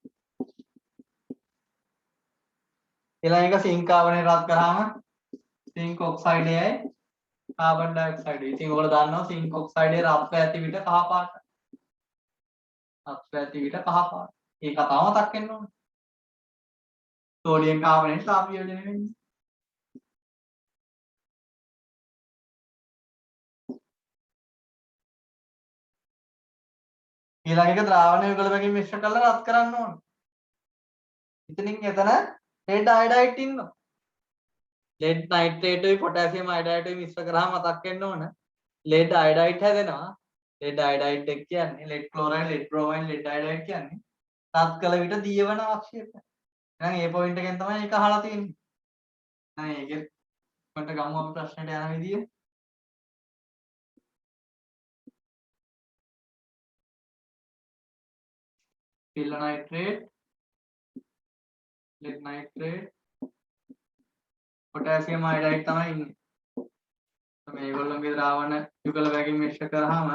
ඊළඟ එක සිංක් කාබනේට් රත් කරාම සිංක් ඔක්සයිඩ් එකයි කාබන් ඩයොක්සයිඩ්. ඉතින් ඔයගොල්ලෝ දන්නවා සිංක් ඔක්සයිඩේ රත්ව ඇති විට කහ පාට. රත්ව ඇති විට කහ පාට. ඒ කතාව මතක් වෙන්න ඕනේ. සෝඩියම් කාබනේට් තාප වියෝජනය වෙන්නේ. ඊළඟ එක ද්‍රාවණ යුගල වලින් මිශ්‍ර කරලා රත් කරන්න ඕනේ. ඉතින් එතන lead iodide ඉන්නවා. lead nitrate උයි potassium iodide උයි මිශ්‍ර කරාම මතක් වෙන්න ඕන. lead iodide හැදෙනවා. lead iodide එක කියන්නේ lead chloride, lead bromine, lead iodide කියන්නේ රත් කළ විට දියවන අවක්ෂේපය. එහෙනම් ඒ පොයින්ට් එකෙන් තමයි ඒක අහලා තියෙන්නේ. එහෙනම් ඒකෙත් මට ගමු අපි ප්‍රශ්නෙට යන විදිය. pill nitrate, lead nitrate, potassium iodide තමයි ඉන්නේ. මේගොල්ලන්ගේ ද්‍රාවණ යුගල වලින් මිශ්‍ර කරාම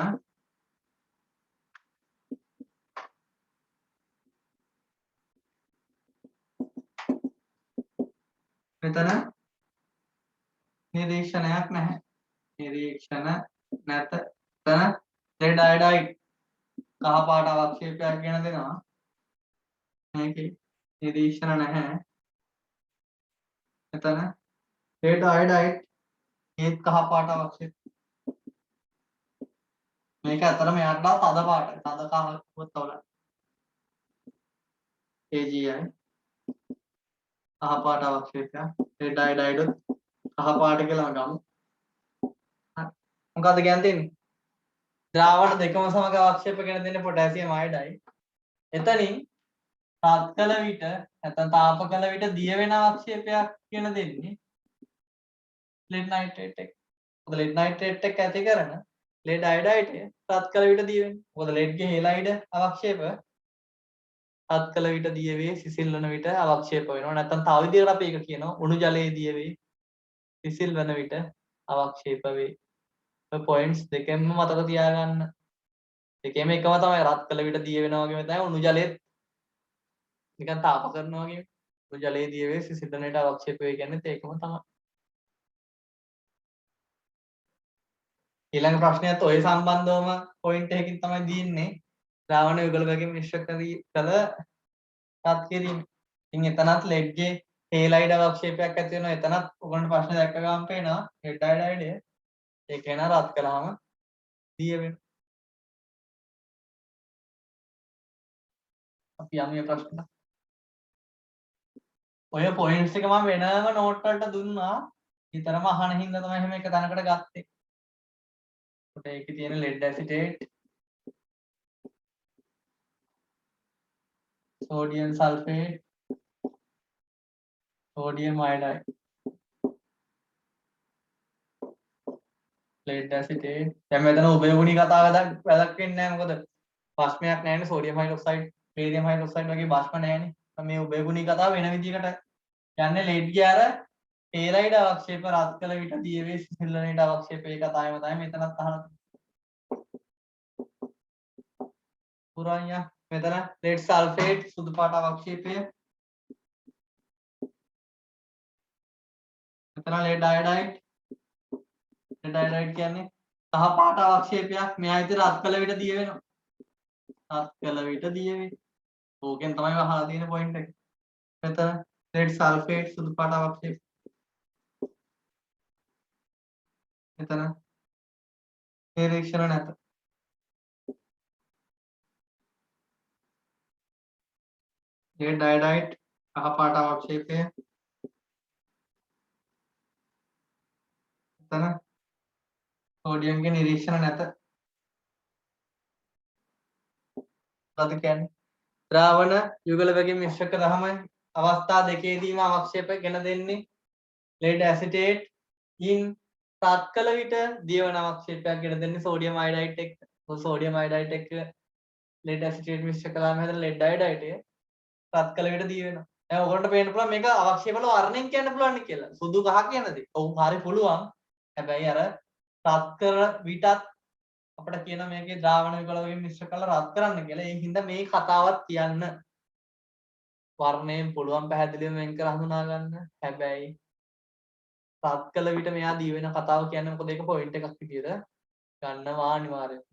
මෙතන නිරීක්ෂණයක් නැහැ. නිරීක්ෂණ නැත. එතන lead iodide කහ පාට අවක්ෂේපයක් ගෙන දෙනවා. මේකේ නිරීක්ෂණ නැහැ. එතන lead iodide ඒත් කහ පාට අවක්ෂේප. මේක අතරම යාට තද පාට. තද කහ වල AgI කහ පාට අවක්ෂේපයක්. lead iodide කහ පාට කියලා ගමු. මොකද්ද කියන්නේ? ද්‍රාවණ දෙකම සමග අවක්ෂේප ගෙන දෙන්නේ potassium iodide. එතනින් රත් කළ විට නැත්නම් තාප කළ විට දිය වෙන අවක්ෂේපයක් කියන දෙන්නේ lead nitrate එක. මොකද lead nitrate එක ඇති කරන lead iodide රත් කළ විට දිය වෙන්නේ. මොකද lead ගේ halide අවක්ෂේප රත් කළ විට දිය වේ, සිසිල් වන විට අවක්ෂේප වෙනවා. නැත්නම් තව විදිහකට අපි ඒක කියනවා උණු ජලයේ දිය වේ, සිසිල් වන විට අවක්ෂේප වේ. ඔය පොයින්ට්ස් දෙකෙන්ම මතක තියාගන්න. දෙකේම එකම තමයි රත් කළ විට දිය වෙනවා වගේම තමයි උණු ජලයේ නිකන් තාප කරනවා වගේ. උණු ජලයේ දිය වේ, සිසිල් වන විට අවක්ෂේප වේ කියන්නේ ඒකම තමයි. ඊළඟ ප්‍රශ්නයත් ඔය සම්බන්ධවම පොයින්ට් එකකින් තමයි දීන්නේ. ද්‍රාවණ යුගල වගේ මිශ්‍ර කළ රත් කිරීම. ඉතින් එතනත් lead ගේ halide අවක්ෂේපයක් ඇති වෙනවා. එතනත් ඔයගොල්ලන්ට ප්‍රශ්න දැක්ක ගමන් පේනවා lead iodide ඒක වෙන රත් කළාම දිය වෙනවා. අපි යමු මේ ප්‍රශ්න. ඔය පොයින්ට්ස් එක මම වෙනම නෝට් වලට දුන්නා. විතරම අහන හින්දා තමයි එහෙම එක තැනකට ගත්තේ. ඒකට ඒකේ තියෙන lead acetate, sodium sulfate, sodium iodide, lead acetate. දැන් මෙතන උභයගුණී කතාව වැදක් වෙන්නේ නැහැ. මොකද භස්මයක් නැහැනේ. sodium hydroxide, barium hydroxide වගේ භස්ම නැහැනේ. මේ උභයගුණී කතාව වෙන විදිහකට යන්නේ lead ගේ අර halide අවක්ෂේප රත් කළ විට දිය වේ, සිසිල් වන විට අවක්ෂේප ඒ කතාවම තමයි මෙතනත් අහලා පුරාණියා. මෙතන lead sulfate සුදු පාට අවක්ෂේපය. මෙතන lead iodide. lead iodide කියන්නේ කහ පාට අවක්ෂේපයක්. මෙයා විතර රත් කළ විට දිය වෙනවා. රත් කළ විට දිය වේ. ඕකෙන් තමයි අහලා තියෙන පොයින්ට් එක. මෙතන lead sulfate සුදු පාට අවක්ෂේපය. මෙතන නිරීක්ෂණ නැත. lead iodide කහ පාට අවක්ෂේපය. මෙතන sodium ගේ නිරීක්ෂණ නැත. මොකද කියන්නේ? ද්‍රාවණ යුගල වගේ මිශ්‍ර කරාම අවස්ථා දෙකේදීම අවක්ෂේප ගෙන දෙන්නේ lead acetate in රත් කළ විට දියවන අවක්ෂේපයක් ගෙන දෙන්නේ sodium iodide එක්ක. sodium iodide එක්ක lead acetate මිශ්‍ර කළාම හැදෙන lead iodide රත් කළ විට දිය වෙනවා. දැන් ඔයගොල්ලන්ට පේන්න පුළුවන් මේක අවක්ෂේප වල වර්ණයෙන් කියන්න පුළුවන් කියලා. සුදු කහ කියන දේ. ඔව් හරි පුළුවන්. හැබැයි අර රත් කර විටත් අපිට කියන මේකේ ද්‍රාවණ යුගල වගේ මිශ්‍ර කරලා රත් කරන්න කියලා. ඒ හින්දා මේ කතාවත් කියන්න වර්ණයෙන් පුළුවන් පැහැදිලිව වෙන් කර හඳුනා ගන්න. හැබැයි රත් කළ විට මෙයා දී වෙන කතාව කියන්නේ මොකද ඒක පොයින්ට් එකක් විදියට ගන්නවා අනිවාර්යයෙන්.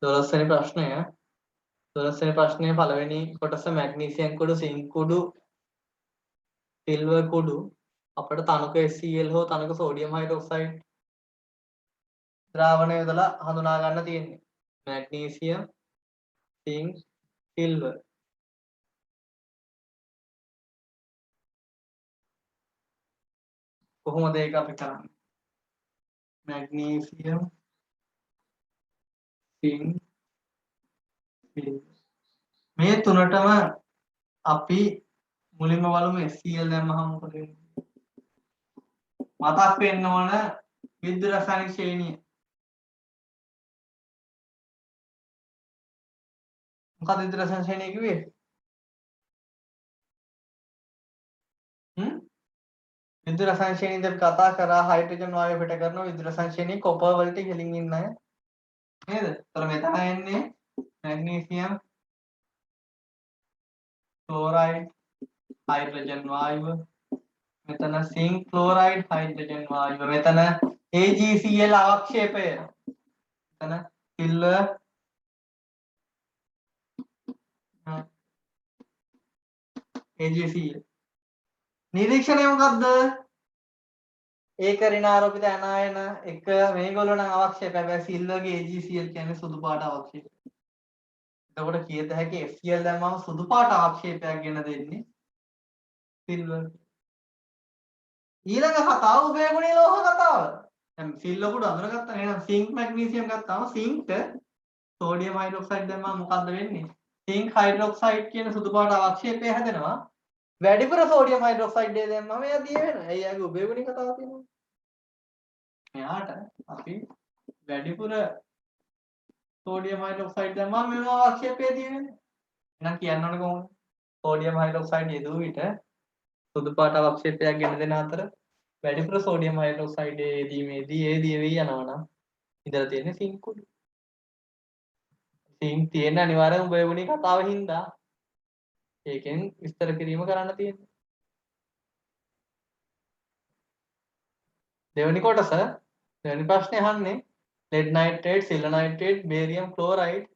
12 වෙනි ප්‍රශ්නය. 12 වෙනි ප්‍රශ්නයේ පළවෙනි කොටස මැග්නීසියම් කුඩු, සිංක් කුඩු, සිල්වර් කුඩු අපිට තනක HCl හෝ තනක සෝඩියම් හයිඩ්‍රොක්සයිඩ් ද්‍රාවණය යොදලා හඳුනා ගන්න තියෙන්නේ. Magnesium, sync, silver. කොහොමද ඒක අපි කරන්නේ? Magnesium, sync, silver. මේ තුනටම අපි මුලින්ම බලමු HCl දැම්මහම මොකද වෙන්නේ? මතක් වෙන්න ඕන විද්‍යුත් රසායනික ශ්‍රේණිය. මොකක්ද විද්‍යුත් රසායනික ශ්‍රේණිය කිව්වේ? විද්‍යුත් රසායනික ශ්‍රේණියද අපි කතා කරා හයිඩ්‍රජන් වායුව පිට කරන විද්‍යුත් රසායනික ශ්‍රේණිය කොපර් වලට ඉහළින් ඉන්න අය නේද? ඒතර මෙතන එන්නේ මැග්නීසියම් ක්ලෝරයිඩ් හයිඩ්‍රජන් වායුව. මෙතන සිංක් ක්ලෝරයිඩ් හයිඩ්‍රජන් වායුව. මෙතන AgCl අවක්ෂේපය. මෙතන සිල්වර් AgCl. නිරීක්ෂණය මොකද්ද? ඒක ඍණාරෝපිත ඇනායන එක මේගොල්ලෝ නම් අවක්ෂේප. හැබැයි සිල්වර්ගේ AgCl කියන්නේ සුදු පාට අවක්ෂේපය. එතකොට කියත හැකි HCl දැම්මම සුදු පාට අවක්ෂේපයක් ගෙන දෙන්නේ සිල්වර්. ඊළඟ කතාව උභයගුණී ලෝහ කතාව. දැන් සිල්වර් කුඩු අඳුරගත්තා නේද? සිංක් මැග්නීසියම් ගත්තාම සිංක්ට සෝඩියම් හයිඩ්‍රොක්සයිඩ් දැම්මම මොකද්ද වෙන්නේ? සිංක් හයිඩ්‍රොක්සයිඩ් කියන සුදු පාට අවක්ෂේපය හැදෙනවා. වැඩිපුර සෝඩියම් හයිඩ්‍රොක්සයිඩ් එක දැම්මම එයා දිය වෙනවා. එයි යාගේ උභය ගුණික කතාව තියෙනවා. මෙයාට අපි වැඩිපුර සෝඩියම් හයිඩ්‍රොක්සයිඩ් දැම්මම මේව අවක්ෂේපය දිය වෙනවා. එහෙනම් කියන්න ඕනේ කොහොමද? සෝඩියම් හයිඩ්‍රොක්සයිඩ් යෙදුව විට සුදු පාට අවක්ෂේපයක් ගෙන දෙන අතර වැඩිපුර සෝඩියම් හයිඩ්‍රොක්සයිඩ් යෙදීමේදී ඒ දිය වී යනවා නම් ඉඳලා තියෙන්නේ සිංක් උඩ. සිංක් තියෙන අනිවාර්යෙන් උභය ගුණික කතාව හින්දා ඒකෙන් විස්තර කිරීම කරන්න තියෙනවා. දෙවෙනි කොටස දෙවෙනි ප්‍රශ්නේ අහන්නේ lead nitrate, silver nitrate, barium chloride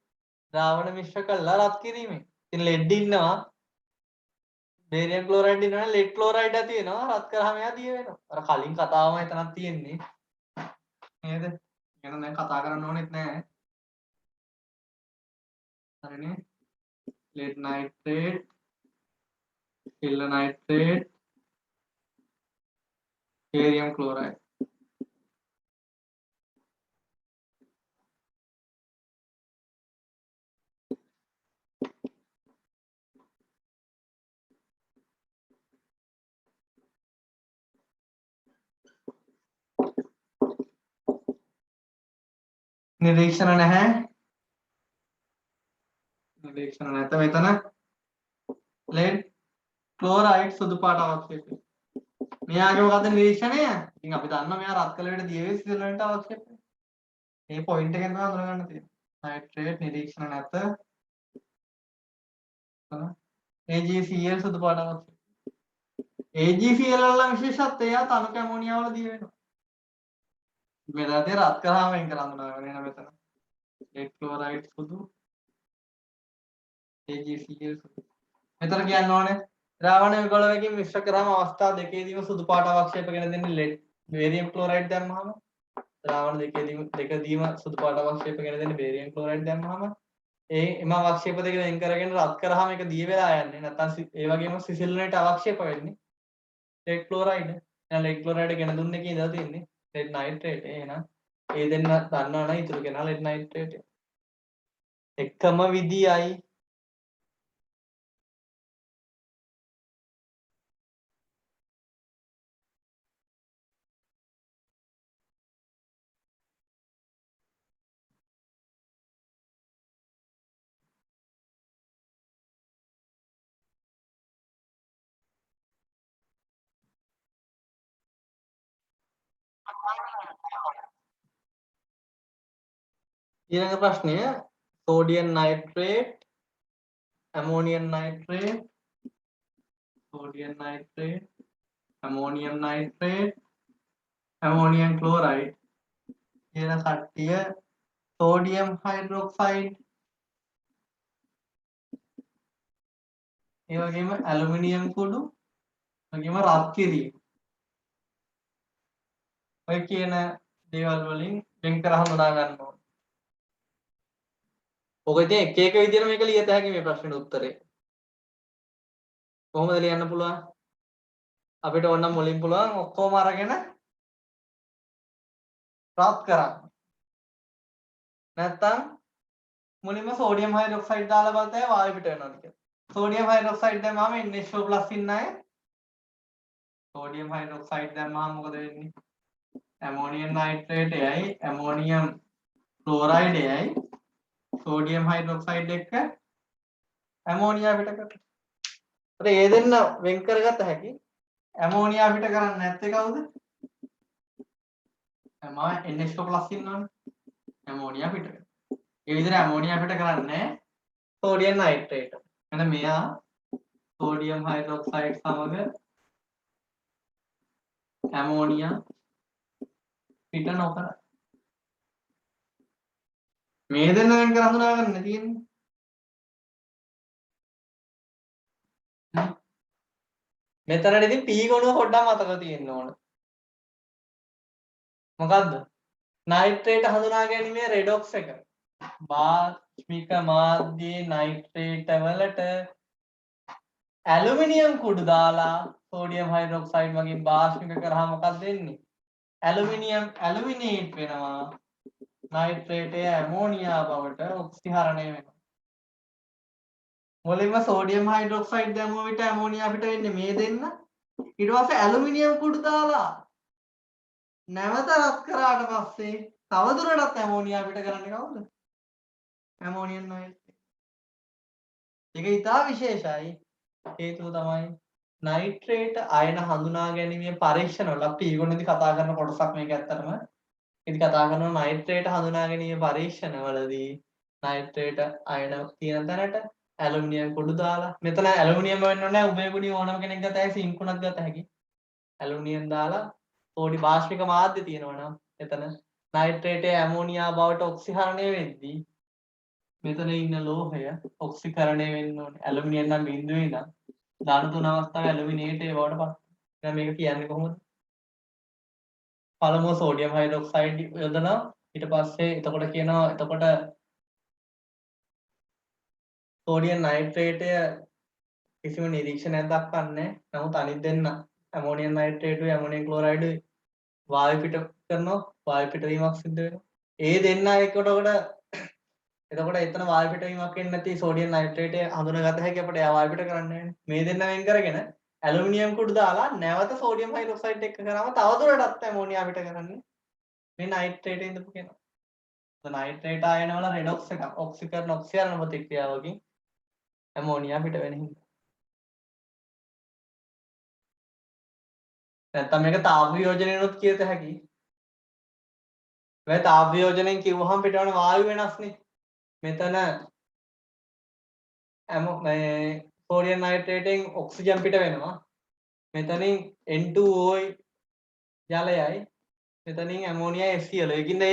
ද්‍රාවණ මිශ්‍ර කරලා රත් කිරීමෙන්. ඉතින් lead ඉන්නවා, barium chloride ඉන්නවා, lead chloride ඇති වෙනවා, රත් කරාම එයා දිය වෙනවා. අර කලින් කතාවම එතනක් තියෙන්නේ. නේද? එහෙනම් දැන් කතා කරන්න ඕනෙත් නැහැ. හරිනේ? lead nitrate, silver nitrate, barium chloride. නිරීක්ෂණ නැහැ. නිරීක්ෂණ නැත මෙතන lead chloride සුදු පාට අවක්ෂේපය. මෙයාගේ මොකද්ද නිරීක්ෂණය? ඉතින් අපි දන්නවා මෙයා රත් කලයට දිය වේ සිල් වලට අවක්ෂේපය. මේ පොයින්ට් එකෙන් තමයි හඳුනගන්න තියෙන්නේ. නයිට්‍රේට් නිරීක්ෂණ නැත. AgCl සුදු පාට අවක්ෂේපය. AgCl වල විශේෂත්වය එයා තනු ඇමෝනියා වල දිය වෙනවා. මෙතනදී රත් කරාම වෙන් කර හඳුනගන්න එන මෙතන. lead chloride සුදු AgCl සුදු. මෙතන කියන්න ඕනේ ද්‍රාවණ විගලවකින් මිශ්‍ර කරාම අවස්ථා දෙකේදීම සුදු පාට අවක්ෂේප ගෙන දෙන්නේ lead barium chloride දැම්මහම ද්‍රාවණ දෙකේදීම සුදු පාට අවක්ෂේප ගෙන දෙන්නේ barium chloride දැම්මහම එම අවක්ෂේප දෙක වෙන් කරගෙන රත් කරාම ඒක දිය වෙලා යන්නේ නැත්නම් ඒ වගේම සිසිල් වලට අවක්ෂේප වෙන්නේ lead chloride. එහෙනම් lead chloride ගෙන දුන්නේ කී ඉඳලා තියෙන්නේ lead nitrate. එහෙනම් ඒ දෙන්න දන්නවනම් ඉතුරු කෙනා lead nitrate. එකම විදියයි ඊළඟ ප්‍රශ්නය sodium nitrate, ammonium nitrate, sodium nitrate, ammonium nitrate, ammonium chloride කියන කට්ටිය sodium hydroxide ඒ වගේම ඇලුමිනියම් කුඩු වගේම රත් කිරීම ඔය කියන දේවල් වලින් වෙන් කර හඳුනා ගන්න ඕනේ. ඔක ඉතින් එක එක විදිහට මේක ලියත හැකි මේ ප්‍රශ්නෙට උත්තරේ. කොහොමද ලියන්න පුළුවන්? අපිට ඕනම් මුලින් පුළුවන් ඔක්කොම අරගෙන රත් කරන්න. නැත්තම් මුලින්ම සෝඩියම් හයිඩ්‍රොක්සයිඩ් දාලා බලතේ වායු පිට වෙනවද කියලා. සෝඩියම් හයිඩ්‍රොක්සයිඩ් දැම්මම NH4+ ඉන්න අය සෝඩියම් හයිඩ්‍රොක්සයිඩ් දැම්මම මොකද වෙන්නේ? ඇමෝනියම් නයිට්‍රේටයයි ඇමෝනියම් ක්ලෝරයිඩයයි සෝඩියම් හයිඩ්‍රොක්සයිඩ් එක්ක ඇමෝනියා පිට කරනවා. ඒ දෙන්න වෙන් කරගත හැකි. ඇමෝනියා පිට කරන්නේ නැත්තේ කවුද? NH4+ ඉන්නවනේ. ඇමෝනියා පිට කරනවා. ඒ විදිහට ඇමෝනියා පිට කරන්නේ සෝඩියම් නයිට්‍රේට්. එහෙනම් මෙයා සෝඩියම් හයිඩ්‍රොක්සයිඩ් සමග ඇමෝනියා පිට නොකර මේ දෙන්න වෙන් කර හඳුනා ගන්න තියෙන්නේ. මෙතනදී ඉතින් P ගුණය පොඩ්ඩක් මතක තියෙන්න ඕන. මොකද්ද? නයිට්‍රේට් හඳුනා ගැනීමේ රෙඩොක්ස් එක. බාෂ්මික මාධ්‍යයේ නයිට්‍රේට් වලට ඇලුමිනියම් කුඩු දාලා සෝඩියම් හයිඩ්‍රොක්සයිඩ් වගේ බාෂ්මික කරාම මොකක්ද වෙන්නේ? ඇලුමිනියම් ඇලුමිනේට් වෙනවා. නයිට්‍රේටය ඇමෝනියා බවට ඔක්සිහරණය වෙනවා. මුලින්ම සෝඩියම් හයිඩ්‍රොක්සයිඩ් දැම්ම විට ඇමෝනියා අපිට වෙන්නේ මේ දෙන්න. ඊට පස්සේ ඇලුමිනියම් කුඩු දාලා නැවත රත් කරාට පස්සේ තවදුරටත් ඇමෝනියා අපිට කරන්නේ කවුද? Ammonium nitrate. ඒක ඉතා විශේෂයි. හේතුව තමයි නයිට්‍රේට් අයන හඳුනා ගැනීමේ පරීක්ෂණවල අපි ඊගොල්ලෝදි කතා කරන කොටසක් මේක ඇත්තටම. ඉතින් කතා කරනවා නයිට්‍රේට් හඳුනා ගැනීමේ පරීක්ෂණවලදී නයිට්‍රේට් අයන තියෙන තැනට ඇලුමිනියම් කුඩු දාලා මෙතන ඇලුමිනියම් වෙන්න ඕනේ නැහැ උභය ගුණී ඕනම කෙනෙක් ගත හැකි සිංක් උනත් ගත හැකි. ඇලුමිනියම් දාලා පොඩි බාෂ්පික මාධ්‍ය තියෙනවා නම් එතන නයිට්‍රේටේ ඇමෝනියා බවට ඔක්සිහරණය වෙද්දී මෙතන ඉන්න ලෝහය ඔක්සිකරණය වෙන්න ඕනේ. ඇලුමිනියම් නම් බිඳුවේ ඉඳන් ධන 3 අවස්ථාවේ ඇලුමිනේටේ බවට පත්. දැන් මේක කියන්නේ කොහොමද? පළමුව සෝඩියම් හයිඩ්‍රොක්සයිඩ් යොදනවා. ඊට පස්සේ එතකොට කියනවා එතකොට සෝඩියම් නයිට්‍රේටය කිසිම නිරීක්ෂණයක් දක්වන්නේ නැහැ. නමුත් අනිත් දෙන්න ඇමෝනියම් නයිට්‍රේටුයි ඇමෝනියම් ක්ලෝරයිඩුයි වායු පිට කරනවා. වායු පිටවීමක් සිද්ධ වෙනවා. ඒ දෙන්න එතකොට එතන වායු පිටවීමක් වෙන්නේ නැති සෝඩියම් නයිට්‍රේටය හඳුනාගත හැකි අපිට එයා වායු පිට කරන්නේ නැහැ. මේ දෙන්න වෙන් කරගෙන ඇලුමිනියම් කුඩු දාලා නැවත සෝඩියම් හයිඩ්‍රොක්සයිඩ් එක්ක කරාම තවදුරටත් ඇමෝනියා පිට කරන්නේ මේ නයිට්‍රේටේ ඉඳපු කෙනා. නයිට්‍රේට් ආයන වල රෙඩොක්ස් එක ඔක්සිකරණ ඔක්සියරණ ප්‍රතික්‍රියාවකින් ඇමෝනියා පිට වෙන හින්දා. නැත්තම් මේක තාප වියෝජනයනොත් කියත හැකි. මේ තාප වියෝජනයෙන් කිව්වහම පිටවන වායු වෙනස්නේ. මෙතන සෝඩියම් නයිට්‍රේටෙන් ඔක්සිජන් පිට වෙනවා. මෙතනින් N2O ජලයයි මෙතනින් ඇමෝනියා HCl. ඒකින්ද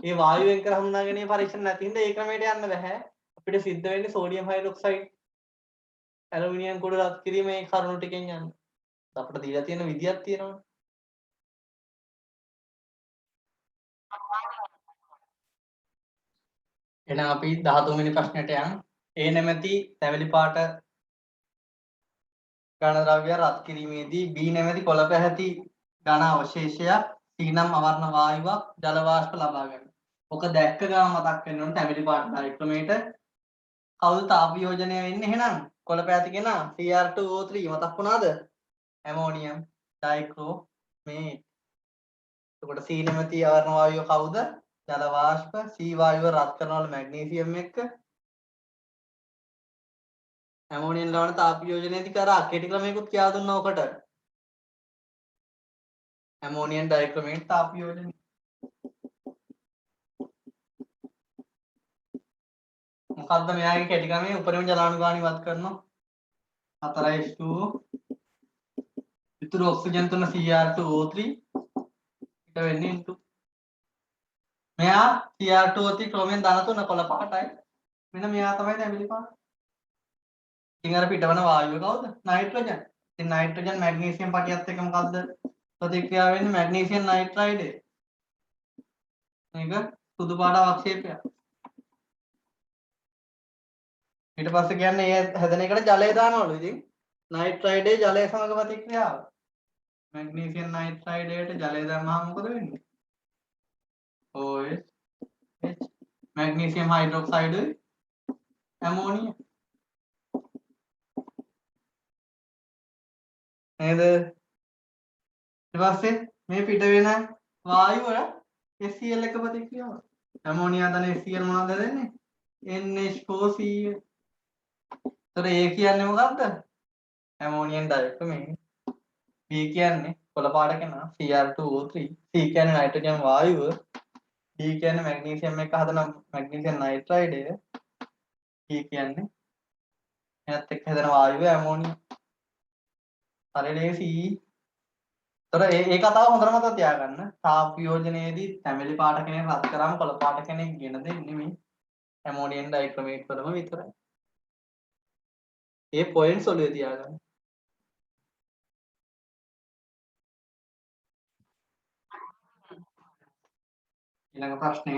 මේ වායුවෙන් කර හඳුනා ගැනීම පරීක්ෂණ නැති හින්දා ඒ ක්‍රමයට යන්න බෑ. අපිට සිද්ධ වෙන්නේ සෝඩියම් හයිඩ්‍රොක්සයිඩ් ඇලුමිනියම් කුඩු රත් කිරීමේ කරුණු ටිකෙන් යන්න. අපිට දීලා තියෙන විදියක් තියෙනවා. එහෙනම් අපි 13 වෙනි ප්‍රශ්නයට යමු. A නැමැති තැවැලි පාට ඝන ද්‍රව්‍ය රත් කිරීමේදී B නැමැති කොළ පැහැති ඝන අවශේෂයක් C නම් අවර්ණ වායුවක් ජල වාෂ්ප ලබා ගන්න. ඔක දැක්ක ගමන් මතක් වෙන්න ඕන තැවැලි පාට ඩයක්‍රමයට කවුද තාප වියෝජනය වෙන්නේ එහෙනම් කොළ පැහැති කෙනා Cr2O3 මතක් වුණාද? Ammonium dichromate. එතකොට C නැමැති අවර්ණ වායුව කවුද? ජල වාෂ්ප. C වායුව රත් කරනවල මැග්නීසියම් එක්ක. ඇමෝනියම් ලවණ තාප වියෝජනයේදී කරා කෙටි ක්‍රමයකට කියා දුන්නා ඔකට. ඇමෝනියම් ඩයික්‍රොමේට් තාප වියෝජනය. මොකද්ද මෙයාගේ කෙටි ක්‍රමයේ උපරිම ජලානුගාමී ඉවත් කරනවා 4:2 ඉතුරු ඔක්සිජන් තුන Cr2O3 ඊට වෙන්නේ into මෙයා Cr2O3 ක්‍රෝමියම් ධන තුන කොළ පාටයි. මෙන්න මෙයා තමයි තැඹිලි පාට. ඉතින් අර පිටවන වායුව කවුද? නයිට්‍රජන්. ඉතින් නයිට්‍රජන් මැග්නීසියම් පටියත් එක්ක මොකද්ද ප්‍රතික්‍රියාව වෙන්නේ? මැග්නීසියම් නයිට්‍රයිඩේ. මේක සුදු පාට අවක්ෂේපයක්. ඊට පස්සේ කියන්නේ ඒ හැදෙන එකට ජලය දානවලු. ඉතින් නයිට්‍රයිඩේ ජලය සමග ප්‍රතික්‍රියාව. මැග්නීසියම් නයිට්‍රයිඩයට ජලය දැම්මහම මොකද වෙන්නේ? OH මැග්නීසියම් හයිඩ්‍රොක්සයිඩ් ඇමෝනියම් නේද? ඊට පස්සේ මේ පිට වෙන වායුව HCl එක ප්‍රතික්‍රියාව. ඇමෝනියා ධන HCl මොනවද දෙන්නේ? NH4Cl. ඒතර A කියන්නේ මොකක්ද? ඇමෝනියම් ඩයක්‍රොමේට්. B කියන්නේ කොළ පාට කෙනා Cr2O3. C කියන්නේ නයිට්‍රජන් වායුව. D කියන්නේ මැග්නීසියම් එක හදන මැග්නීසියම් නයිට්‍රයිඩය. E කියන්නේ එයත් එක්ක හදන වායුව ඇමෝනියම්. හරිනේ C. ඒතර ඒ කතාව හොඳට මතක තියාගන්න. තාප වියෝජනයේදී තැඹිලි පාට කෙනෙක් රත් කරාම කොළ පාට කෙනෙක් ගෙන දෙන්නේ මේ ඇමෝනියම් ඩයික්‍රොමේට් වලම විතරයි. ඒ පොයින්ට්ස් ඔළුවේ තියාගන්න. ඊළඟ ප්‍රශ්නය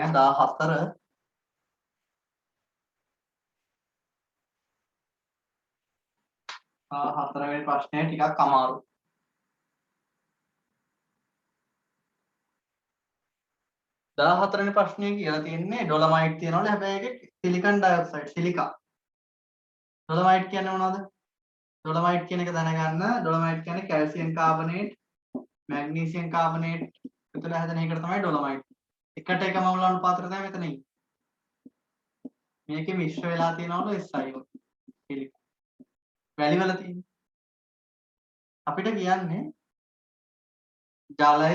14 වෙනි ප්‍රශ්නය ටිකක් අමාරුයි. 14 වෙනි ප්‍රශ්නේ කියලා තියෙන්නේ ඩොලමයිට් තියනවලු හැබැයි ඒකේ සිලිකන් ඩයොක්සයිඩ් සිලිකා. ඩොලොමයිට් කියන්නේ මොනවද? ඩොලොමයිට් කියන එක දැනගන්න. ඩොලොමයිට් කියන්නේ කැල්සියම් කාබනේට්, මැග්නීසියම් කාබනේට් විතර හැදෙන එකට තමයි ඩොලොමයිට්. එකට එක මවුල අනුපාතය තමයි මෙතන ඉන්නේ. මේකේ මිශ්‍ර වෙලා තියෙනවලු SiO2 සිලිකා. වැලි වල තියෙන. අපිට කියන්නේ ජලය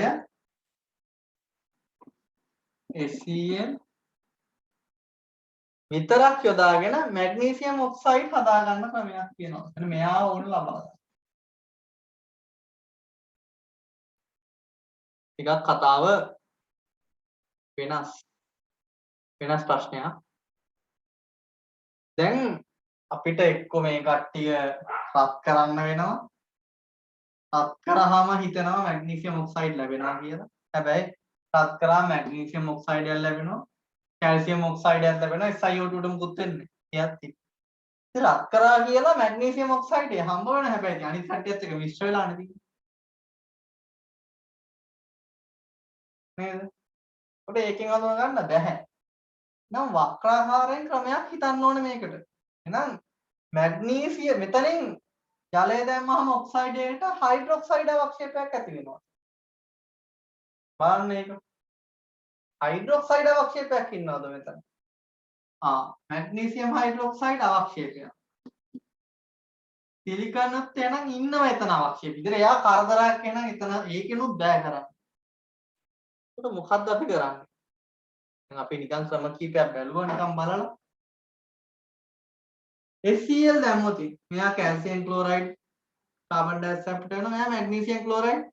HCl විතරක් යොදාගෙන මැග්නීසියම් ඔක්සයිඩ් හදා ගන්න ක්‍රමයක් තියෙනවා. එතන මෙයා ඕන ලබා ගන්න. ටිකක් කතාව වෙනස් ප්‍රශ්නයක්. දැන් අපිට එක්ක මේ කට්ටිය රත් කරන්න වෙනවා. රත් කරාම හිතනවා මැග්නීසියම් ඔක්සයිඩ් ලැබෙනවා කියලා. හැබැයි රත් කරා මැග්නීසියම් ඔක්සයිඩ් එකක් ලැබෙනවා. කැල්සියම් ඔක්සයිඩ් එකක් ලැබෙනවා. SiO2 ට මුකුත් වෙන්නේ නැහැ. ඉතින් රත් කරා කියලා මැග්නීසියම් ඔක්සයිඩ් එක හම්බ වෙන හැබැයි අනිත් කට්ටියත් එක මිශ්‍ර වෙලා නැති. නේද? ඔබ ඒකෙන් අඳුන ගන්න බැහැ. නම් වක්‍රාකාරයෙන් ක්‍රමයක් හිතන්න ඕනේ මේකට. එහෙනම් මැග්නීසියම් මෙතනින් ජලය දැම්මහම ඔක්සයිඩ් එකට හයිඩ්‍රොක්සයිඩ් අවක්ෂේපයක් ඇති වෙනවා. බලන්න ඒක. හයිඩ්‍රොක්සයිඩ් අවක්ෂේපයක් ඉන්නවද මෙතන? Magnesium hydroxide අවක්ෂේපය. සිලිකනුත් එහෙනම් ඉන්නවා එතන අවක්ෂේප. ඉතින් එයා කරදරයක් එහෙනම් එතන ඒකෙනුත් බෑ කරන්න. ඒක මොකද්ද අපි කරන්නේ? දැන් අපි නිකන් ක්‍රම කීපයක් බැලුවා නිකන් බලලා. HCl දැම්මොත් මෙයා කැල්සියම් ක්ලෝරයිඩ් කාබන් ඩයොක්සයිඩ් වෙනවා. මෙයා මැග්නීසියම් ක්ලෝරයිඩ්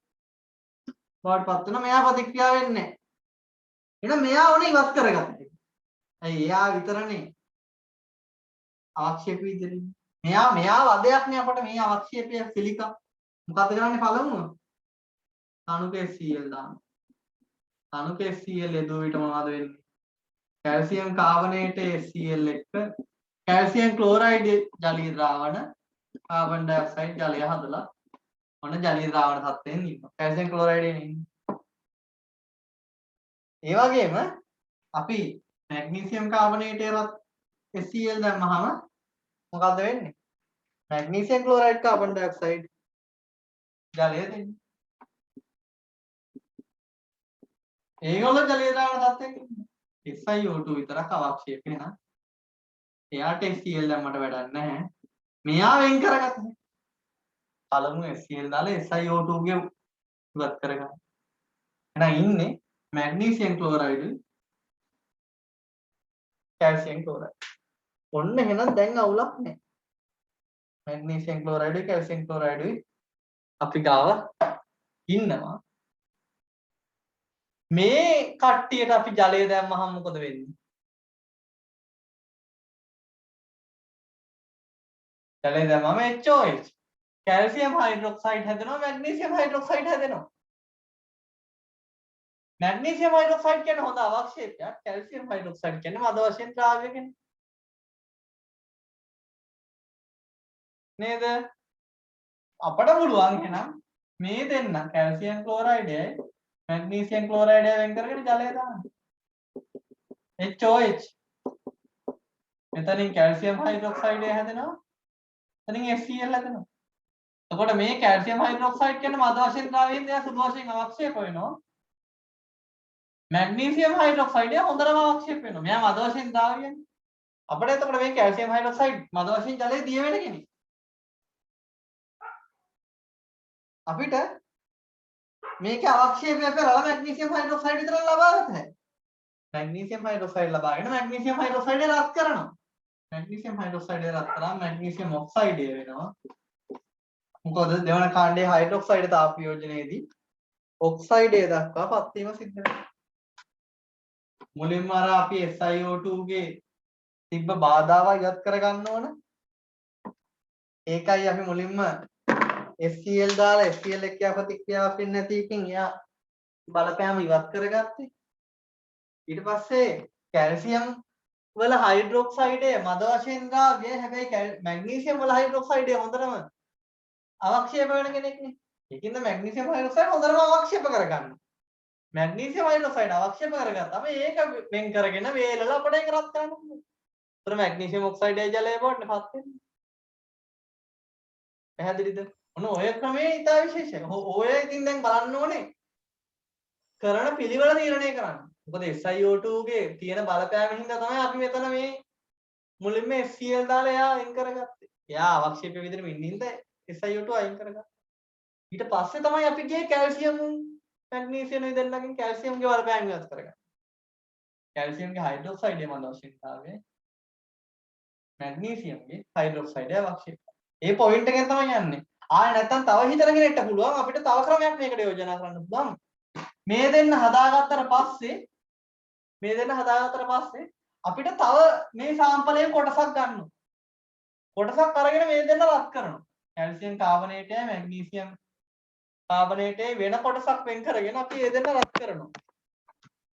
බවට පත් වෙනවා. මෙයා ප්‍රතික්‍රියා වෙන්නේ නැහැ. එහෙනම් මෙයා ඕනේ ඉවත් කරගන්න. ඇයි එයා විතරනේ අවක්ෂේප විදිහට. මෙයා වදයක් නේ අපට මේ අවක්ෂේපය සිලිකා. මොකද කරන්නේ පළමුව? තනුක HCl දාන්න. තනුක HCl යදුව විට මොනවද වෙන්නේ? කැල්සියම් කාබනේට HCl එක්ක කැල්සියම් ක්ලෝරයිඩ් ජලීය ද්‍රාවණ කාබන් ඩයොක්සයිඩ් ජලය හදලා ඔන්න ජලීය ද්‍රාවණ තත්ත්වයෙන් ඉන්නවා. කැල්සියම් ක්ලෝරයිඩ් එන්නේ. ඒ වගේම අපි මැග්නීසියම් කාබනේටේවත් HCl දැම්මහම මොකද වෙන්නේ? මැග්නීසියම් ක්ලෝරයිඩ් කාබන් ඩයොක්සයිඩ් ජලය දෙන්නේ. ඒගොල්ලෝ ජලීය ද්‍රාවණ තත්ත්වයෙන් ඉන්නවා. SiO2 විතරක් අවක්ෂේප වෙනවා. එයාට HCl දැම්මට වැඩක් නැහැ. මෙයා වෙන් කරගත්තා. පළමු HCl දාලා SiO2 ගේ ඉවත් කරගන්න. එහෙනම් ඉන්නේ මැග්නීසියම් ක්ලෝරයිඩ් කැල්සියම් ක්ලෝරයිඩ්. ඔන්න එහෙනම් දැන් අවුලක් නැහැ. මැග්නීසියම් ක්ලෝරයිඩ් කැල්සියම් ක්ලෝරයිඩ් අපි ගාව ඉන්නවා. මේ කට්ටියට අපි ජලය දැම්මහම මොකද වෙන්නේ? ජලය දැම්මම HOH කැල්සියම් හයිඩ්‍රොක්සයිඩ් හැදෙනවා මැග්නීසියම් හයිඩ්‍රොක්සයිඩ් හැදෙනවා. මැග්නීසියම් හයිඩ්‍රොක්සයිඩ් කියන්නේ හොඳ අවක්ෂේපයක්. කැල්සියම් හයිඩ්‍රොක්සයිඩ් කියන්නේ මද වශයෙන් ද්‍රාව්‍ය කෙනෙක්. නේද? අපට පුළුවන් එහෙනම් මේ දෙන්න කැල්සියම් ක්ලෝරයිඩයයි මැග්නීසියම් ක්ලෝරයිඩය වෙන් කරගෙන ජලය දාන්න. HOH මෙතනින් කැල්සියම් හයිඩ්‍රොක්සයිඩය හැදෙනවා. එතනින් HCl හැදෙනවා. එතකොට මේ කැල්සියම් හයිඩ්‍රොක්සයිඩ් කියන්නේ මද වශයෙන් ද්‍රාවයෙන් දෙයක් සුදු වශයෙන් අවක්ෂේප වෙනවා. මැග්නීසියම් හයිඩ්‍රොක්සයිඩය හොඳටම අවක්ෂේප වෙනවා. මෙයා මද වශයෙන් ද්‍රාවයනේ. අපිට එතකොට මේ කැල්සියම් හයිඩ්‍රොක්සයිඩ් මද වශයෙන් ජලය දිය වෙන කෙනෙක්. අපිට මේක අවක්ෂේපය කරලා මැග්නීසියම් හයිඩ්‍රොක්සයිඩ් විතර ලබා ගන්න හැකියි. මැග්නීසියම් හයිඩ්‍රොක්සයිඩ් ලබාගෙන මැග්නීසියම් හයිඩ්‍රොක්සයිඩ් රත් කරනවා. මැග්නීසියම් හයිඩ්‍රොක්සයිඩ් රත් කරාම මැග්නීසියම් ඔක්සයිඩ් වෙනවා. මොකද දෙවන කාණ්ඩයේ හයිඩ්‍රොක්සයිඩ් තාප වියෝජනයේදී ඔක්සයිඩ් දක්වා පත් වීම සිද්ධ වෙනවා. මුලින්ම අර අපි SiO2 ගේ තිබ්බ බාධාව ඉවත් කරගන්න ඕන. ඒකයි අපි මුලින්ම HCl දාලා HCl එක්ක ප්‍රතික්‍රියාවක් වෙන්නේ නැති එකෙන් එයා බලපෑම ඉවත් කරගත්තේ. ඊට පස්සේ කැල්සියම් වල හයිඩ්‍රොක්සයිඩය මද වශයෙන් ද්‍රාව්‍ය. හැබැයි මැග්නීසියම් වල හයිඩ්‍රොක්සයිඩය හොඳටම අවක්ෂේප වෙන කෙනෙක්නේ. ඒකින්ද මැග්නීසියම් හයිඩ්‍රොක්සයිඩ් හොඳටම අවක්ෂේප කරගන්න. මැග්නීසියම් හයිඩ්‍රොක්සයිඩ් අවක්ෂේප කරගත්තාම ඒක වෙන් කරගෙන වේලලා අපිට ඒක රත් කරන්න පුළුවන්. ඒතර මැග්නීසියම් ඔක්සයිඩයි ජලය බවට පත් වෙනවා. පැහැදිලිද? ඔන්න ඔය ක්‍රමේ ඉතා විශේෂයි. ඔය ඉතින් දැන් බලන්න ඕනේ කරන පිළිවෙල තීරණය කරන්න. මොකද SiO2 ගේ තියෙන බලපෑම හින්දා තමයි අපි මෙතන මේ මුලින්ම FCl දාලා එයා අයින් කරගත්තේ. එයා අවක්ෂේප විදිහට ඉන්න හින්දා SiO2 අයින් කරගත්තා. ඊට පස්සේ තමයි අපි ගියේ කැල්සියම් මැග්නීසියම් දෙන්නගෙන් කැල්සියම්ගේ බලපෑම ඉවත් කරගන්න. කැල්සියම්ගේ හයිඩ්‍රොක්සයිඩය මත අවශ්‍යතාවය මැග්නීසියම්ගේ හයිඩ්‍රොක්සයිඩය අවශ්‍යයි. ඒ පොයින්ට් එකෙන් තමයි යන්නේ. ආයෙ නැත්තම් තව හිතන කෙනෙක්ට පුළුවන් අපිට තව ක්‍රමයක් මේකට යෝජනා කරන්න පුළුවන්. මේ දෙන්න හදාගත්තට පස්සේ අපිට තව මේ සාම්පලයේ කොටසක් ගන්නවා. කොටසක් අරගෙන මේ දෙන්න රත් කරනවා. කැල්සියම් කාබනේටය මැග්නීසියම් කාබනේටේ වෙන කොටසක් වෙන් කරගෙන අපි මේ දෙන්න රත් කරනවා.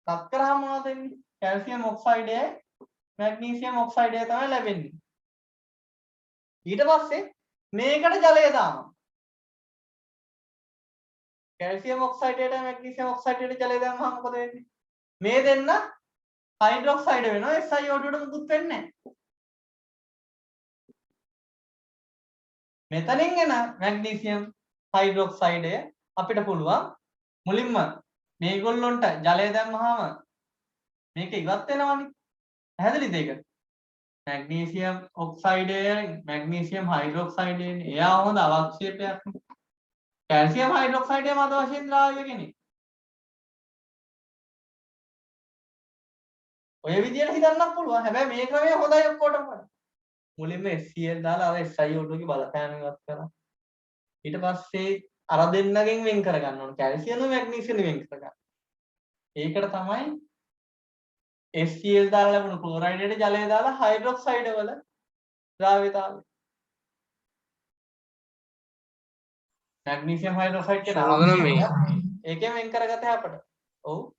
රත් කරාම මොනවද වෙන්නේ? කැල්සියම් ඔක්සයිඩය මැග්නීසියම් ඔක්සයිඩය තමයි ලැබෙන්නේ. ඊට පස්සේ මේකට ජලය දානවා. කැල්සියම් ඔක්සයිඩයට මැග්නීසියම් ඔක්සයිඩයට ජලය දැම්මම මොකද වෙන්නේ? මේ දෙන්න හයිඩ්‍රොක්සයිඩ් වෙනවා. SiO2 ට මුකුත් වෙන්නේ නැහැ. මෙතනින් එන මැග්නීසියම් හයිඩ්‍රොක්සයිඩය අපිට පුළුවන් මුලින්ම මේගොල්ලොන්ට ජලය දැම්මහම මේක ඉවත් වෙනවනේ. පැහැදිලිද ඒක? මැග්නීසියම් ඔක්සයිඩය මැග්නීසියම් හයිඩ්‍රොක්සයිඩය එයා හොඳ අවක්ෂේපයක්. කැල්සියම් හයිඩ්‍රොක්සයිඩය මත වශයෙන් ද්‍රාව්‍ය කෙනෙක්. ඔය විදියට හිතන්නත් පුළුවන්. හැබැයි මේ ක්‍රමය හොඳයි ඔක්කොටම. මුලින්ම HCl දාලා අර SiO2 ගේ බලපෑම ඉවත් කරලා ඊට පස්සේ අර දෙන්නගෙන් වෙන් කරගන්න ඕන කැල්සියම් මැග්නීසියම් වෙන් කරගන්න. ඒකට තමයි HCl දාලා ලැබුණු ක්ලෝරයිඩයට ජලය දාලා හයිඩ්‍රොක්සයිඩ වල ද්‍රාව්‍යතාවය. මැග්නීසියම් හයිඩ්‍රොක්සයිඩ් කියන අවශ්‍යතාවය ඒකෙන් වෙන් කරගත හැපට. ඔව්.